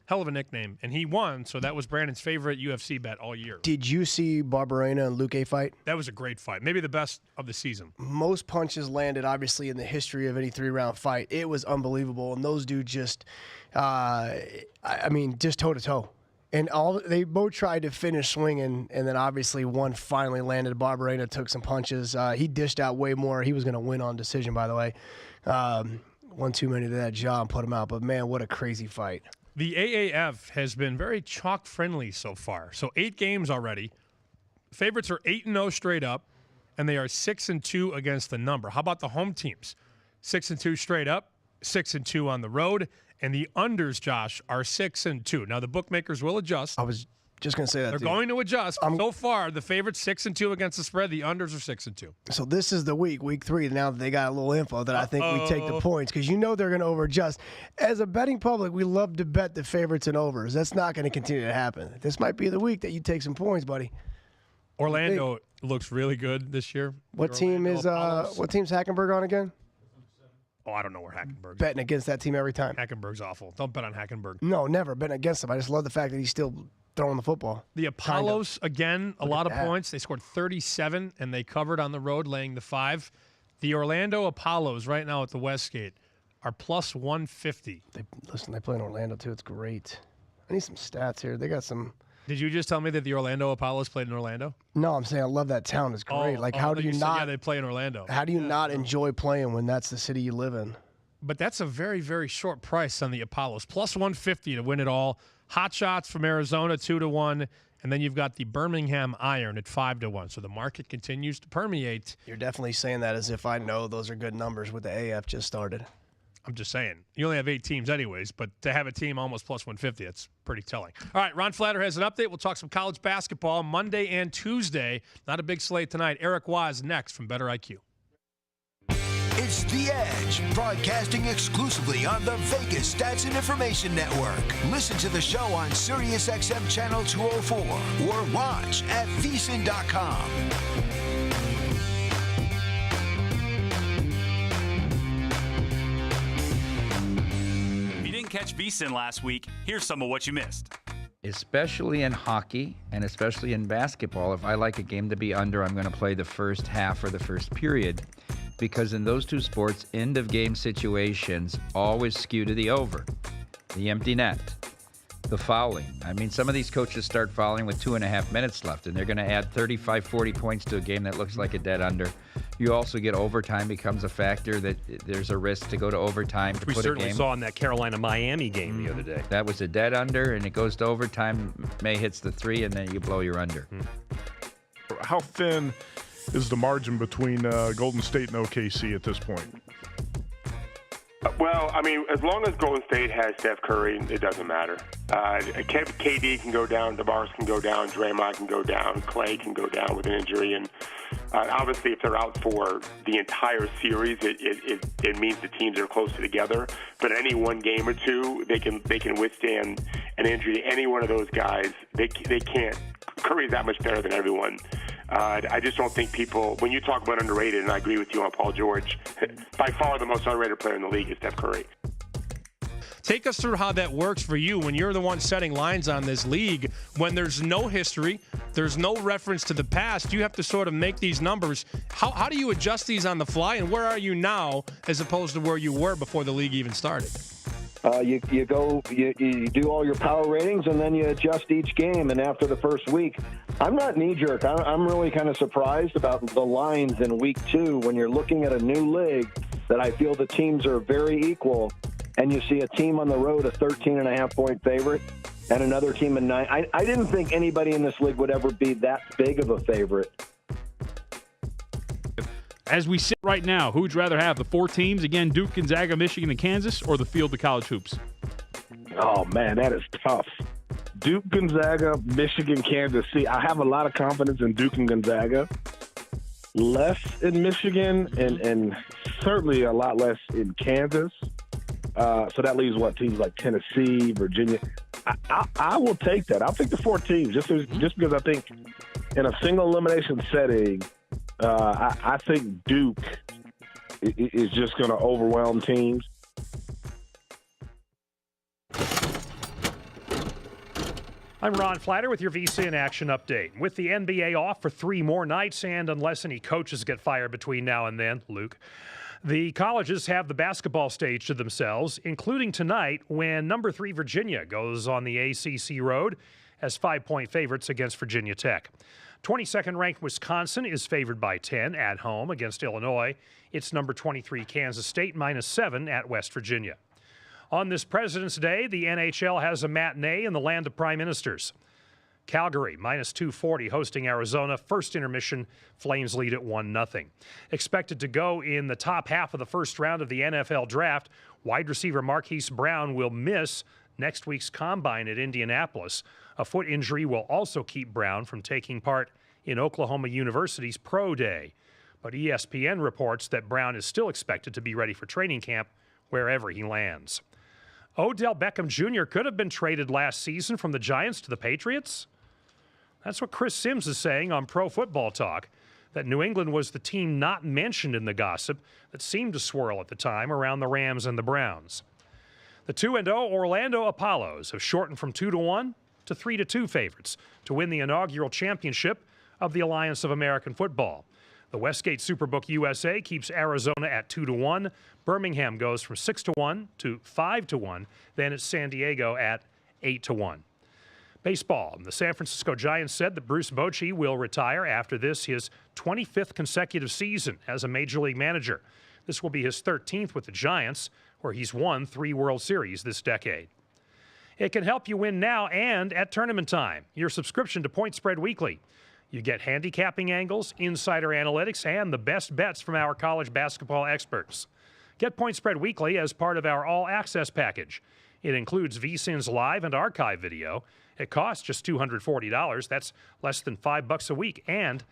Hell of a nickname. And he won, so that was Brandon's favorite UFC bet all year.
Did you see Barberena and Luque fight?
That was a great fight. Maybe the best of the season.
Most punches landed, obviously, in the history of any 3-round fight. It was unbelievable. And those dudes just, just toe-to-toe. And they both tried to finish swinging, and then obviously one finally landed. Barberena took some punches. He dished out way more. He was going to win on decision, by the way. One too many to that jaw and put him out. But, man, what a crazy fight.
The AAF has been very chalk-friendly so far. So 8 games already. Favorites are 8-0 straight up, and they are 6-2 against the number. How about the home teams? 6-2 straight up, 6-2 on the road, and the unders, Josh, are 6-2. Now, the bookmakers will adjust.
I was Just going to say that.
They're
to you.
going to adjust. So far, the favorites 6-2 against the spread. The unders are 6-2.
So this is the week 3. Now that they got a little info that I think we take the points because they're going to over-adjust. As a betting public, we love to bet the favorites and overs. That's not going to continue to happen. This might be the week that you take some points, buddy.
Orlando looks really good this year.
What team is what team's Hackenberg on again?
Oh, I don't know where Hackenberg is.
Betting against that team every time.
Hackenberg's awful. Don't bet on Hackenberg.
No, never betting against him. I just love the fact that he's still throwing the football.
The Apollos, again, a lot of
that.
points. They scored 37, and they covered on the road, laying the 5. The Orlando Apollos right now at the Westgate are plus 150.
They play in Orlando, too. It's great. I need some stats here. They got some...
Did you just tell me that the Orlando Apollos played in Orlando?
No, I'm saying I love that town. It's great. How do you not...
Yeah, they play in Orlando.
How do you not enjoy playing when that's the city you live in?
But that's a very, very short price on the Apollos. Plus 150 to win it all. Hot Shots from Arizona, 2-1. And then you've got the Birmingham Iron at 5-1. So the market continues to permeate.
You're definitely saying that as if I know those are good numbers with the AF just started.
I'm just saying. You only have 8 teams anyways, but to have a team almost plus 150, that's pretty telling. All right, Ron Flatter has an update. We'll talk some college basketball Monday and Tuesday. Not a big slate tonight. Eric Waz next from Better IQ.
It's The Edge, broadcasting exclusively on the Vegas Stats and Information Network. Listen to the show on SiriusXM Channel 204 or watch at VSiN.com.
If you didn't catch VSiN last week, here's some of what you missed.
Especially in hockey and especially in basketball, if I like a game to be under, I'm going to play the first half or the first period. Because in those two sports, end-of-game situations always skew to the over. The empty net, the fouling. I mean, some of these coaches start fouling with 2.5 minutes left, and they're going to add 35, 40 points to a game that looks like a dead under. You also get overtime becomes a factor that there's a risk to go to overtime to
We
put a
certainly
game.
saw in that Carolina-Miami game the other day.
That was a dead under, and it goes to overtime. May hits the 3, and then you blow your under.
How thin is the margin between Golden State and OKC at this point?
Well, I mean, as long as Golden State has Steph Curry, it doesn't matter. KD can go down, DeMarcus can go down, Draymond can go down, Clay can go down with an injury, and obviously if they're out for the entire series, it means the teams are closer together. But any one game or two, they can withstand an injury. Any one of those guys, they can't. Curry's that much better than everyone. I just don't think people, when you talk about underrated, and I agree with you on Paul George, by far the most underrated player in the league is Steph Curry.
Take us through how that works for you when you're the one setting lines on this league. When there's no history, there's no reference to the past, you have to sort of make these numbers. How do you adjust these on the fly, and where are you now as opposed to where you were before the league even started?
You do all your power ratings, and then you adjust each game. And after the first week, I'm not knee-jerk. I'm really kind of surprised about the lines in week 2 when you're looking at a new league that I feel the teams are very equal, and you see a team on the road, a 13.5-point favorite, and another team in 9. I didn't think anybody in this league would ever be that big of a favorite.
As we sit right now, who would you rather have? The 4 teams, again, Duke, Gonzaga, Michigan, and Kansas, or the field of college hoops?
Oh, man, that is tough. Duke, Gonzaga, Michigan, Kansas. See, I have a lot of confidence in Duke and Gonzaga. Less in Michigan and certainly a lot less in Kansas. So that leaves, teams like Tennessee, Virginia. I will take that. I'll take the 4 teams just because I think in a single elimination setting, I think Duke is just going to overwhelm teams.
I'm Ron Flatter with your VSiN Action Update. With the NBA off for 3 more nights, and unless any coaches get fired between now and then, Luke, the colleges have the basketball stage to themselves, including tonight when number 3 Virginia goes on the ACC road as 5-point favorites against Virginia Tech. 22nd ranked Wisconsin is favored by 10 at home against Illinois. It's number 23 Kansas State -7 at West Virginia. On this President's Day, the NHL has a matinee in the land of prime ministers. Calgary -240 hosting Arizona. First intermission, Flames lead at 1-0. Expected to go in the top half of the first round of the NFL draft, wide receiver Marquise Brown will miss next week's combine at Indianapolis. A foot injury will also keep Brown from taking part in Oklahoma University's Pro Day. But ESPN reports that Brown is still expected to be ready for training camp wherever he lands. Odell Beckham Jr. could have been traded last season from the Giants to the Patriots. That's what Chris Sims is saying on Pro Football Talk, that New England was the team not mentioned in the gossip that seemed to swirl at the time around the Rams and the Browns. The 2-0 Orlando Apollos have shortened from 2-1 to 3-2 favorites to win the inaugural championship of the Alliance of American Football. The Westgate Superbook USA keeps Arizona at 2-1. Birmingham goes from 6-1 to 5-1. Then it's San Diego at 8-1. Baseball. The San Francisco Giants said that Bruce Bochy will retire after this, his 25th consecutive season as a Major League manager. This will be his 13th with the Giants, where he's won 3 World Series this decade. It can help you win now and at tournament time. Your subscription to Point Spread Weekly. You get handicapping angles, insider analytics, and the best bets from our college basketball experts. Get Point Spread Weekly as part of our all-access package. It includes VSiN's live and archive video. It costs just $240. That's less than $5 a week. And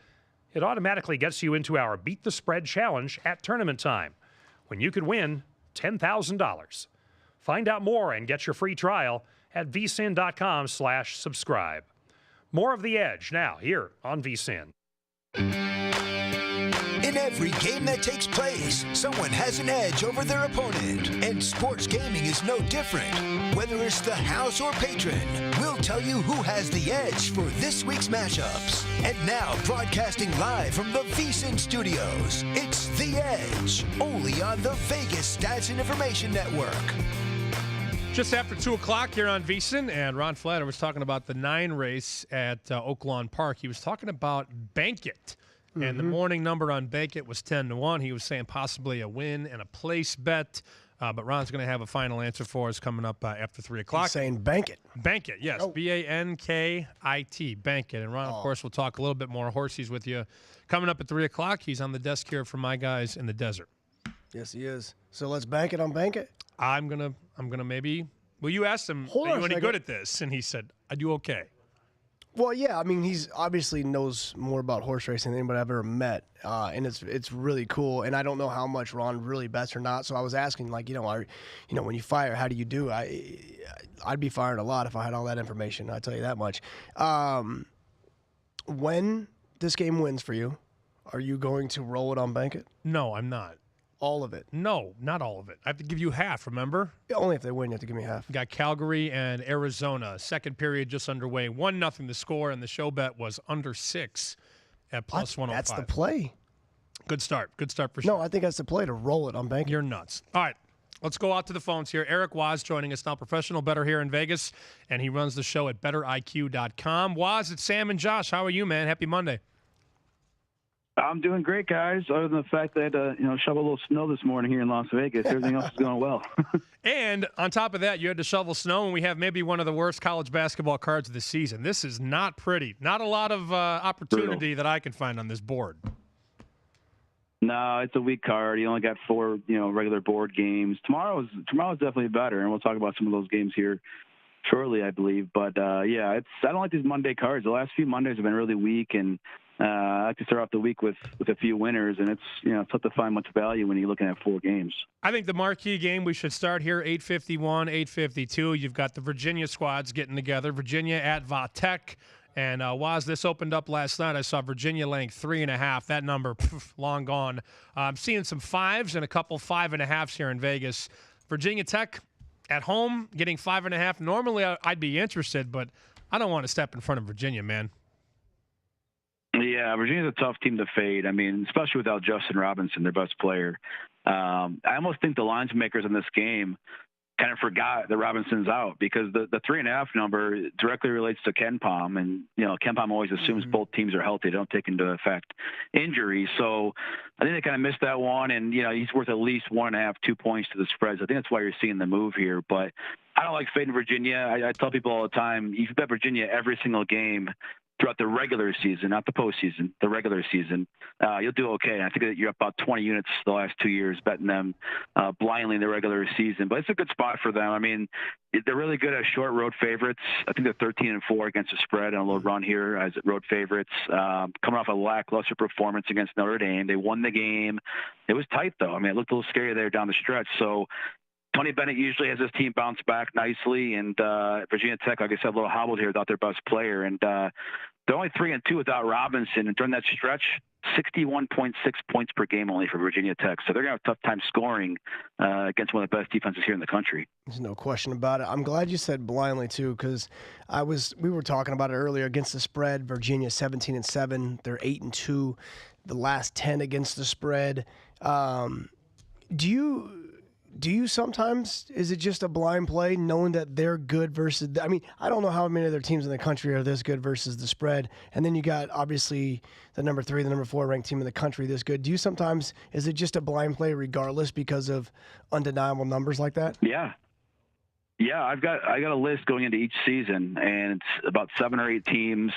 it automatically gets you into our Beat the Spread challenge at tournament time, when you could win $10,000. Find out more and get your free trial at vsin.com/subscribe. More of The Edge now here on VSiN.
In every game that takes place, someone has an edge over their opponent. And sports gaming is no different. Whether it's the house or patron, we'll tell you who has the edge for this week's matchups. And now, broadcasting live from the VSiN studios, it's The Edge, only on the Vegas Stats and Information Network.
Just after 2 o'clock here on VSiN, and Ron Flatter was talking about the 9 race at Oak Lawn Park. He was talking about Bankit, and the morning number on Bankit was 10-1. He was saying possibly a win and a place bet, but Ron's going to have a final answer for us coming up after 3 o'clock.
He's saying Bankit.
Bankit, yes, B-A-N-K-I-T, Bankit. And Ron, of course, will talk a little bit more horses with you coming up at 3 o'clock. He's on the desk here for my guys in the desert.
Yes, he is. So let's bank it on Bankit.
I'm gonna maybe. Well, you asked him, are you any good at this? And he said, I do okay.
Well, yeah. I mean, he's obviously knows more about horse racing than anybody I've ever met, and it's really cool. And I don't know how much Ron really bets or not. So I was asking, like, when you fire, how do you do? I'd be firing a lot if I had all that information. I tell you that much. When this game wins for you, are you going to roll it on Bankit?
No, I'm not.
All of it?
No, not all of it. I have to give you half, remember?
Yeah, only if they win, you have to give me half.
Got Calgary and Arizona. Second period just underway. 1-0 the score, and the show bet was under 6 at plus 105.
That's the play.
Good start. Good start for sure.
No, I think that's the play to roll it on Bankit.
You're nuts. All right, let's go out to the phones here. Eric Waz joining us now, professional bettor here in Vegas, and he runs the show at betteriq.com. Waz, it's Sam and Josh. How are you, man? Happy Monday.
I'm doing great, guys. Other than the fact that shovel a little snow this morning here in Las Vegas, everything else is going well.
And on top of that, you had to shovel snow, and we have maybe one of the worst college basketball cards of the season. This is not pretty. Not a lot of opportunity that I can find on this board.
No, it's a weak card. You only got 4, regular board games. Tomorrow's definitely better, and we'll talk about some of those games here shortly, I believe. But I don't like these Monday cards. The last few Mondays have been really weak, and I like to start off the week with a few winners, and it's tough to find much value when you're looking at 4 games.
I think the marquee game we should start here, 8:51, 8:52. You've got the Virginia squads getting together. Virginia at Va-Tech. And Waz, this opened up last night. I saw Virginia laying 3.5. That number, long gone. I'm seeing some 5s and a couple 5.5s here in Vegas. Virginia Tech at home getting 5.5. Normally I'd be interested, but I don't want to step in front of Virginia, man.
Yeah, Virginia's a tough team to fade. I mean, especially without Justin Robinson, their best player. I almost think the lines makers in this game kind of forgot that Robinson's out, because the 3.5 number directly relates to KenPom, and KenPom always assumes both teams are healthy. They don't take into effect injuries. So I think they kind of missed that one, and he's worth at least 1.5, 2 points to the spreads. I think that's why you're seeing the move here. But I don't like fading Virginia. I tell people all the time, you bet Virginia every single game, throughout the regular season, not the postseason, the regular season, you'll do okay. I think that you're up about 20 units the last 2 years betting them blindly in the regular season. But it's a good spot for them. I mean, they're really good as short road favorites. I think they're 13-4 against the spread on a little run here as road favorites. Coming off a lackluster performance against Notre Dame. They won the game. It was tight, though. I mean, it looked a little scary there down the stretch. So Tony Bennett usually has his team bounce back nicely, and Virginia Tech, like I said, a little hobbled here without their best player. And they're only 3-2 without Robinson, and during that stretch, 61.6 points per game only for Virginia Tech. So they're going to have a tough time scoring against one of the best defenses here in the country.
There's no question about it. I'm glad you said blindly too, because we were talking about it earlier against the spread. Virginia 17-7. They're 8-2. The last 10 against the spread. Do you sometimes, is it just a blind play knowing that they're good versus, I mean, I don't know how many other teams in the country are this good versus the spread. And then you got obviously the number 3, the number 4 ranked team in the country this good. Do you sometimes, is it just a blind play regardless because of undeniable numbers like that?
Yeah. Yeah, I got a list going into each season, and it's about 7 or 8 teams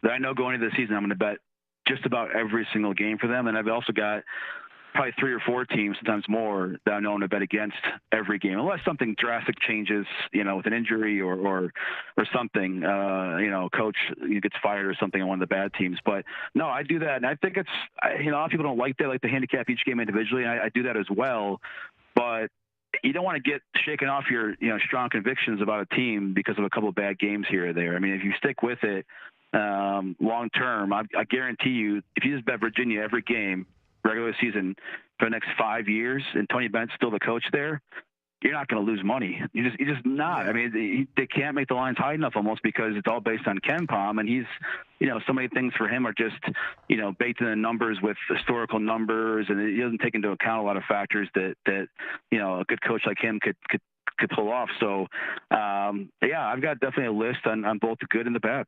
that I know going into the season I'm going to bet just about every single game for them. And I've also got probably 3 or 4 teams, sometimes more, that I'm known to bet against every game, unless something drastic changes, with an injury or something, coach gets fired or something on one of the bad teams. But no, I do that, and I think it's, a lot of people don't like that, like to handicap each game individually, and I do that as well. But you don't want to get shaken off your, strong convictions about a team because of a couple of bad games here or there. I mean, if you stick with it long term, I guarantee you, if you just bet Virginia every game, regular season, for the next 5 years, and Tony Bennett's still the coach there, you're not going to lose money. You're just not. I mean, they can't make the lines high enough almost because it's all based on KenPom, and he's, so many things for him are just, baked in the numbers with historical numbers, and he doesn't take into account a lot of factors that a good coach like him could pull off. So, I've got definitely a list on both the good and the bad.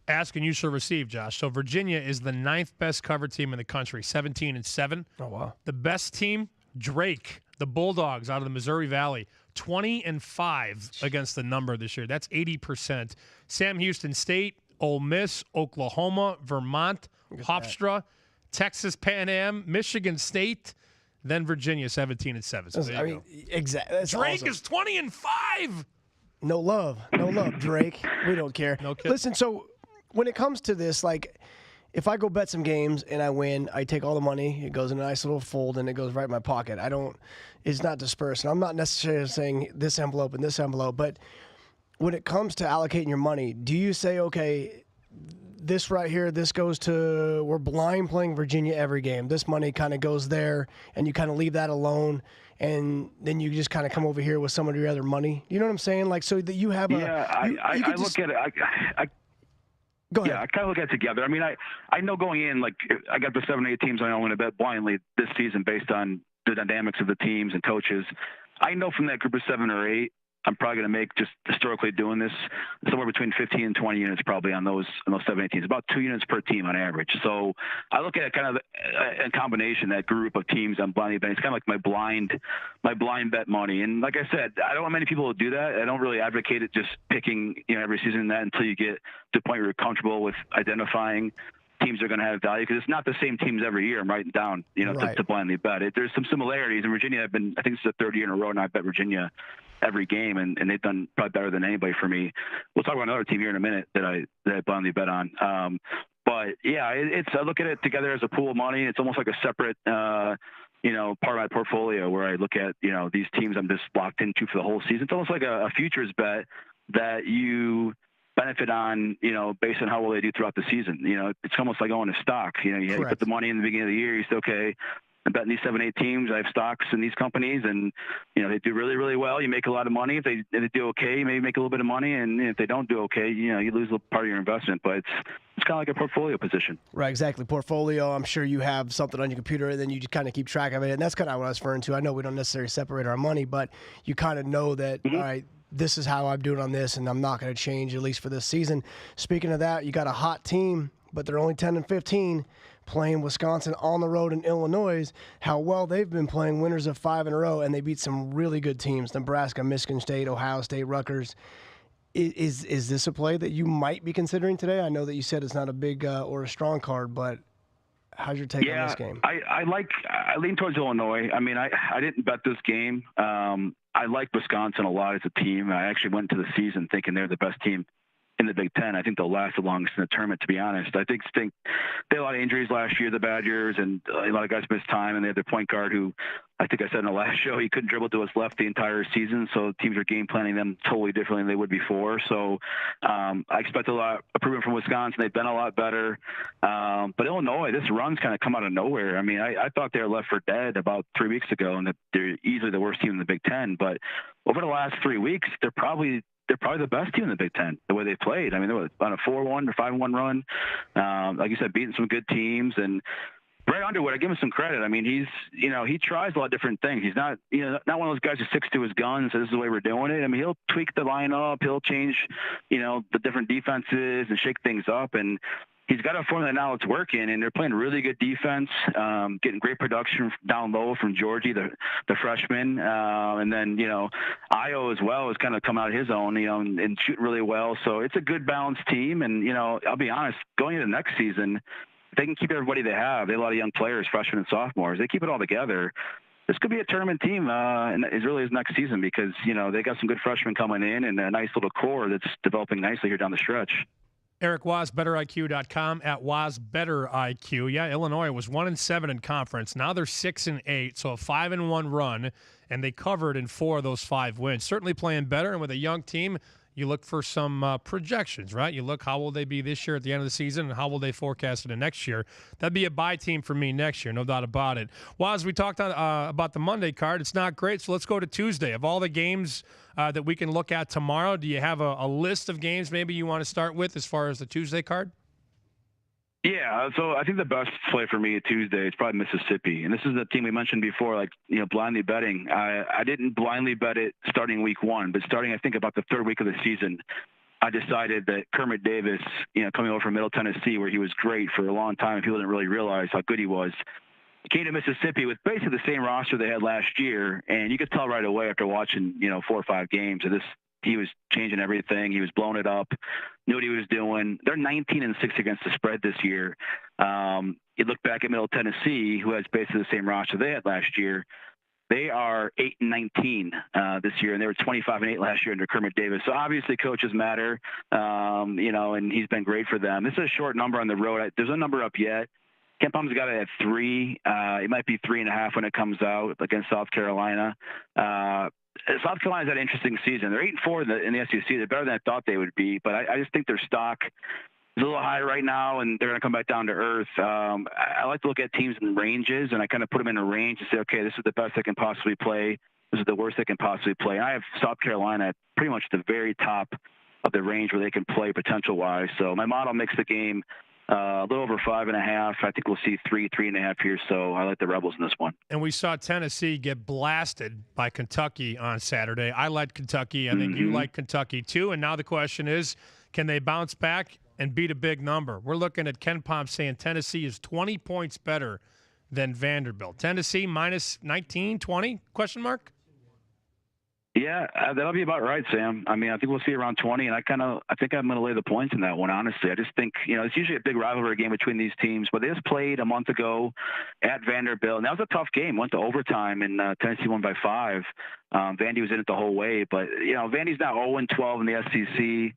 Ask and you shall receive, Josh. So Virginia is the 9th best covered team in the country, 17-7.
Oh, wow.
The best team, Drake, the Bulldogs out of the Missouri Valley, 20-5 against the number this year. That's 80%. Sam Houston State, Ole Miss, Oklahoma, Vermont, Hofstra, Texas Pan Am, Michigan State, then Virginia 17-7. So
exactly.
Drake
awesome.
is 20-5.
No love, Drake. We don't care.
No kidding.
Listen, so when it comes to this, like, if I go bet some games and I win, I take all the money. It goes in a nice little fold and it goes right in my pocket. It's not dispersed. And I'm not necessarily saying this envelope and this envelope, but when it comes to allocating your money, do you say, okay, this right here, this goes to, we're blind playing Virginia every game. This money kind of goes there and you kind of leave that alone. And then you just kind of come over here with some of your other money. You know what I'm saying? Like, so that you have
I look at it.
Go ahead.
Yeah, I kind of look at it together. I mean, I know going in, like, I got the 7 or 8 teams I'm going to bet blindly this season based on the dynamics of the teams and coaches. I know from that group of 7 or 8, I'm probably going to make, just historically doing this, somewhere between 15 and 20 units probably on those 7 8 teams, about 2 units per team on average. So I look at it kind of in combination, that group of teams I'm blindly betting. It's kind of like my blind bet money. And like I said, I don't want many people to do that. I don't really advocate it just picking every season that until you get to the point where you're comfortable with identifying teams are going to have value, because it's not the same teams every year I'm writing down,
right,
to blindly bet it. There's some similarities. In Virginia, I think this is the 3rd year in a row, and I bet Virginia every game, and they've done probably better than anybody for me. We'll talk about another team here in a minute that I blindly bet on. But yeah, I look at it together as a pool of money. It's almost like a separate, part of my portfolio where I look at, these teams I'm just locked into for the whole season. It's almost like a futures bet that you benefit on, based on how well they do throughout the season. It's almost like owning a stock. You put the money in the beginning of the year, you say, okay, I'm betting these 7 8 teams. I have stocks in these companies, and they do really, really well. You make a lot of money. If they do okay, you maybe make a little bit of money, and if they don't do okay, you lose a part of your investment. But it's kind of like a portfolio position.
Right, exactly. Portfolio. I'm sure you have something on your computer, and then you just kind of keep track of it. And that's kind of what I was referring to. I know we don't necessarily separate our money, but you kind of know that, all right, this is how I'm doing on this, and I'm not going to change, at least for this season. Speaking of that, you got a hot team, but they're only 10-15, playing Wisconsin on the road in Illinois. How well they've been playing, winners of 5 in a row, and they beat some really good teams: Nebraska, Michigan State, Ohio State, Rutgers. Is this a play that you might be considering today? I know that you said it's not a big or a strong card, but how's your take on this game?
I lean towards Illinois. I mean, I didn't bet this game. I like Wisconsin a lot as a team. I actually went into the season thinking they're the best team in the Big Ten. I think they'll last the longest in the tournament, to be honest. I think they had a lot of injuries last year, the Badgers, and a lot of guys missed time, and they had their point guard who, I think I said in the last show, he couldn't dribble to his left the entire season, so teams are game planning them totally differently than they would before. So I expect a lot of improvement from Wisconsin. They've been a lot better. But Illinois, this run's kind of come out of nowhere. I mean, I thought they were left for dead about 3 weeks ago, and that they're easily the worst team in the Big Ten. But over the last 3 weeks, they're probably the best team in the Big Ten, the way they played. I mean, they were on a 4-1 or 5-1 run. Like you said, beating some good teams. And Brad Underwood, I give him some credit. I mean, he tries a lot of different things. He's not one of those guys who sticks to his guns and says, this is the way we're doing it. I mean, he'll tweak the lineup. He'll change, the different defenses and shake things up. And he's got a formula now that's working, and they're playing really good defense, getting great production down low from Georgie, the freshman. And then, Io as well has kind of come out of his own, and shooting really well. So it's a good balanced team. And, I'll be honest, going into next season, if they can keep everybody they have, they have a lot of young players, freshmen and sophomores. They keep it all together. This could be a tournament team as early as next season because, they got some good freshmen coming in and a nice little core that's developing nicely here down the stretch.
Eric Woz, BetterIQ.com at WozBetterIQ. Yeah, Illinois was 1-7 in conference. Now they're 6-8, so a 5-1 run, and they covered in 4 of those 5 wins. Certainly playing better, and with a young team, you look for some projections, right? You look, how will they be this year at the end of the season, and how will they forecast it in next year? That'd be a buy team for me next year, no doubt about it. Woz, we talked about the Monday card. It's not great, so let's go to Tuesday. Of all the games that we can look at tomorrow, do you have a list of games maybe you want to start with as far as the Tuesday card?
Yeah, so I think the best play for me Tuesday is probably Mississippi. And this is the team we mentioned before, blindly betting. I didn't blindly bet it starting week 1, but starting, I think, about the 3rd week of the season, I decided that Kermit Davis, coming over from Middle Tennessee, where he was great for a long time, people didn't really realize how good he was, came to Mississippi with basically the same roster they had last year. And you could tell right away after watching, 4 or 5 games that he was changing everything. He was blowing it up, knew what he was doing. They're 19-6 against the spread this year. You look back at Middle Tennessee, who has basically the same roster they had last year. They are 8-19 this year, and they were 25-8 last year under Kermit Davis. So obviously coaches matter, and he's been great for them. This is a short number on the road. There's no number up yet. KenPom's got it at 3. It might be 3.5 when it comes out against South Carolina. South Carolina's had an interesting season. They're 8-4 in the SEC. They're better than I thought they would be, but I just think their stock is a little high right now, and they're going to come back down to earth. I like to look at teams in ranges, and I kind of put them in a range and say, okay, this is the best they can possibly play. This is the worst they can possibly play. And I have South Carolina at pretty much the very top of the range where they can play potential-wise. So my model makes the game a little over 5.5. I think we'll see 3.5 here. So I like the Rebels in this one.
And we saw Tennessee get blasted by Kentucky on Saturday. I liked Kentucky. I think you like Kentucky too. And now the question is, can they bounce back and beat a big number? We're looking at KenPom saying Tennessee is 20 points better than Vanderbilt. Tennessee minus 19, 20? Question mark?
Yeah, that'll be about right, Sam. I mean, I think we'll see around 20, and I think I'm going to lay the points in that one, honestly. I just think, it's usually a big rivalry game between these teams, but they just played a month ago at Vanderbilt, and that was a tough game. Went to overtime, and Tennessee won by 5. Vandy was in it the whole way, but, Vandy's now 0-12 in the SEC.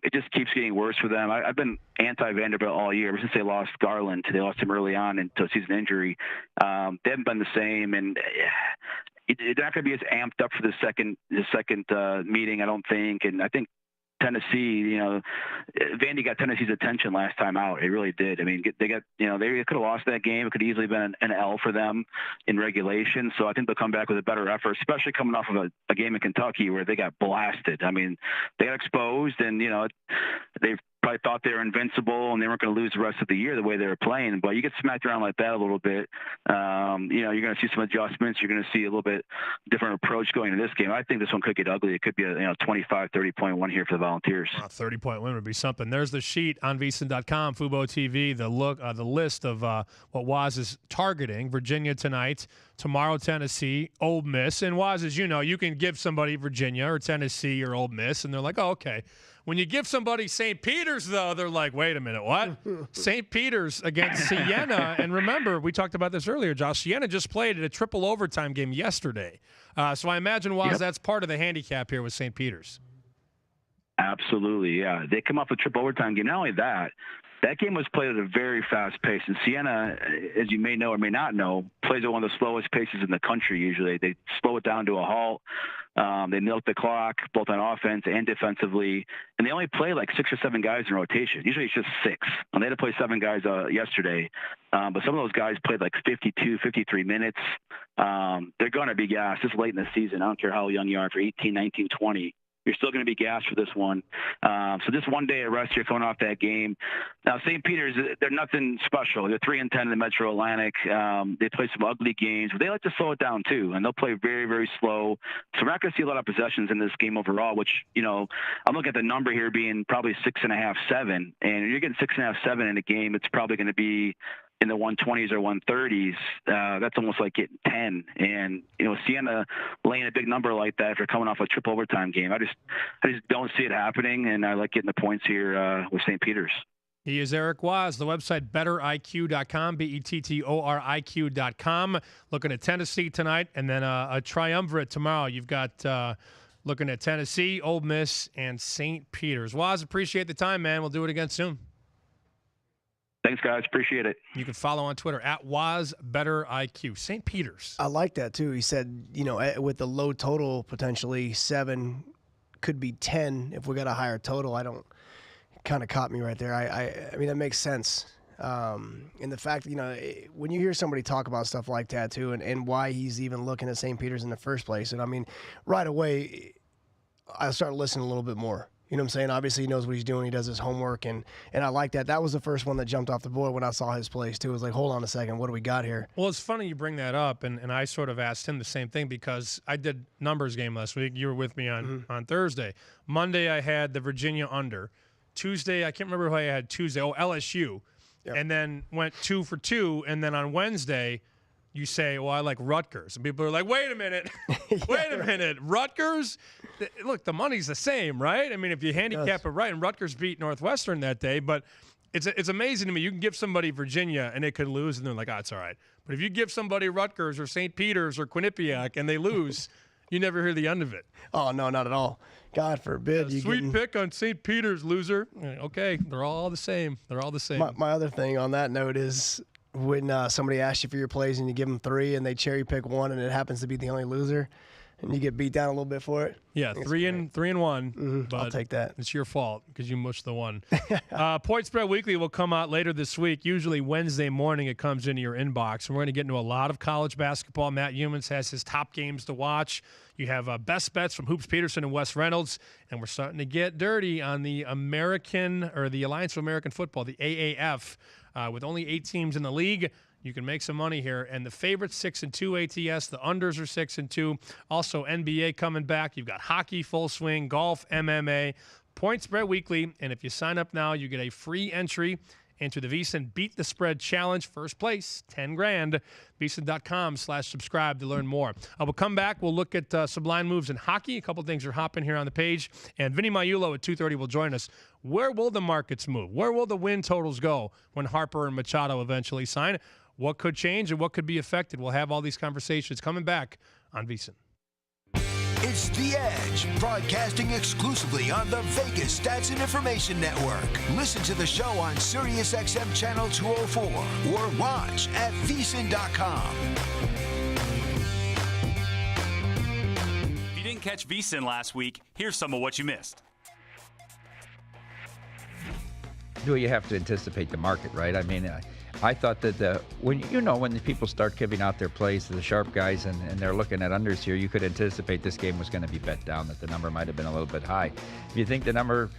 It just keeps getting worse for them. I've been anti-Vanderbilt all year. Ever since they lost Garland, they lost him early on into a season injury. They haven't been the same, and they're not going to be as amped up for the second meeting, I don't think. And I think Tennessee, Vandy got Tennessee's attention last time out. It really did. I mean, they could have lost that game. It could have easily been an L for them in regulation. So I think they'll come back with a better effort, especially coming off of a game in Kentucky where they got blasted. I mean, they got exposed, and they've probably thought they were invincible and they weren't going to lose the rest of the year the way they were playing. But you get smacked around like that a little bit, you're going to see some adjustments. You're going to see a little bit different approach going into this game. I think this one could get ugly. It could be a 25, 30-point win here for the Volunteers.
A 30-point win would be something. There's the sheet on VSiN.com, Fubo TV, the list of what Waz is targeting. Virginia tonight, tomorrow Tennessee, Ole Miss. And Waz, as you know, you can give somebody Virginia or Tennessee or Ole Miss, and they're like, oh, okay. When you give somebody St. Peter's, though, they're like, wait a minute, what? St. Peter's against Siena. And remember, we talked about this earlier, Josh. Siena just played at a triple overtime game yesterday. So I imagine, Waz, that's part of the handicap here with St. Peter's.
Absolutely, yeah. They come off a triple overtime game. Not only that game was played at a very fast pace. And Siena, as you may know or may not know, plays at one of the slowest paces in the country usually. They slow it down to a halt. They milk the clock, both on offense and defensively. And they only play like 6 or 7 guys in rotation. Usually it's just 6. And they had to play 7 guys yesterday. But some of those guys played like 52, 53 minutes. They're going to be gassed. It's late in the season. I don't care how young you are, for 18, 19, 20. You're still going to be gassed for this one. So just one day of rest here coming off that game. Now, St. Peter's, they're nothing special. They're 3-10 in the Metro Atlantic. They play some ugly games, but they like to slow it down too, and they'll play very, very slow. So we're not going to see a lot of possessions in this game overall, which, I'm looking at the number here being probably 6.5, 7. And if you're getting 6.5, 7 in a game, it's probably going to be in the 120s or 130s. That's almost like getting 10. And, Siena laying a big number like that if you're coming off a triple overtime game. I just don't see it happening, and I like getting the points here with St. Peter's.
He is Eric Waz. The website, bettoriq.com, bettoriq.com. Looking at Tennessee tonight, and then a triumvirate tomorrow. You've got looking at Tennessee, Ole Miss, and St. Peter's. Waz, appreciate the time, man. We'll do it again soon.
Thanks, guys. Appreciate it.
You can follow on Twitter at WazBetterIQ. St. Peter's.
I like that, too. He said, with the low total, potentially 7, could be 10 if we got a higher total. Kind of caught me right there. I mean, that makes sense. And the fact, when you hear somebody talk about stuff like that, too, and why he's even looking at St. Peter's in the first place, and I mean, right away, I started listening a little bit more. You know what I'm saying? Obviously, he knows what he's doing. He does his homework, and I like that. That was the first one that jumped off the board when I saw his plays, too. It was like, hold on a second, what do we got here?
Well, it's funny you bring that up, and I sort of asked him the same thing because I did numbers game last week. You were with me on Thursday. Monday, I had the Virginia under. Tuesday, I can't remember who I had Tuesday. Oh, LSU. Yep. And then went 2 for 2, and then on Wednesday, you say, well, I like Rutgers. And people are like, wait a minute. Wait a minute. Rutgers? Look, the money's the same, right? I mean, if you handicap it right, and Rutgers beat Northwestern that day, but it's amazing to me. You can give somebody Virginia, and they could lose, and they're like, it's all right. But if you give somebody Rutgers or St. Peter's or Quinnipiac, and they lose, you never hear the end of it.
Oh, no, not at all. God forbid.
Sweet pick on St. Peter's, loser. Okay, they're all the same. They're all the same.
My other thing on that note is when somebody asks you for your plays and you give them 3 and they cherry pick 1 and it happens to be the only loser and you get beat down a little bit for it.
Yeah, 3 and 1. But
I'll take that.
It's your fault because you mushed the 1. Point Spread Weekly will come out later this week. Usually Wednesday morning it comes into your inbox. And we're going to get into a lot of college basketball. Matt Humans has his top games to watch. You have best bets from Hoops Peterson and Wes Reynolds. And we're starting to get dirty on the the Alliance of American Football, the AAF. With only 8 teams in the league, you can make some money here. And the favorites 6-2 ATS, the unders are 6-2. Also NBA coming back. You've got hockey, full swing, golf, MMA, Point Spread Weekly. And if you sign up now, you get a free entry into the VSiN Beat the Spread Challenge. First place, $10,000. VSiN.com/subscribe to learn more. We'll come back. We'll look at some line moves in hockey. A couple things are hopping here on the page. And Vinny Maiulo at 2:30 will join us. Where will the markets move? Where will the win totals go when Harper and Machado eventually sign? What could change and what could be affected? We'll have all these conversations coming back on VSiN.
It's The Edge, broadcasting exclusively on the Vegas Stats and Information Network. Listen to the show on SiriusXM Channel 204 or watch at VSiN.com.
If you didn't catch VSiN last week, here's some of what you missed.
Well, you have to anticipate the market, right? I mean, I thought that when the people start giving out their plays to the sharp guys and they're looking at unders here, you could anticipate this game was going to be bet down, that the number might have been a little bit high. If you think the number's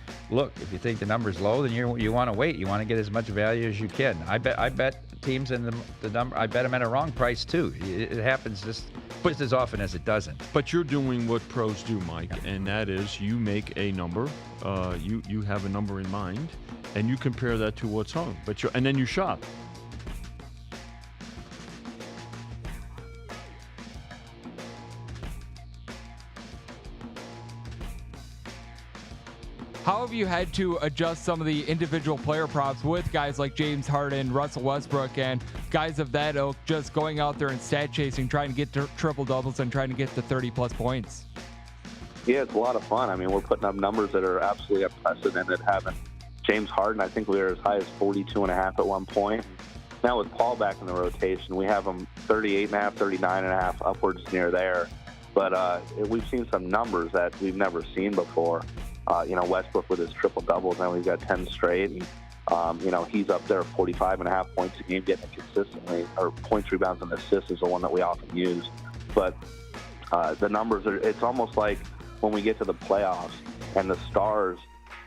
low, then you want to wait. You want to get as much value as you can. I bet teams in the number. I bet them at a wrong price too. It happens just as often as it doesn't.
But you're doing what pros do, Mike, and that is you make a number. You have a number in mind, and you compare that to what's hung. And then you shop.
How have you had to adjust some of the individual player props with guys like James Harden, Russell Westbrook, and guys of that ilk just going out there and stat chasing, trying to get to triple doubles and trying to get to 30-plus points?
Yeah, it's a lot of fun. I mean, we're putting up numbers that are absolutely unprecedented. Having James Harden, I think we were as high as 42.5 at one point. Now with Paul back in the rotation, we have him 38.5, 39.5, upwards near there. But we've seen some numbers that we've never seen before. Westbrook with his triple doubles, now he's got 10 straight. And, he's up there 45.5 points a game, getting it consistently. Or points, rebounds, and assists is the one that we often use. But the numbers it's almost like when we get to the playoffs and the stars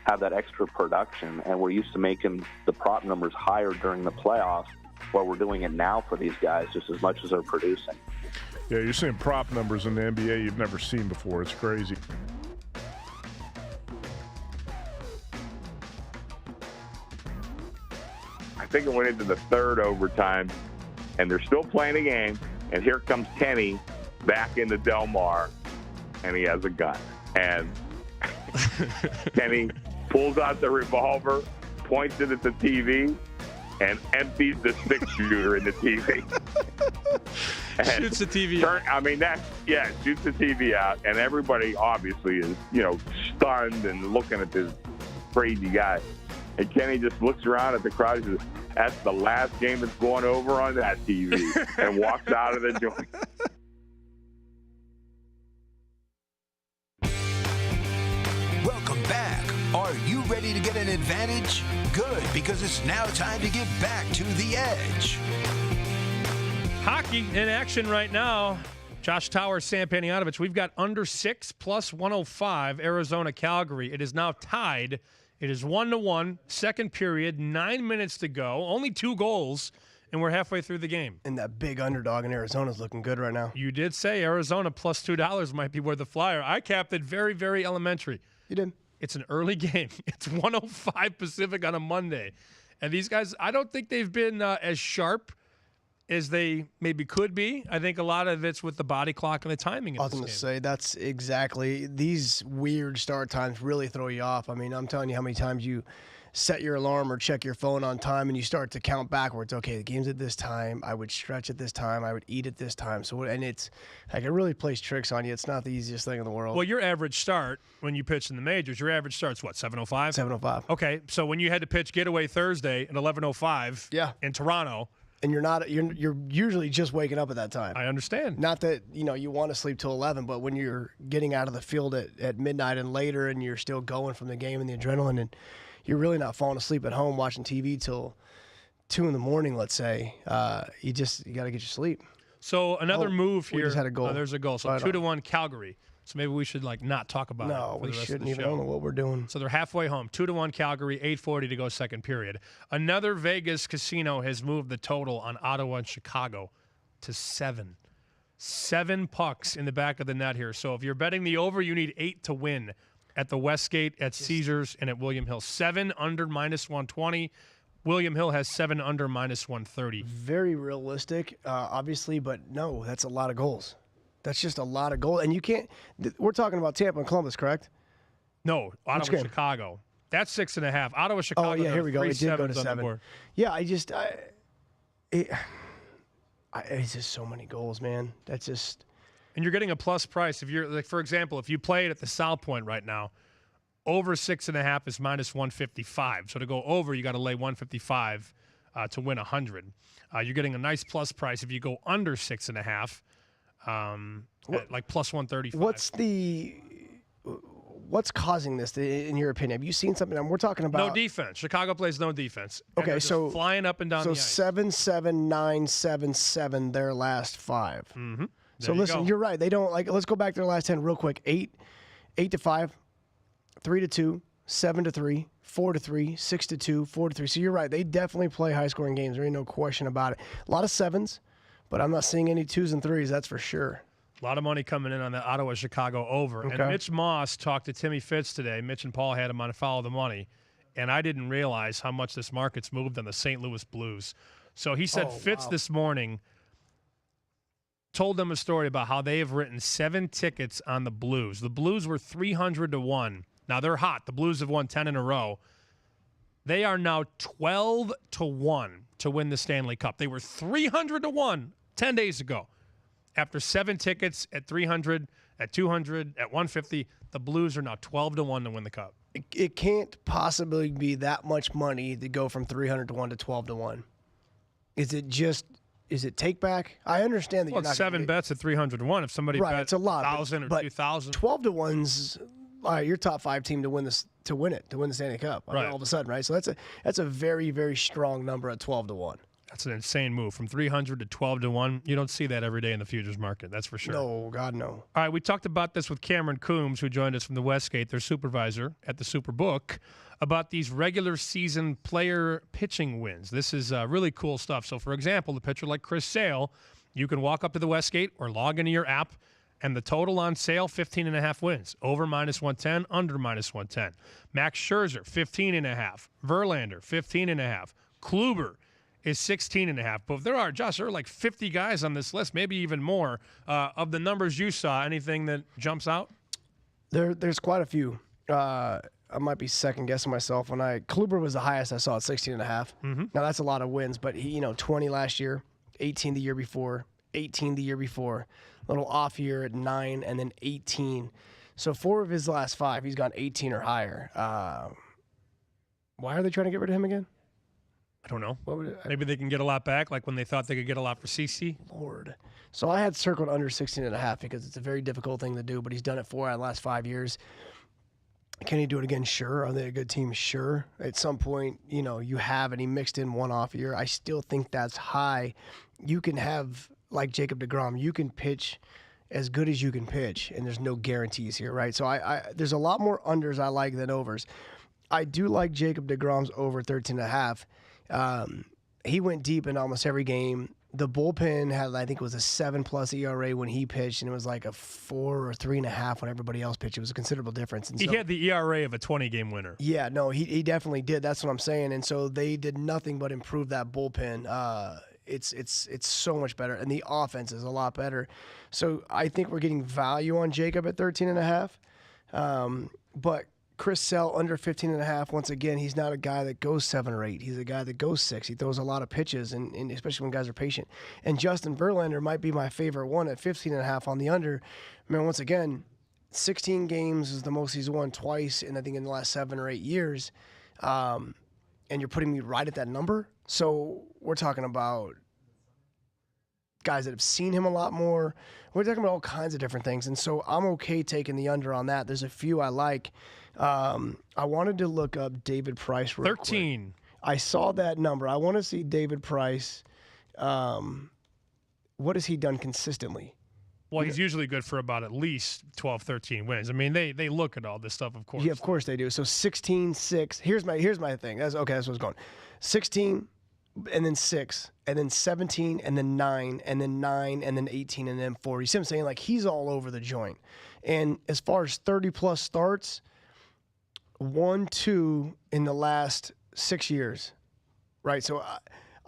have that extra production, and we're used to making the prop numbers higher during the playoffs, where we're doing it now for these guys just as much as they're producing.
Yeah, you're seeing prop numbers in the NBA you've never seen before. It's crazy.
I think it went into the third overtime, and they're still playing a game, and here comes Kenny back into Del Mar, and he has a gun. And Kenny pulls out the revolver, points it at the TV, and empties the six-shooter in the TV.
Shoots the TV out.
Shoots the TV out, and everybody obviously is, stunned and looking at this crazy guy. And Kenny just looks around at the crowd and says, "That's the last game that's going over on that TV," and walks out of the joint.
Welcome back. Are you ready to get an advantage? Good, because it's now time to get back to the edge.
Hockey in action right now. Josh Towers, Sam Panayotovich. We've got under 6 plus 105, Arizona, Calgary. It is now tied. It is 1-1, second period, 9 minutes to go, only 2 goals, and we're halfway through the game.
And that big underdog in Arizona is looking good right now.
You did say Arizona plus $2 might be worth the flyer. I capped it very, very elementary.
You did.
It's an early game. It's 1:05 Pacific on a Monday. And these guys, I don't think they've been as sharp as they maybe could be. I think a lot of it's with the body clock and the timing.
I was going to say, that's exactly. These weird start times really throw you off. I mean, I'm telling you how many times you set your alarm or check your phone on time and you start to count backwards. Okay, the game's at this time. I would stretch at this time. I would eat at this time. And it's like it really plays tricks on you. It's not the easiest thing in the world.
Well, your average start when you pitch in the majors, your average start's what, 7:05?
7:05.
Okay, so when you had to pitch Getaway Thursday at 11:05 in Toronto.
And you're usually just waking up at that time.
I understand.
Not that, you want to sleep till 11, but when you're getting out of the field at midnight and later and you're still going from the game and the adrenaline, and you're really not falling asleep at home watching TV till 2 in the morning, let's say, you got to get your sleep.
So another move here.
We just had a goal.
There's a goal. So 2-1 Calgary. So maybe we should not talk about it.
No, we shouldn't even know what we're doing.
So they're halfway home. 2-1 Calgary, 8:40 to go second period. Another Vegas casino has moved the total on Ottawa and Chicago to 7. 7 pucks in the back of the net here. So if you're betting the over, you need 8 to win at the Westgate, at Caesars, and at William Hill. 7 under -120. William Hill has 7 under -130.
Very realistic, obviously, but no, that's a lot of goals. That's just a lot of goals. And you can't – we're talking about Tampa and Columbus, correct?
No, Ottawa, Chicago. That's 6.5. Ottawa, Chicago.
Oh, yeah, here we go. It did go to 7. Yeah, it's just so many goals, man. That's just –
and you're getting a plus price. If you're, like, for example, if you play it at the South Point right now, over 6.5 is -155. So to go over, you got to lay 155 to win 100. You're getting a nice plus price if you go under 6.5. Like plus 135.
what's causing this, in your opinion? Have you seen something? We're talking about
No defense. Chicago plays no defense. And
Okay,
they're just
so
flying up and down the ice.
7-7, 9-7-7 their last 5.
Mm-hmm.
So listen, you're right. They don't let's go back to their last 10 real quick. 8-5, 3-2, 7-3, 4-3, 6-2, 4-3. So you're right. They definitely play high-scoring games. There ain't no question about it. A lot of 7s, but I'm not seeing any 2s and 3s. That's for sure.
A lot of money coming in on the Ottawa-Chicago over.
Okay.
And Mitch Moss talked to Timmy Fitz today. Mitch and Paul had him on to Follow the Money. And I didn't realize how much this market's moved on the St. Louis Blues. So he said Fitz this morning told them a story about how they have written 7 tickets on the Blues. The Blues were 300-1. Now, they're hot. The Blues have won 10 in a row. They are now 12-1 to win the Stanley Cup. They were 300-1 10 days ago. After 7 tickets at 300, at 200, at 150, the Blues are now 12-1 to win the Cup.
It can't possibly be that much money to go from 300-1 to 12-1. Is it take back? I understand that
Well,
you're not
it's 7 bets at 300-1. If somebody
Right,
bet
it's a lot,
1,000 or
but
2,000.
12-1's all right, your top 5 team to win the Stanley Cup. I mean,
Right.
all of a sudden, right? So that's a very, very strong number at 12-1.
That's an insane move. From 300 to 12-1. You don't see that every day in the futures market. That's for sure.
No, God, no.
All right, we talked about this with Cameron Coombs, who joined us from the Westgate, their supervisor at the Superbook, about these regular season player pitching wins. This is really cool stuff. So, for example, a pitcher like Chris Sale, you can walk up to the Westgate or log into your app, and the total on Sale, 15.5 wins. Over -110, under -110. Max Scherzer, 15.5. Verlander, 15.5. Kluber is 16.5. But if there are like 50 guys on this list, maybe even more. Of the numbers you saw, anything that jumps out?
There's quite a few. I might be second guessing myself when Kluber was the highest I saw at 16.5.
Mm-hmm.
Now that's a lot of wins, but he 20 last year, 18 the year before, 18 the year before, little off year at 9, and then 18. So 4 of his last 5, he's gone 18 or higher. Why are they trying to get rid of him again?
I don't know. Maybe they can get a lot back, like when they thought they could get a lot for CC.
Lord. So I had circled under 16.5 because it's a very difficult thing to do, but he's done it 4 out of the last 5 years. Can he do it again? Sure. Are they a good team? Sure. At some point, you have, and he mixed in 1 off year. I still think that's high. You can have, like Jacob deGrom, you can pitch as good as you can pitch, and there's no guarantees here, right? So there's a lot more unders I like than overs. I do like Jacob deGrom's over 13.5. He went deep in almost every game. The bullpen had, I think, it was a 7+ ERA when he pitched, and it was like a 4 or 3.5 when everybody else pitched. It was a considerable difference. And
He had the ERA of a 20-game winner.
Yeah, no, he definitely did. That's what I'm saying. And so they did nothing but improve that bullpen. It's so much better, and the offense is a lot better. So I think we're getting value on Jacob at 13.5. But Chris Sale under 15.5. Once again, he's not a guy that goes 7 or 8. He's a guy that goes 6. He throws a lot of pitches, and especially when guys are patient. And Justin Verlander might be my favorite one at 15.5 on the under. I mean, once again, 16 games is the most he's won twice, and I think in the last 7 or 8 years. And you're putting me right at that number. So we're talking about guys that have seen him a lot more. We're talking about all kinds of different things. And so I'm okay taking the under on that. There's a few I like. I wanted to look up David Price real
13.
quick. I saw that number. I want to see David Price. What has he done consistently?
Well, he's usually good for about at least 12, 13 wins. I mean, they look at all this stuff, of course.
Yeah, of course they do. So 16, 6. Here's my thing. That's what's going. 16, and then 6, and then 17, and then 9, and then 9, and then 18, and then 4. You see what I'm saying? Like, he's all over the joint. And as far as 30-plus starts, 1, 2 in the last 6 years, right? So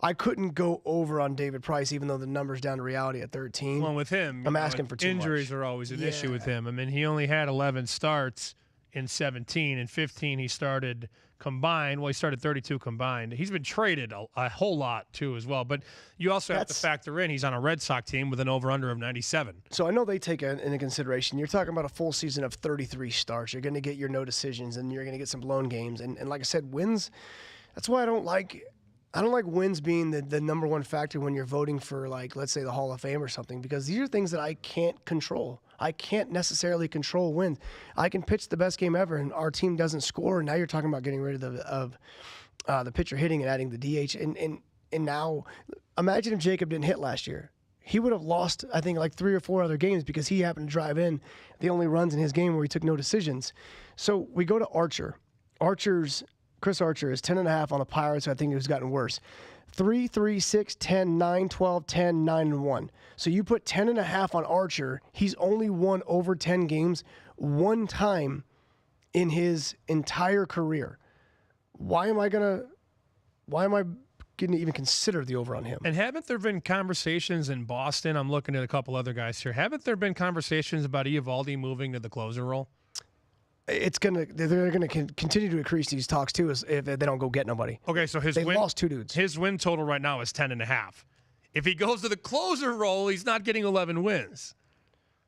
I couldn't go over on David Price, even though the number's down to reality at 13.
Well, with him,
I'm asking for too much.
Injuries are always an issue with him. I mean, he only had 11 starts in 17. In 15, he started combined. Well, he started 32 combined. He's been traded a whole lot, too, as well. But you also have to factor in he's on a Red Sox team with an over-under of 97.
So I know they take into consideration, you're talking about a full season of 33 starts. You're going to get your no decisions, and you're going to get some blown games. And like I said, wins, that's why I don't like I don't like wins being the number one factor when you're voting for, like, let's say the Hall of Fame or something, because these are things that I can't control. I can't necessarily control wins. I can pitch the best game ever, and our team doesn't score, and now you're talking about getting rid of the pitcher hitting and adding the DH. And now, imagine if Jacob didn't hit last year. He would have lost, I think, like 3 or 4 other games because he happened to drive in the only runs in his game where he took no decisions. So we go to Archer. Chris Archer is 10.5 on the Pirates. I think it's gotten worse. 3, 3, 6, 10, 9, 12, 10, 9, and 1. So you put 10.5 on Archer. He's only won over 10 games one time in his entire career. Why am I going to even consider the over on him?
And haven't there been conversations in Boston? I'm looking at a couple other guys here. Haven't there been conversations about Eovaldi moving to the closer role?
They're gonna continue to increase these talks too, if they don't go get nobody.
Okay, so they lost 2 dudes. His win total right now is 10.5. If he goes to the closer role, he's not getting 11 wins.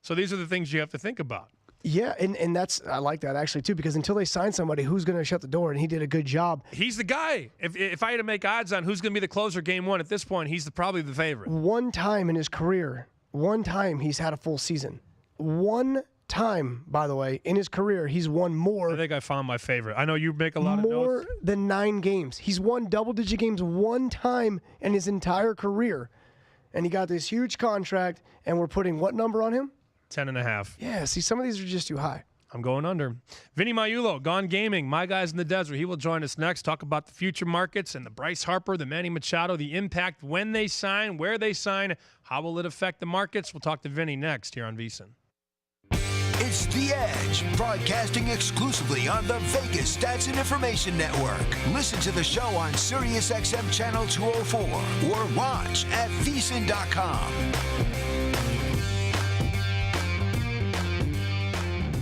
So these are the things you have to think about.
Yeah, and that's, I like that actually too, because until they sign somebody who's going to shut the door, and he did a good job.
He's the guy. If I had to make odds on who's going to be the closer game one at this point, he's probably the favorite.
One time in his career, he's had a full season. One time, by the way, in his career, he's won more.
I think I found my favorite. I know you make a lot of notes.
More than 9 games. He's won double-digit games one time in his entire career. And he got this huge contract, and we're putting what number on him?
10.5.
Yeah, see, some of these are just too high.
I'm going under. Vinny Maiulo, Gone Gaming, My Guys in the Desert. He will join us next, talk about the future markets and the Bryce Harper, the Manny Machado, the impact when they sign, where they sign, how will it affect the markets. We'll talk to Vinny next here on VSiN.
It's The Edge, broadcasting exclusively on the Vegas Stats and Information Network. Listen to the show on SiriusXM Channel 204 or watch at VSiN.com.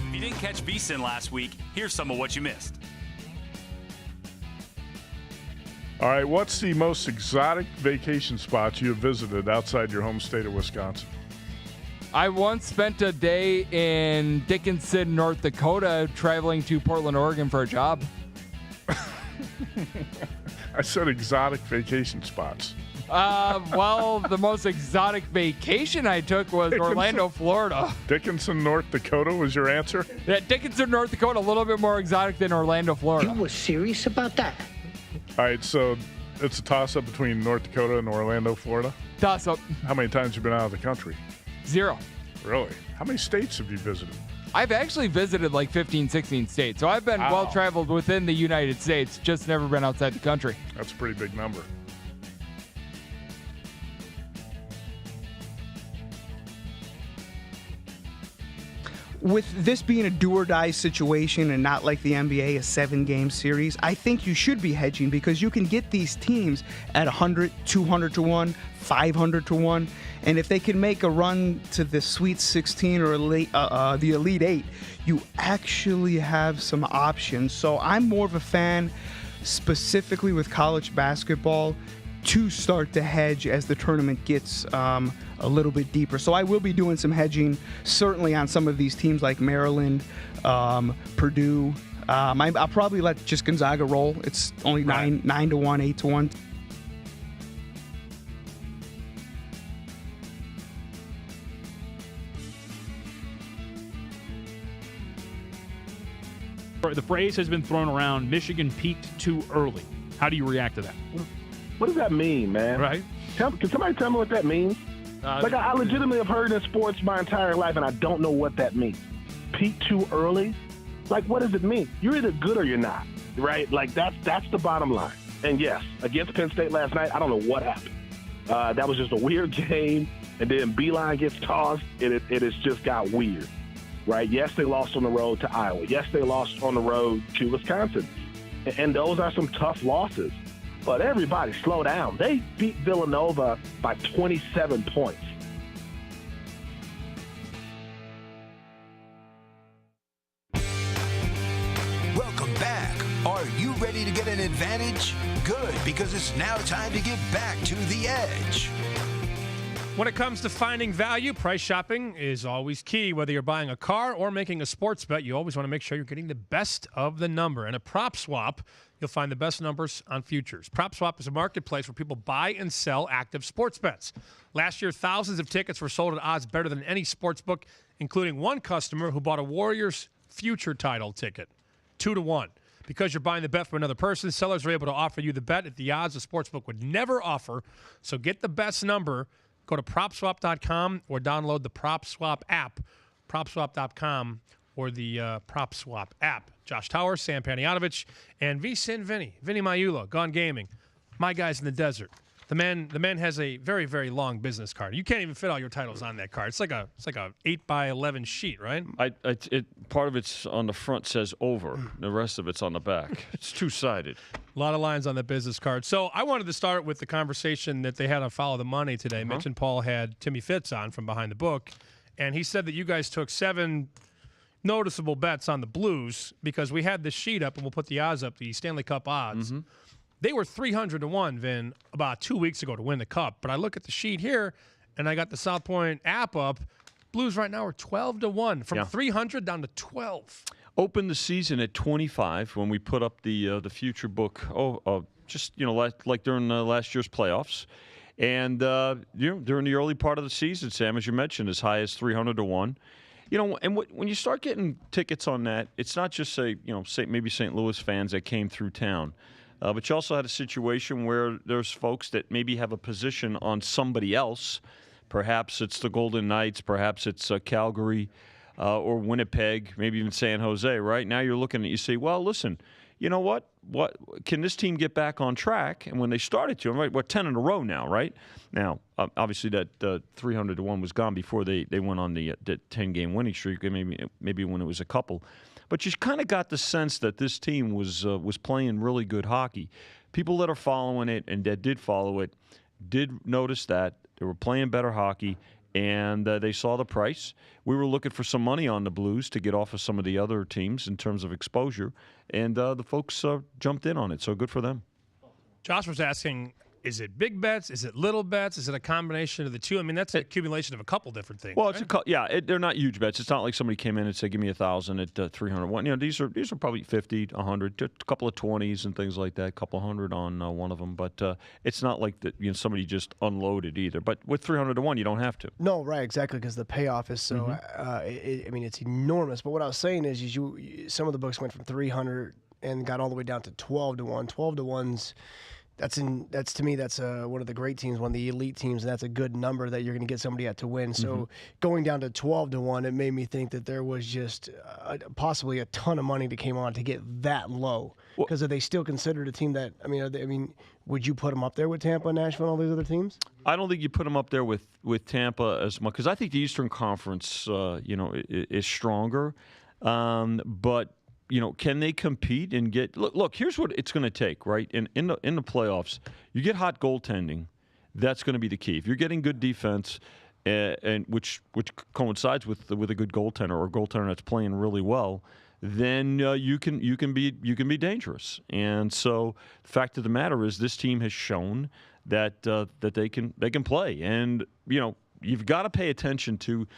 If you didn't catch VSiN last week, here's some of what you missed.
All right, what's the most exotic vacation spot you have visited outside your home state of Wisconsin?
I once spent a day in Dickinson, North Dakota, traveling to Portland, Oregon for a job.
I said exotic vacation spots.
Well, the most exotic vacation I took was Orlando, Florida.
Dickinson, North Dakota was your answer?
Yeah, Dickinson, North Dakota, a little bit more exotic than Orlando, Florida.
You were serious about that?
All right, so it's a toss-up between North Dakota and Orlando, Florida?
Toss-up.
How many times have you been out of the country?
0.
Really? How many states have you visited?
I've actually visited like 15, 16 states. So I've been well-traveled within the United States, just never been outside the country.
That's a pretty big number.
With this being a do-or-die situation and not like the NBA, a 7-game series, I think you should be hedging because you can get these teams at 100, 200 to 1, 500 to 1, and if they can make a run to the Sweet 16 or the Elite 8, you actually have some options. So I'm more of a fan, specifically with college basketball, to start to hedge as the tournament gets a little bit deeper. So I will be doing some hedging, certainly on some of these teams like Maryland, Purdue. I'll probably let just Gonzaga roll. It's only 9 to 1, 8 to 1.
The phrase has been thrown around, Michigan peaked too early. How do you react to that?
What does that mean, man?
Right.
Can somebody tell me what that means? I legitimately have heard in sports my entire life, and I don't know what that means. Peak too early? Like, what does it mean? You're either good or you're not, right? Like, that's the bottom line. And yes, against Penn State last night, I don't know what happened. That was just a weird game, and then Beeline gets tossed, and it has just got weird, right? Yes, they lost on the road to Iowa. Yes, they lost on the road to Wisconsin. And those are some tough losses. But everybody slow down. They beat Villanova by 27 points.
Welcome back. Are you ready to get an advantage? Good, because it's now time to get back to the edge.
When it comes to finding value, price shopping is always key. Whether you're buying a car or making a sports bet, you always want to make sure you're getting the best of the number. And at PropSwap, you'll find the best numbers on futures. PropSwap is a marketplace where people buy and sell active sports bets. Last year, thousands of tickets were sold at odds better than any sports book, including one customer who bought a Warriors future title ticket, 2-1. Because you're buying the bet from another person, sellers are able to offer you the bet at the odds the sportsbook would never offer. So get the best number. Go to PropSwap.com or download the PropSwap app, PropSwap.com or the PropSwap app. Josh Towers, Sam Panayotovich, and VSiN Vinny Maiulo, Gone Gaming. My guys in the desert. The man has a very, very long business card. You can't even fit all your titles on that card. It's like a 8x11 sheet, right?
Part of it's on the front says over. The rest of it's on the back. It's two-sided.
A lot of lines on that business card. So I wanted to start with the conversation that they had on Follow the Money today. Mitch and Paul had Timmy Fitz on from Behind the Book, and he said that you guys took 7 noticeable bets on the Blues because we had this sheet up, and we'll put the odds up, the Stanley Cup odds. They were 300-1, Vin, about 2 weeks ago to win the Cup. But I look at the sheet here, and I got the South Point app up. Blues right now are 12-1, from 300 down to 12.
Opened the season at 25 when we put up the future book. Like during last year's playoffs, and during the early part of the season, Sam, as you mentioned, as high as 300-1. And when you start getting tickets on that, it's not just maybe St. Louis fans that came through town. But you also had a situation where there's folks that maybe have a position on somebody else. Perhaps it's the Golden Knights, perhaps it's Calgary or Winnipeg, maybe even San Jose, right? Now you're looking at it, you say, well, listen, you know what? What can this team get back on track? And when they started to, right, we're 10 in a row now, right? Now, obviously that 300-1 was gone before they went on the 10-game winning streak, maybe when it was a couple. But you kind of got the sense that this team was playing really good hockey. People that are following it and that did follow it did notice that they were playing better hockey, and they saw the price. We were looking for some money on the Blues to get off of some of the other teams in terms of exposure, and the folks jumped in on it, so good for them.
Josh was asking, is it big bets? Is it little bets? Is it a combination of the two? I mean, that's an accumulation of a couple different things.
Well,
right?
They're not huge bets. It's not like somebody came in and said, "Give me 1,000 at 301." These are probably 50, 100, a couple of 20s and things like that, a couple hundred on one of them. But it's not like that. Somebody just unloaded either. But with 300-1, you don't have to.
No, right, exactly, because the payoff is so. It's enormous. But what I was saying is some of the books went from 300 and got all the way down to 12-1. 12-1's. That's to me, that's one of the great teams, one of the elite teams, and that's a good number that you're going to get somebody at to win. So going down to 12-1, it made me think that there was just possibly a ton of money that came on to get that low. Because are they still considered a team that, would you put them up there with Tampa, Nashville, and all these other teams?
I don't think you put them up there with Tampa as much, because I think the Eastern Conference, is stronger. But can they compete and get? Look, here's what it's going to take, right? In the playoffs, you get hot goaltending. That's going to be the key. If you're getting good defense, and which coincides with a good goaltender or a goaltender that's playing really well, then you can be dangerous. And so the fact of the matter is, this team has shown that they can play. And you've got to pay attention to.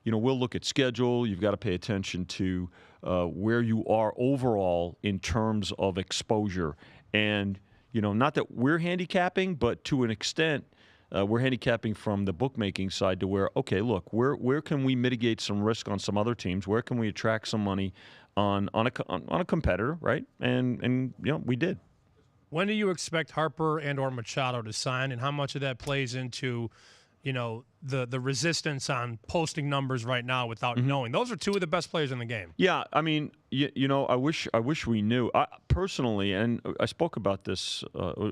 We'll look at schedule. You've got to pay attention to where you are overall in terms of exposure. And, not that we're handicapping, but to an extent, we're handicapping from the bookmaking side to where, okay, look, where can we mitigate some risk on some other teams? Where can we attract some money on a competitor, right? And we did.
When do you expect Harper and or Machado to sign, and how much of that plays into the resistance on posting numbers right now without knowing? Those are two of the best players in the game.
Yeah, I wish we knew. Personally, and I spoke about this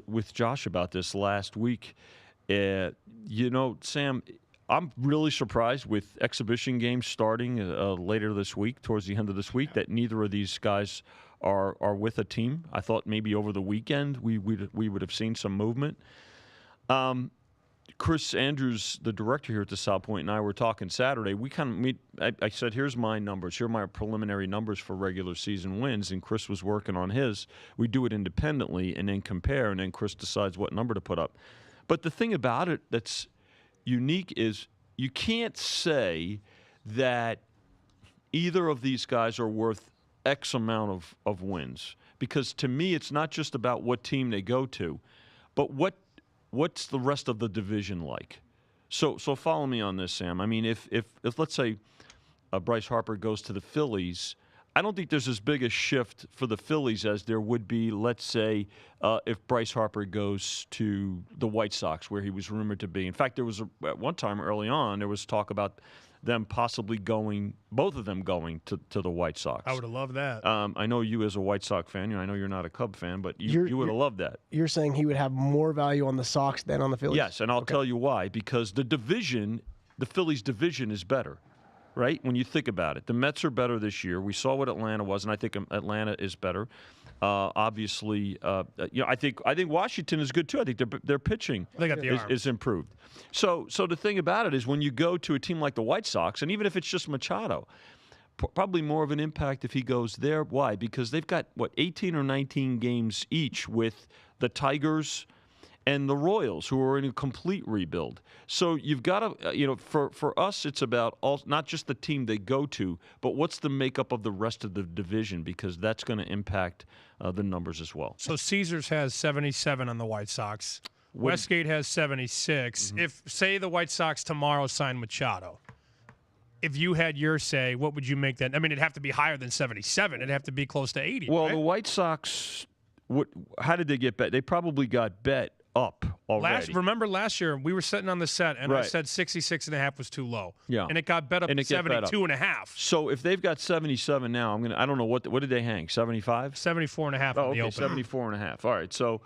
with Josh about this last week. Sam, I'm really surprised with exhibition games starting later this week, towards the end of this week, that neither of these guys are with a team. I thought maybe over the weekend we would have seen some movement. Chris Andrews, the director here at the South Point, and I were talking Saturday. I said, here's my numbers. Here are my preliminary numbers for regular season wins, and Chris was working on his. We do it independently and then compare, and then Chris decides what number to put up. But the thing about it that's unique is you can't say that either of these guys are worth X amount of wins, because to me it's not just about what team they go to, but what's the rest of the division like. So follow me on this, Sam. I mean, if let's say Bryce Harper goes to the Phillies, I don't think there's as big a shift for the Phillies as there would be, let's say, if Bryce Harper goes to the White Sox, where he was rumored to be. In fact, there was at one time early on, there was talk about them possibly both of them going to the White Sox.
I would have loved that.
I know you as a White Sox fan. I know you're not a Cub fan, but you would have loved that.
You're saying he would have more value on the Sox than on the Phillies?
Yes, and I'll tell you why. Because the Phillies' division is better, right? When you think about it. The Mets are better this year. We saw what Atlanta was, and I think Atlanta is better. Obviously, I think Washington is good too. I think their pitching is improved. So the thing about it is, when you go to a team like the White Sox, and even if it's just Machado, probably more of an impact if he goes there. Why? Because they've got 18 or 19 games each with the Tigers and the Royals, who are in a complete rebuild. So you've got to, for us, it's about not just the team they go to, but what's the makeup of the rest of the division, because that's going to impact the numbers as well.
So Caesars has 77 on the White Sox. Westgate has 76.
Mm-hmm.
If, say, the White Sox tomorrow sign Machado, if you had your say, what would you make that? I mean, it'd have to be higher than 77. It'd have to be close to 80.
Well,
right?
the White Sox, how did they get bet? They probably got bet up already.
Remember last year, we were sitting on the set, and I
Right.
said 66.5 was too low.
Yeah.
And it got bet up to 72.5.
So if they've got 77 now, I don't know, what did they hang? 75?
74.5 on the open.
74.5. All right. So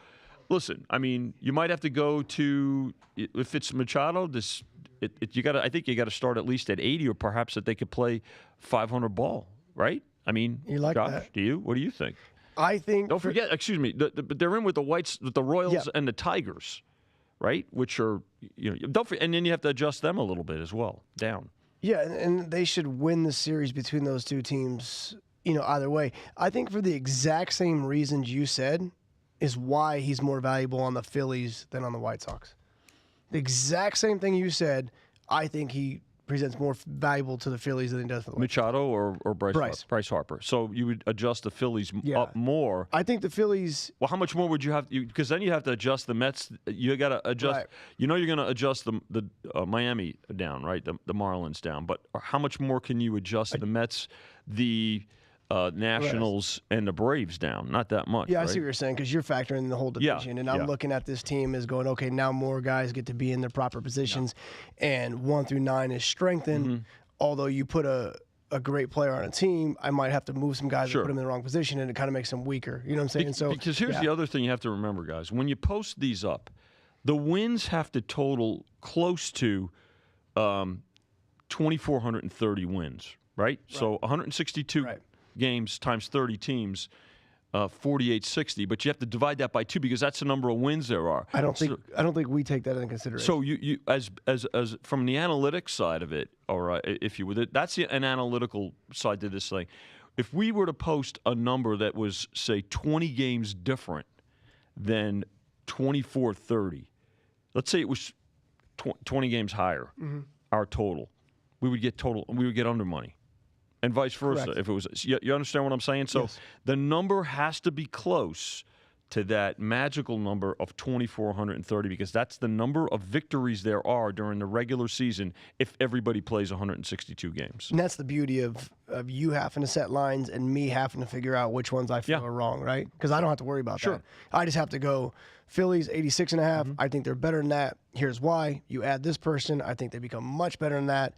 listen, I mean, you might have to go to, if it's Machado, I think you got to start at least at 80, or perhaps that they could play 500 ball, right? I mean,
you like
Josh,
that?
do you? What do you think?
I think.
Don't forget, excuse me, but they're in with the Royals and the Tigers, right? Which are, don't forget, and then you have to adjust them a little bit as well, down.
Yeah, and they should win the series between those two teams, either way. I think for the exact same reasons you said is why he's more valuable on the Phillies than on the White Sox. The exact same thing you said, I think he presents more valuable to the Phillies than he does for the White Sox.
Machado or Bryce Harper. So you would adjust the Phillies up more.
I think the Phillies.
Well, how much more would you have? Because then you have to adjust the Mets. You got to adjust.
Right.
You're going to adjust the Miami down, right? The Marlins down. But how much more can you adjust the Mets, the Nationals, and the Braves down? Not that much.
Yeah, I
right?
see what you're saying, because you're factoring in the whole division, and I'm looking at this team as going, okay, now more guys get to be in their proper positions, and 1 through 9 is strengthened.
Mm-hmm.
Although you put a great player on a team, I might have to move some guys and put them in the wrong position, and it kind of makes them weaker. You know what I'm saying?
Because here's the other thing you have to remember, guys. When you post these up, the wins have to total close to 2,430 wins, right? So 162 games times 30 teams, 4,860. But you have to divide that by 2, because that's the number of wins there are.
I don't think we take that into consideration.
So you as from the analytics side of it, or if you would, that's an analytical side to this thing. If we were to post a number that was, say, 20 games different than 2,430, let's say it was 20 games higher, our total, we would get under money. And vice versa.
Correct.
If it was, you understand what I'm saying? So the number has to be close to that magical number of 2,430, because that's the number of victories there are during the regular season if everybody plays 162 games.
And that's the beauty of you having to set lines and me having to figure out which ones I feel are wrong, right? Because I don't have to worry about that. I just have to go, Phillies 86.5. I think they're better than that. Here's why. You add this person, I think they become much better than that.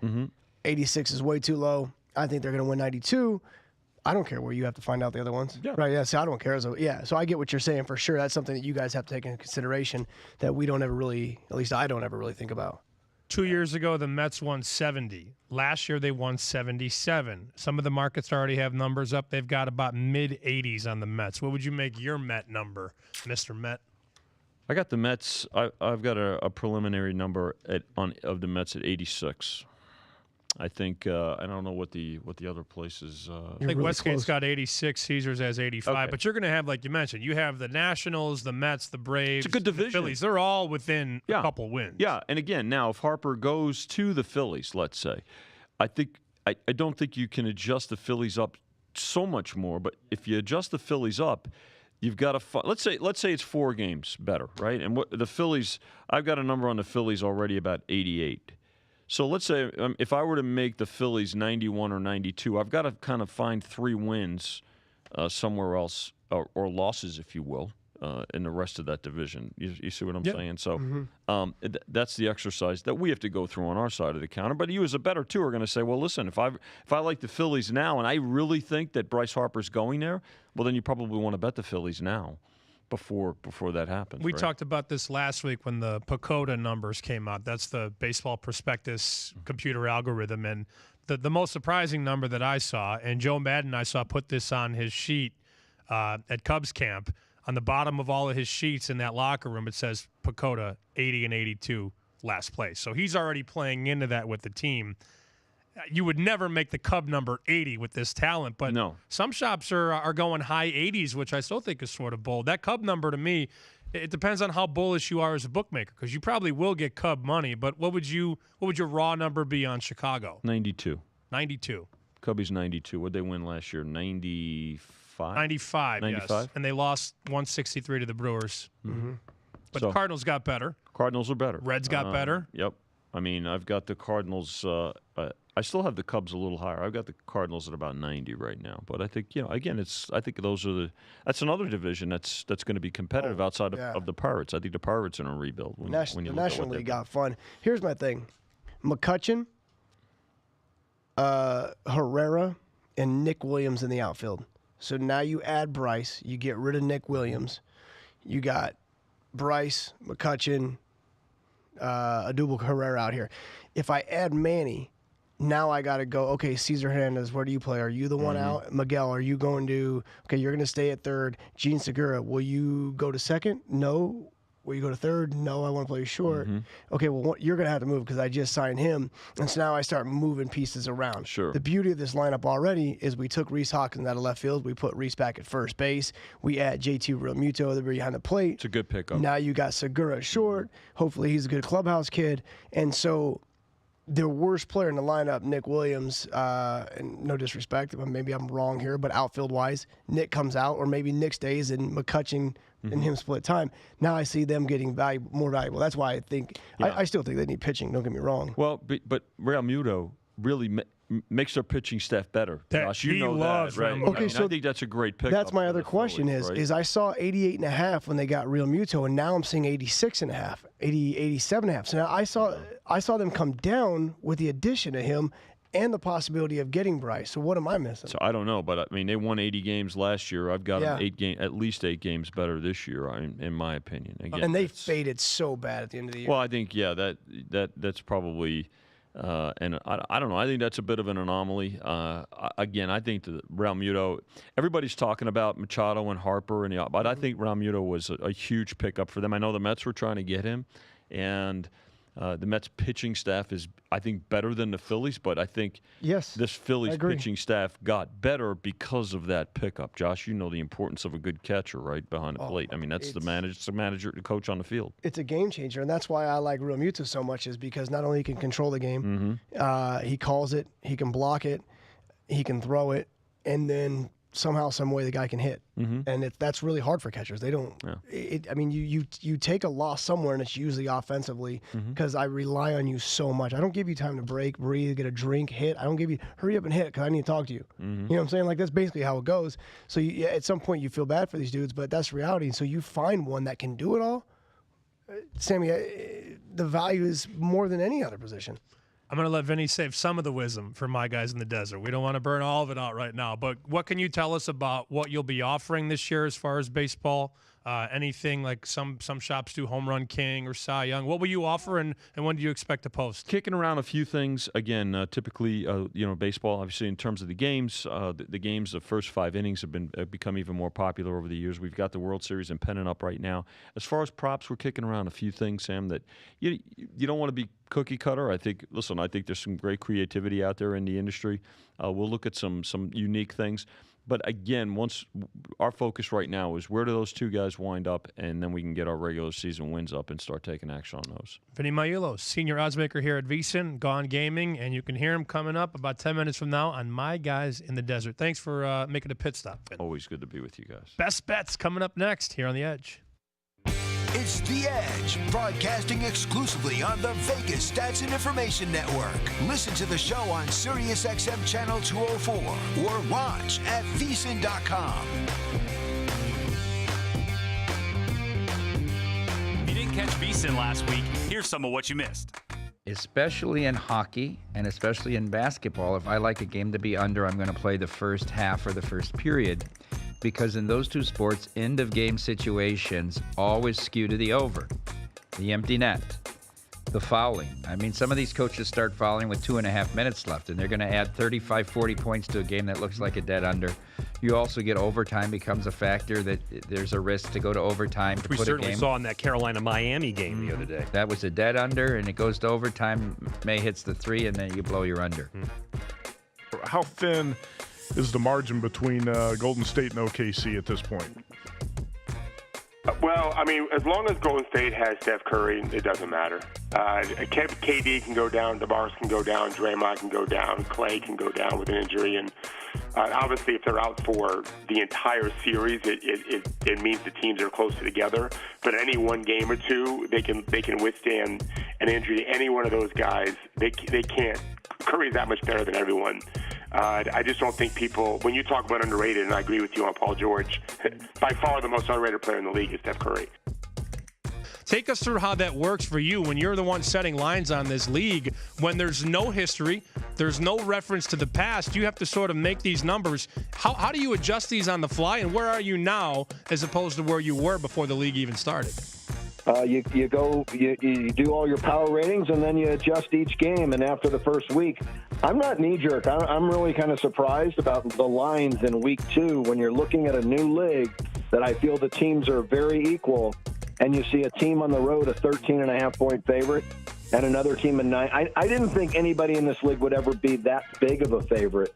86 is way too low. I think they're going to win 92. I don't care where you have to find out the other ones. Right, yeah, so I don't care. So I get what you're saying for sure. That's something that you guys have to take into consideration that we don't ever really, at least I don't ever really think about.
2 years ago, the Mets won 70. Last year, they won 77. Some of the markets already have numbers up. They've got about mid-80s on the Mets. What would you make your Met number, Mr. Met?
I got the Mets. I've got a preliminary number of the Mets at 86. I think I don't know what the other places.
I think Westgate's got 86, Caesars has 85.
Okay.
But you're going to have, like you mentioned, you have the Nationals, the Mets, the Braves,
It's a good division.
the Phillies. They're all within a couple wins.
Yeah, and again, now if Harper goes to the Phillies, let's say, I don't think you can adjust the Phillies up so much more. But if you adjust the Phillies up, you've got to let's say it's 4 games better, right? And what the Phillies, I've got a number on the Phillies already about 88. So let's say if I were to make the Phillies 91 or 92, I've got to kind of find 3 wins somewhere else, or losses, if you will, in the rest of that division. You see what I'm saying? So that's the exercise that we have to go through on our side of the counter. But you as a bettor, too, are going to say, well, listen, if I like the Phillies now and I really think that Bryce Harper's going there, well, then you probably want to bet the Phillies now. Before that happens.
We
right?
talked about this last week when the PECOTA numbers came out. That's the Baseball Prospectus computer algorithm. And the most surprising number that I saw, and Joe Madden I saw put this on his sheet at Cubs camp, on the bottom of all of his sheets in that locker room, it says PECOTA 80 and 82 last place. So he's already playing into that with the team. You would never make the Cub number 80 with this talent, but some shops are going high 80s, which I still think is sort of bold. That Cub number to me, it depends on how bullish you are as a bookmaker, because you probably will get Cub money. But what would your raw number be on Chicago?
92.
92.
Cubbies 92. What did they win last year? 95.
95.
95.
Yes. And they lost 163 to the Brewers.
Mm-hmm.
But the Cardinals got better.
Cardinals are better.
Reds got better.
Yep. I mean, I've got the Cardinals. I still have the Cubs a little higher. I've got the Cardinals at about 90 right now. But I think, again, I think that's another division that's going to be competitive outside of the Pirates. I think the Pirates are in a rebuild.
The National League got fun. Here's my thing: McCutchen, Herrera, and Nick Williams in the outfield. So now you add Bryce, you get rid of Nick Williams, you got Bryce, McCutchen, Odubel Herrera out here. If I add Manny, now I got to go, okay, Cesar Hernandez, where do you play? Are you the one out? Miguel, are you going to, okay, you're going to stay at third. Gene Segura, will you go to second? No. Will you go to third? No, I want to play short. Okay, well, you're going to have to move because I just signed him. And so now I start moving pieces around.
Sure.
The beauty of this lineup already is we took Rhys Hawkins out of left field. We put Rhys back at first base. We add JT Realmuto behind the plate.
It's a good pickup.
Now you got Segura short. Hopefully he's a good clubhouse kid. And so their worst player in the lineup, Nick Williams, and no disrespect, maybe I'm wrong here, but outfield-wise, Nick comes out, or maybe Nick stays and McCutchen and him split time. Now I see them getting more valuable. That's why I think I still think they need pitching. Don't get me wrong.
Well, but Realmuto really makes their pitching staff better. Josh, you know that, right?
Okay, so
I think that's a great pickup.
That's my other question
Phillies,
is I saw 88.5 when they got Realmuto, and now I'm seeing 86.5, 87.5. So now I saw them come down with the addition of him and the possibility of getting Bryce. So what am I missing?
So I don't know, but I mean they won 80 games last year. I've got them at least 8 games better this year, in my opinion. Again,
and they faded so bad at the end of the year.
Well, I think that's probably. And I don't know. I think that's a bit of an anomaly. Again, I think the Realmuto. Everybody's talking about Machado and Harper, but I think Realmuto was a huge pickup for them. I know the Mets were trying to get him, and the Mets pitching staff is, I think, better than the Phillies. But I think this Phillies pitching staff got better because of that pickup. Josh, you know the importance of a good catcher right behind the plate. I mean, that's the manager, the coach on the field.
It's a game changer, and that's why I like Realmuto so much, is because not only he can control the game, he calls it, he can block it, he can throw it, and then somehow, some way, the guy can hit. And that's really hard for catchers. They don't. I mean, you take a loss somewhere, and it's usually offensively because I rely on you so much. I don't give you time to break, breathe, get a drink, hit. I don't give you hurry up and hit because I need to talk to you. You know what I'm saying? Like, that's basically how it goes. So at some point you feel bad for these dudes, but that's reality. So you find one that can do it all. Sammy, the value is more than any other position.
I'm going to let Vinny save some of the wisdom for my guys in the desert. We don't want to burn all of it out right now. But what can you tell us about what you'll be offering this year as far as baseball Anything like some shops do, Home Run King or Cy Young. What will you offer, and when do you expect to post?
Kicking around a few things. Again, typically, baseball, obviously, in terms of the games, the first 5 innings have become even more popular over the years. We've got the World Series and pennant up right now. As far as props, we're kicking around a few things, Sam, that you don't want to be cookie cutter. I think there's some great creativity out there in the industry. We'll look at some unique things. But again, once our focus right now is where do those 2 guys wind up, and then we can get our regular season wins up and start taking action on those.
Vinny Magliulo, senior oddsmaker here at VSiN, Gone Gaming, and you can hear him coming up about 10 minutes from now on My Guys in the Desert. Thanks for making a pit stop.
Always good to be with you guys.
Best bets coming up next here on The Edge.
It's The Edge, broadcasting exclusively on the Vegas Stats and Information Network. Listen to the show on SiriusXM Channel 204 or watch at VSiN.com.
If you didn't catch VSiN last week, here's some of what you missed.
Especially in hockey and especially in basketball, if I like a game to be under, I'm going to play the first half or the first period. Because in those 2 sports, end-of-game situations always skew to the over. The empty net, the fouling. I mean, some of these coaches start fouling with 2.5 minutes left, and they're going to add 35, 40 points to a game that looks like a dead under. You also get overtime becomes a factor that there's a risk to go to overtime to
We
put
certainly
a game.
saw in that Carolina-Miami game the other day.
That was a dead under, and it goes to overtime. May hits the 3, and then you blow your under.
How thin is the margin between Golden State and OKC at this point?
Well, I mean, as long as Golden State has Steph Curry, it doesn't matter. KD can go down, DeMarcus can go down, Draymond can go down, Clay can go down with an injury, and obviously if they're out for the entire series, it means the teams are closer together. But any one game or 2, they can withstand an injury. Any one of those guys, they can't. Curry's that much better than everyone. I just don't think people, when you talk about underrated, and I agree with you on Paul George, by far the most underrated player in the league is Steph Curry.
Take us through how that works for you when you're the one setting lines on this league. When there's no history, there's no reference to the past, you have to sort of make these numbers. How do you adjust these on the fly, and where are you now as opposed to where you were before the league even started?
You do all your power ratings, and then you adjust each game. And after the first week, I'm not knee-jerk. I'm really kind of surprised about the lines in week 2 when you're looking at a new league that I feel the teams are very equal, and you see a team on the road, a 13.5-point favorite, and another team a 9. I didn't think anybody in this league would ever be that big of a favorite.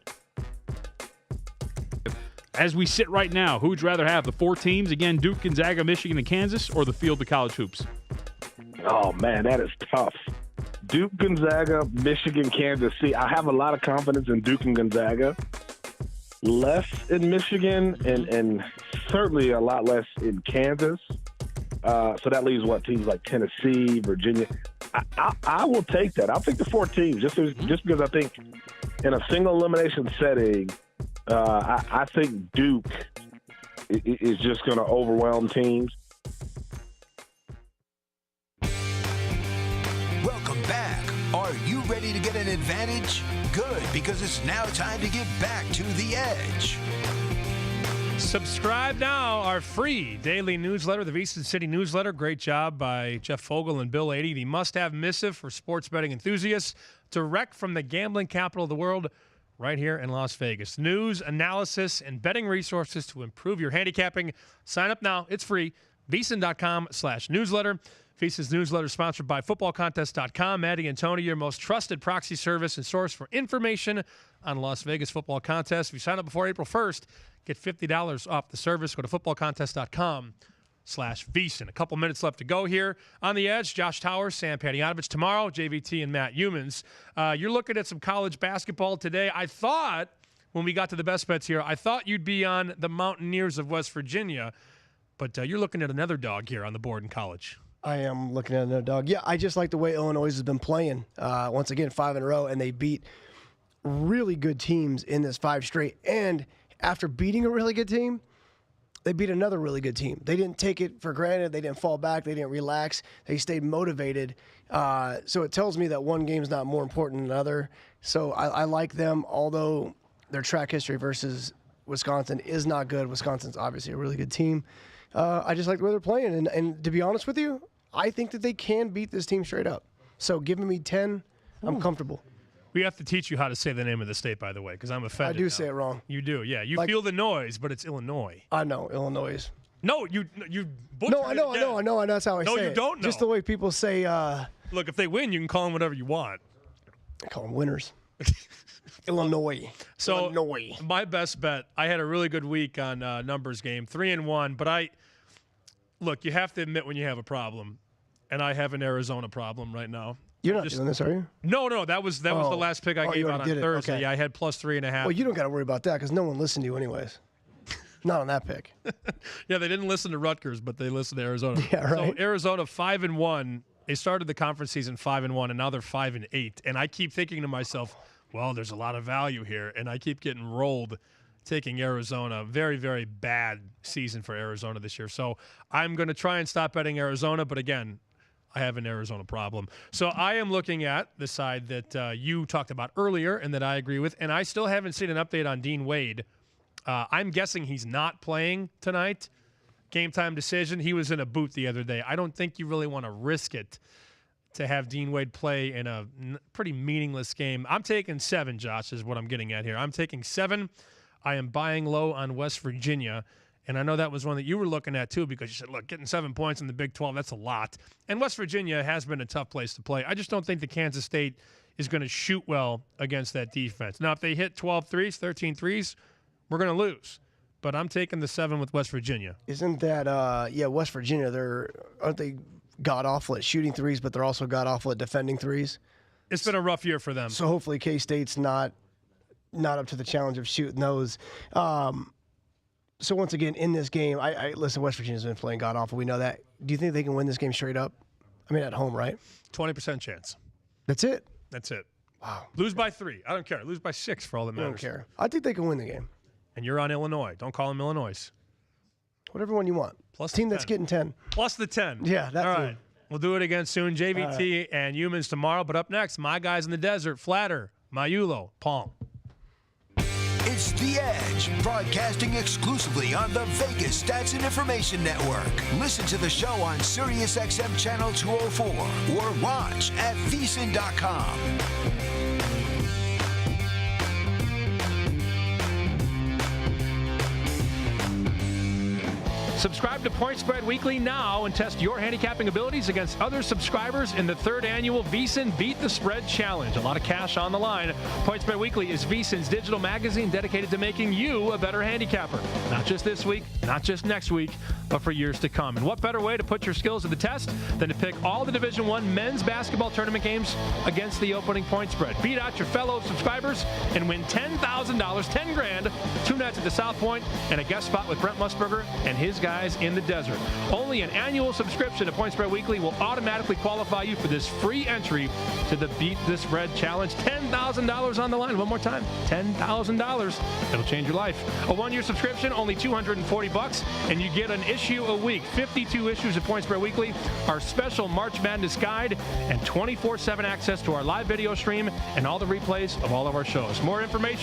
As we sit right now, who would you rather have? The 4 teams, again, Duke, Gonzaga, Michigan, and Kansas, or the field of college hoops?
Oh, man, that is tough. Duke, Gonzaga, Michigan, Kansas. See, I have a lot of confidence in Duke and Gonzaga. Less in Michigan and certainly a lot less in Kansas. So that leaves, teams like Tennessee, Virginia. I will take that. I'll take the 4 teams just because I think in a single elimination setting, I think Duke is just going to overwhelm teams.
Welcome back. Are you ready to get an advantage? Good, because it's now time to get back to The Edge.
Subscribe now, our free daily newsletter, the VSiN City Newsletter. Great job by Jeff Fogel and Bill 80. The must-have missive for sports betting enthusiasts, direct from the gambling capital of the world, right here in Las Vegas. News, analysis, and betting resources to improve your handicapping. Sign up now. It's free. VSiN.com/newsletter. VSiN's newsletter sponsored by FootballContest.com. Maddie and Tony, your most trusted proxy service and source for information on Las Vegas football contests. If you sign up before April 1st, get $50 off the service. Go to FootballContest.com/VSiN. A couple minutes left to go here on The Edge. Josh Towers, Sam Panayotovich tomorrow, JVT and Matt Humans. You're looking at some college basketball today. I thought, when we got to the best bets here, I thought you'd be on the Mountaineers of West Virginia, but you're looking at another dog here on the board in college.
I am looking at another dog. Yeah, I just like the way Illinois has been playing. Once again, 5 in a row, and they beat really good teams in this 5 straight. And after beating a really good team, they beat another really good team. They didn't take it for granted. They didn't fall back. They didn't relax. They stayed motivated. So it tells me that one game is not more important than another. So I like them, although their track history versus Wisconsin is not good. Wisconsin's obviously a really good team. I just like the way they're playing. And to be honest with you, I think that they can beat this team straight up. So giving me 10, I'm comfortable.
We have to teach you how to say the name of the state, by the way, because I'm offended.
I do
now.
say it wrong.
You do, yeah. You feel the noise, but it's Illinois.
I know, Illinois.
No, you butchered
No, I know. That's how I say it.
No, you don't know.
Just the way people say.
Look, if they win, you can call them whatever you want.
I call them winners. Illinois.
So
Illinois.
My best bet. I had a really good week on numbers game, 3-1. But look, you have to admit when you have a problem, and I have an Arizona problem right now.
You're not doing this, are you?
No. That was the last pick I gave out on Thursday.
Okay.
Yeah, I had plus 3.5.
Well, you don't got to worry about that because no one listened to you anyways. Not on that pick.
Yeah, they didn't listen to Rutgers, but they listened to Arizona.
Yeah, right.
So Arizona 5-1. They started the conference season 5-1, and now they're 5-8. And I keep thinking to myself, well, there's a lot of value here, and I keep getting rolled taking Arizona. Very, very bad season for Arizona this year. So I'm going to try and stop betting Arizona, but again, I have an Arizona problem. So I am looking at the side that you talked about earlier and that I agree with, and I still haven't seen an update on Dean Wade. I'm guessing he's not playing tonight. Game time decision. He was in a boot the other day. I don't think you really want to risk it to have Dean Wade play in a pretty meaningless game. I'm taking 7, Josh, is what I'm getting at here. I'm taking 7. I am buying low on West Virginia. And I know that was one that you were looking at, too, because you said, look, getting 7 points in the Big 12, that's a lot. And West Virginia has been a tough place to play. I just don't think that Kansas State is going to shoot well against that defense. Now, if they hit 12 threes, 13 threes, we're going to lose. But I'm taking the 7 with West Virginia.
Isn't that, West Virginia, aren't they god-awful at shooting threes, but they're also god-awful at defending threes?
It's been a rough year for them.
So hopefully K-State's not up to the challenge of shooting those. So once again, in this game, I listen, West Virginia's been playing god-awful. We know that. Do you think they can win this game straight up? I mean, at home, right?
20% chance.
That's it?
That's it.
Wow.
Lose by 3. I don't care. Lose by 6 for all that
I
matters.
don't care. I think they can win the game.
And you're on Illinois. Don't call them Illinois.
Whatever one you want.
Plus
team
the
that's
10.
getting 10.
Plus the 10.
Yeah, that's
all
it.
right. We'll do it again soon. JVT and Humans tomorrow. But up next, my guys in the desert, Flatter, Mayulo, Pong.
It's The Edge, broadcasting exclusively on the Vegas Stats and Information Network. Listen to the show on SiriusXM Channel 204 or watch at VSiN.com.
Subscribe to Point Spread Weekly now and test your handicapping abilities against other subscribers in the 3rd annual VSiN Beat the Spread Challenge. A lot of cash on the line. Point Spread Weekly is VSiN's digital magazine dedicated to making you a better handicapper. Not just this week, not just next week, but for years to come. And what better way to put your skills to the test than to pick all the Division I men's basketball tournament games against the opening point spread. Beat out your fellow subscribers and win $10,000, $10,000, 2 nights at the South Point, and a guest spot with Brent Musburger and his guys in the desert. Only an annual subscription to Point Spread Weekly will automatically qualify you for this free entry to the Beat the Spread Challenge. $10,000 on the line. One more time. $10,000. It'll change your life. A 1-year subscription, only $240, and you get an issue a week. 52 issues of Point Spread Weekly, our special March Madness guide, and 24/7 access to our live video stream and all the replays of all of our shows. More information